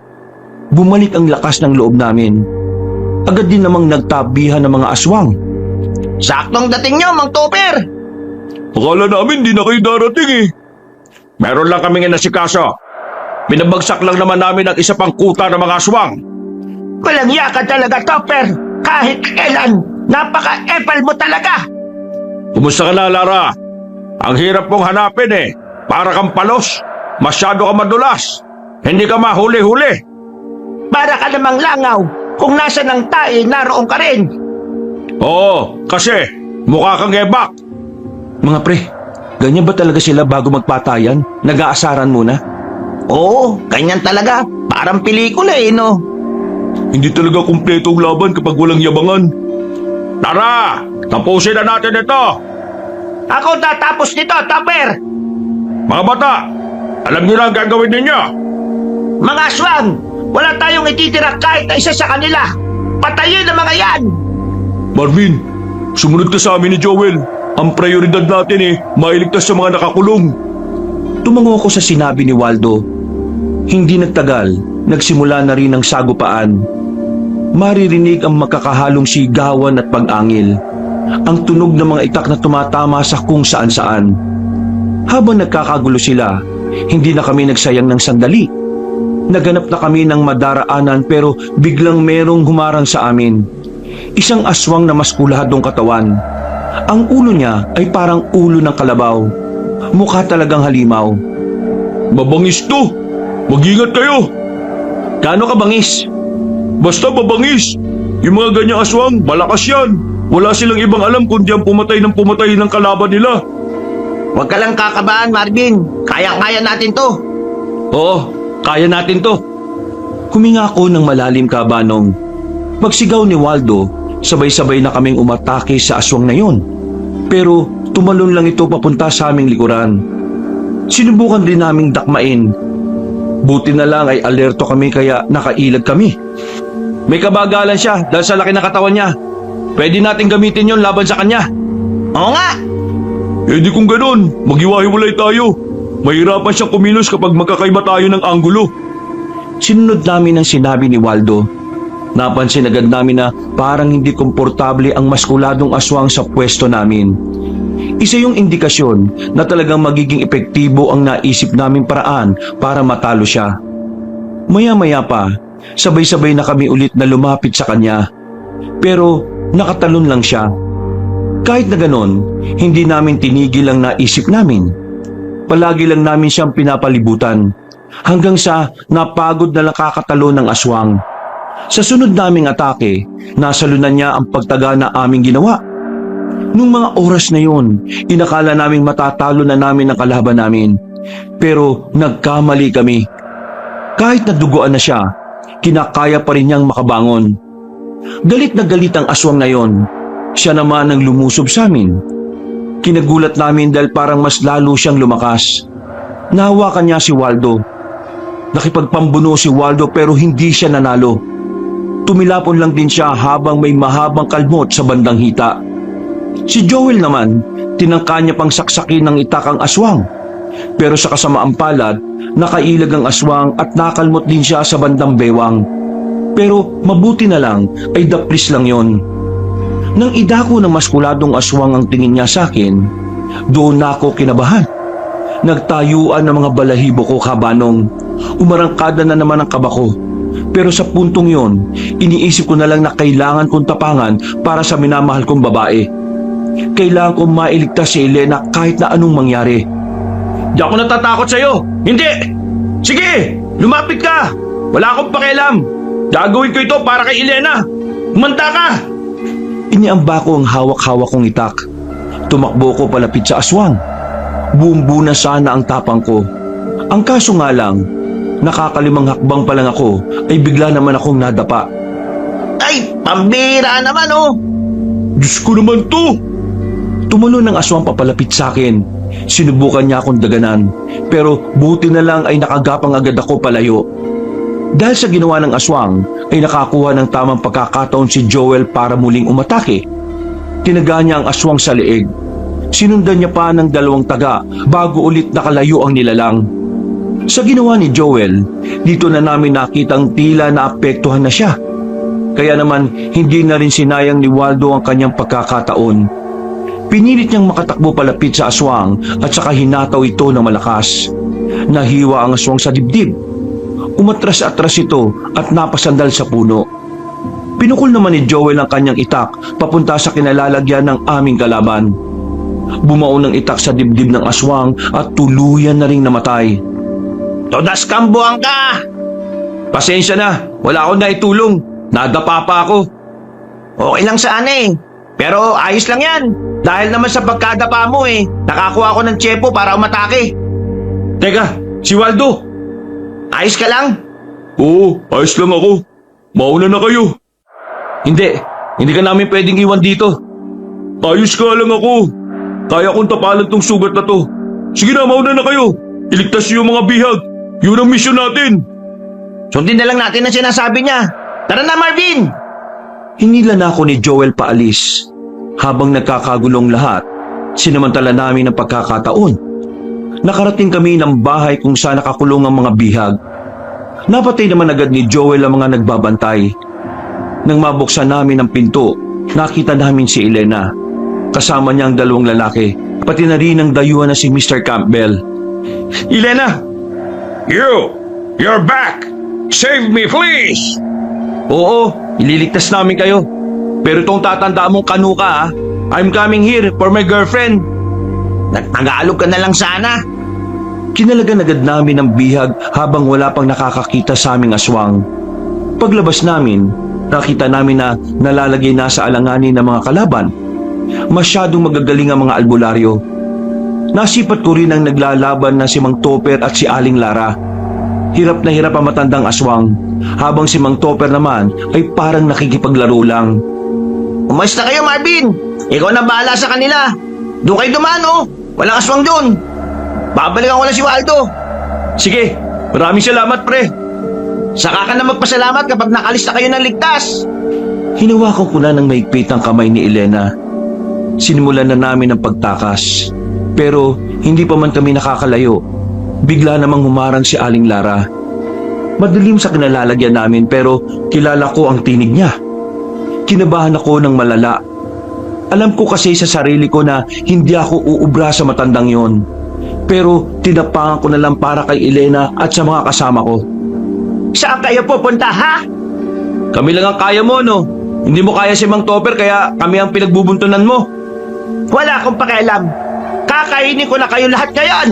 Bumalik ang lakas ng loob namin. Agad din namang nagtabihan ng mga aswang. Saktong dating nyo, Mang Topper! Akala namin di na kayo darating eh. Meron lang kaming inasikaso. Binabagsak lang naman namin ang isa pang kuta ng mga aswang. Walang yaka talaga, Topper! Kahit kailan, napaka-epal mo talaga! Kumusta ka na, Lara? Ang hirap mong hanapin eh. Para kang palos. Masyado ka madulas. Hindi ka mahuli-huli. Para ka namang langaw. Kung nasa ng tae, naroon ka rin. Oo, kasi mukha kang ebak. Mga pre, ganyan ba talaga sila bago magpatayan? Nag-aasaran muna? Oo, ganyan talaga. Parang pelikula eh, no? Hindi talaga kumpleto ang laban kapag walang yabangan. Tara, tapusin na natin ito. Ako tatapos nito, Topper! Mga bata, alam niyo na ang gagawin ninyo. Mga aswang, wala tayong ititira kahit na isa sa kanila. Patayin ang mga yan! Marvin, sumunod ka sa amin ni Joel. Ang prioridad natin eh, mailigtas sa mga nakakulong. Tumango ako sa sinabi ni Waldo. Hindi nagtagal, nagsimula na rin ang sagupaan. Maririnig ang magkakahalong sigawan at pag-angil. Ang tunog ng mga itak na tumatama sa kung saan-saan. Habang nagkakagulo sila, hindi na kami nagsayang ng sandali. Naganap na kami ng madaraanan pero biglang merong humarang sa amin. Isang aswang na maskulahadong katawan. Ang ulo niya ay parang ulo ng kalabaw. Mukha talagang halimaw. Mabangis to! Mag-ingat kayo! Gaano ka bangis? Basta mabangis! Yung mga ganyang aswang, malakas yan! Wala silang ibang alam kundi ang pumatay ng kalaban nila. Huwag ka lang kakabahan, Marvin. Kaya-kaya natin to. Oo, kaya natin to. Huminga ako ng malalim, Kabanong. Pagsigaw ni Waldo, sabay-sabay na kaming umatake sa aswang na yon. Pero tumalon lang ito papunta sa aming likuran. Sinubukan din naming dakmain. Buti na lang ay alerto kami kaya nakailag kami. May kabagalan siya dahil sa laki ng katawan niya. Pwede natin gamitin yon laban sa kanya. Oo nga! Eh di kung ganun, maghiwa-hiwalay tayo. Mahirapan siyang kumilos kapag magkakaiba tayo ng anggulo. Sinunod namin ang sinabi ni Waldo. Napansin agad namin na parang hindi komportable ang maskuladong aswang sa pwesto namin. Isa yung indikasyon na talagang magiging epektibo ang naisip naming paraan para matalo siya. Maya-maya pa, sabay-sabay na kami ulit na lumapit sa kanya. Pero nakatalon lang siya. Kahit na ganon, hindi namin tinigil ang naisip namin. Palagi lang namin siyang pinapalibutan hanggang sa napagod na nakakatalo ng aswang. Sa sunod naming atake, nasalunan niya ang pagtaga na aming ginawa. Nung mga oras na yun, inakala naming matatalo na namin ang kalaban namin. Pero nagkamali kami. Kahit naduguan na siya, kinakaya pa rin niyang makabangon. Galit na galit ang aswang na yon. Siya naman ang lumusob sa amin. Kinagulat namin dahil parang mas lalo siyang lumakas. Nahawakan niya si Waldo. Nakipagpambuno si Waldo pero hindi siya nanalo. Tumilapon lang din siya habang may mahabang kalmot sa bandang hita. Si Joel naman, tinangka niya pang saksakin ng itak ang aswang. Pero sa kasamaang palad, nakailag ang aswang at nakalmot din siya sa bandang bewang. Pero mabuti na lang ay daplis lang yon. Nang idako ng maskuladong aswang ang tingin niya sa akin, doon na ako kinabahan. Nagtayuan ng mga balahibo ko kabanong. Umarangkada na naman ang kaba ko. Pero sa puntong yon, iniisip ko na lang na kailangan kong tapangan para sa minamahal kong babae. Kailangan kong mailigtas si Elena kahit na anong mangyari. Di ako natatakot sa'yo. Hindi! Sige! Lumapit ka! Wala akong pakialam. Gagawin ko ito para kay Elena. Umanta ka! Iniamba ko ang hawak-hawak kong itak. Tumakbo ko palapit sa aswang. Buong-buo na sana ang tapang ko. Ang kaso nga lang, nakakalimang hakbang pa lang ako ay bigla naman akong nadapa. Ay, pambira naman oh! Diyos ko naman to! Tumalon ng aswang papalapit sa akin. Sinubukan niya akong daganan, pero buti na lang ay nakagapang agad ako palayo. Dahil sa ginawa ng aswang, ay nakakuha ng tamang pagkakataon si Joel para muling umatake. Tinaga niya ang aswang sa leeg. Sinundan niya pa ng 2 taga bago ulit nakalayo ang nilalang. Sa ginawa ni Joel, dito na namin nakitang tila naapektuhan na siya. Kaya naman hindi na rin sinayang ni Waldo ang kanyang pagkakataon. Pinilit niyang makatakbo palapit sa aswang at saka hinataw ito ng malakas. Nahiwa ang aswang sa dibdib. Umatras-atras ito at napasandal sa puno. Pinukol naman ni Joel ang kanyang itak papunta sa kinalalagyan ng aming kalaban. Bumao ng itak sa dibdib ng aswang at tuluyan na ring namatay. Todas kambuang ka! Pasensya na, wala akong naitulong. Nadapa pa ako. Okay lang sana eh. Pero ayos lang yan. Dahil naman sa pagkadapa mo eh, nakakuha ko ng tsepo para umatake. Teka, si Waldo! Ayos ka lang? Oo, ayos lang ako. Mauna na kayo. Hindi ka namin pwedeng iwan dito. Ayos ka lang ako. Kaya kong tapalan tong sugat na to. Sige na, mauna na kayo. Iligtas niyo yung mga bihag. Yun ang mission natin. Sundin na lang natin ang sinasabi niya. Tara na, Marvin! Hinila na ako ni Joel paalis. Habang nagkakagulong lahat, sinamantala namin ang pagkakataon. Nakarating kami ng bahay kung saan nakakulong ang mga bihag. Napatay naman agad ni Joel ang mga nagbabantay. Nang mabuksan namin ang pinto, nakita namin si Elena. Kasama niya ang 2 lalaki, pati na rin ang dayuhan na si Mr. Campbell. Elena! You're back! Save me, please! Oo, ililigtas namin kayo. Pero itong tatandaan mong kanu ka ha. I'm coming here for my girlfriend. Nagtagalog ka na lang sana. Kinalagan agad namin ang bihag habang wala pang nakakakita sa aming aswang. Paglabas namin, nakita namin na nalalagay na sa alanganin ng mga kalaban. Masyadong magagaling ang mga albularyo. Nasipat ko rin ang naglalaban na si Mang Topper at si Aling Lara. Hirap na hirap ang matandang aswang, habang si Mang Topper naman ay parang nakikipaglaro lang. Umayos na kayo, Marvin. Ikaw na bahala sa kanila. Doon kayo dumaan, oh. Walang aswang doon. Babalikan ko lang si Waldo. Sige, maraming salamat, pre. Saka ka na magpasalamat kapag nakalis na kayo ng ligtas. Hinawakan ko na ng maigpit ang kamay ni Elena. sinimulan na namin ang pagtakas. Pero hindi pa man kami nakakalayo. Bigla namang humarang si Aling Lara. Madilim sa kinalalagyan namin pero kilala ko ang tinig niya. Kinabahan ako ng malala. Alam ko kasi sa sarili ko na hindi ako uubra sa matandang yon. Pero tinapangan ko na lang para kay Elena at sa mga kasama ko. Saan kayo pupunta, ha? Kami lang ang kaya mo, no? Hindi mo kaya si Mang Topper kaya kami ang pinagbubuntunan mo. Wala akong pakialam. Kakainin ko na kayo lahat ngayon.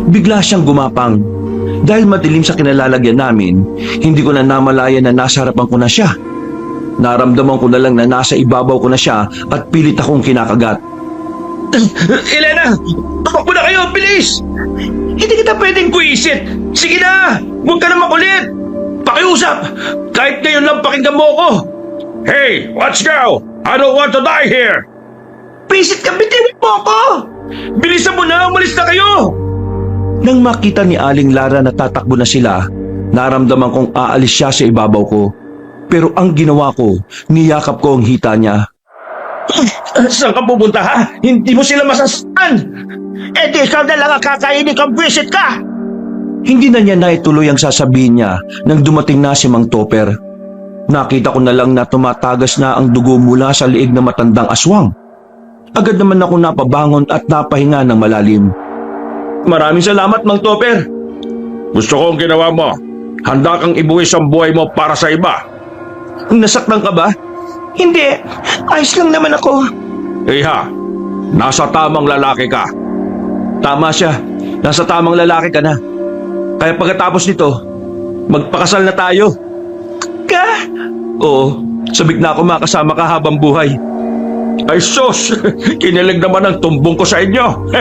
Bigla siyang gumapang. Dahil madilim sa kinalalagyan namin, hindi ko na namalayan na nasa harapan ko na siya. Naramdaman ko na lang na nasa ibabaw ko na siya at pilit akong kinakagat. Elena! Tumakbo na kayo! Bilis! Hindi kita pwedeng kuisit! Sige na! Huwag ka na makulit! Pakiusap! Kahit ngayon lang pakinggan mo ako! Hey! Let's go! I don't want to die here! Pisit ka, bitirin mo ako! Bilisan mo na! Umalis na kayo! Nang makita ni Aling Lara na tatakbo na sila, naramdaman kong aalis siya sa ibabaw ko. Pero ang ginawa ko, niyakap ko ang hita niya. Saan ka pupunta ha? Hindi mo sila masasaktan! Eh di ikaw na lang ang kakainin kong visit ka! Hindi na niya naituloy ang sasabihin niya nang dumating na si Mang Topper. Nakita ko na lang na tumatagas na ang dugo mula sa liig ng matandang aswang. Agad naman ako napabangon at napahinga ng malalim. Maraming salamat, Mang Topper. Gusto ko ang ginawa mo. Handa kang ibuwis ang buhay mo para sa iba. Nasaktan ka ba? Hindi, ayos lang naman ako. Iha, nasa tamang lalaki ka. Tama siya. Nasa tamang lalaki ka na. Kaya pagkatapos nito, magpakasal na tayo. Ka? Oo, sabik na ako makasama ka habang buhay. Ay sus, kinilig naman ang tumbong ko sa inyo.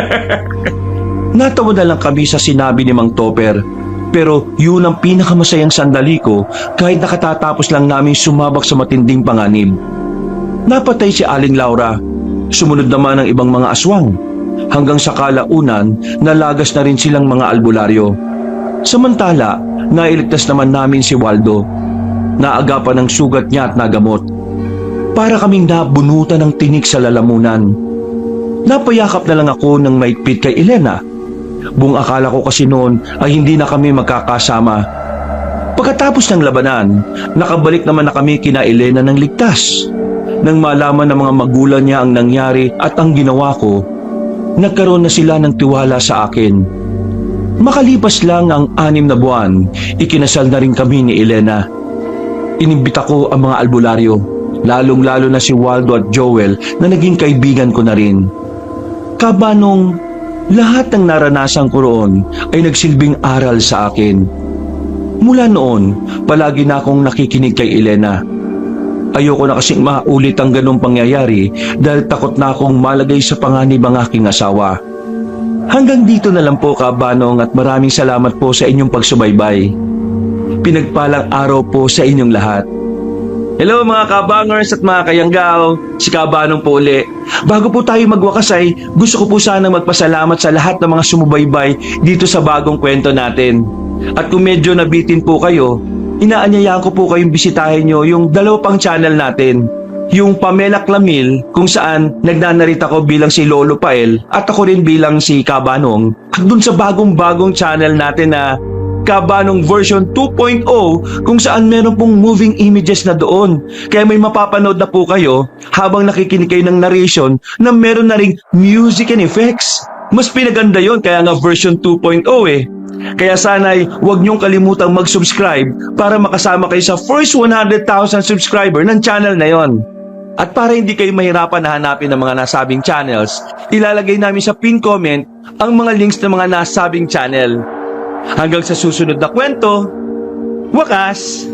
Natawa na lang kami sa sinabi ni Mang Topper. Pero yun ang pinakamasayang sandali ko kahit nakatatapos lang namin sumabak sa matinding panganib. Napatay si Aling Laura. Sumunod naman ang ibang mga aswang. Hanggang sa kalaunan, nalagas na rin silang mga albularyo. Samantala, nailigtas naman namin si Waldo. Naagapan ng sugat niya at nagamot. Para kaming nabunutan ng tinik sa lalamunan. Napayakap na lang ako ng maigpit kay Elena. Buong akala ko kasi noon ay hindi na kami magkakasama. Pagkatapos ng labanan, nakabalik naman na kami kina Elena ng ligtas. Nang malaman ng mga magulang niya ang nangyari at ang ginawa ko, nagkaroon na sila ng tiwala sa akin. Makalipas lang ang 6 na buwan, ikinasal na rin kami ni Elena. Inimbita ko ang mga albularyo, lalong-lalo na si Waldo at Joel na naging kaibigan ko na rin. Kabanong lahat ng naranasan ko roon ay nagsilbing aral sa akin. Mula noon, palagi na akong nakikinig kay Elena. Ayoko na kasing maulit ang ganong pangyayari dahil takot na akong malagay sa panganib ang aking asawa. Hanggang dito na lang po, Kabanong, at maraming salamat po sa inyong pagsubaybay. Pinagpalang araw po sa inyong lahat. Hello mga kabangers at mga kayanggaw, si Kabanong po uli. Bago po tayo magwakas ay gusto ko po sanang magpasalamat sa lahat ng mga sumubaybay dito sa bagong kwento natin. At kung medyo nabitin po kayo, inaanyayahan ko po kayong bisitahin nyo yung 2 pang channel natin. Yung Pamela Clamil kung saan nagnanarita ko bilang si Lolo Pael at ako rin bilang si Kabanong. At dun sa bagong channel natin na Kabanong version 2.0 kung saan meron pong moving images na doon. Kaya may mapapanood na po kayo habang nakikinig kayo ng narration na meron na ring music and effects. Mas pinaganda yon kaya nga version 2.0 eh. Kaya sana'y huwag niyong kalimutang mag-subscribe para makasama kayo sa first 100,000 subscriber ng channel na yon. At para hindi kayo mahirapan na hanapin ang mga nasabing channels, ilalagay namin sa pin comment ang mga links ng mga nasabing channel. Hanggang sa susunod na kwento, wakas!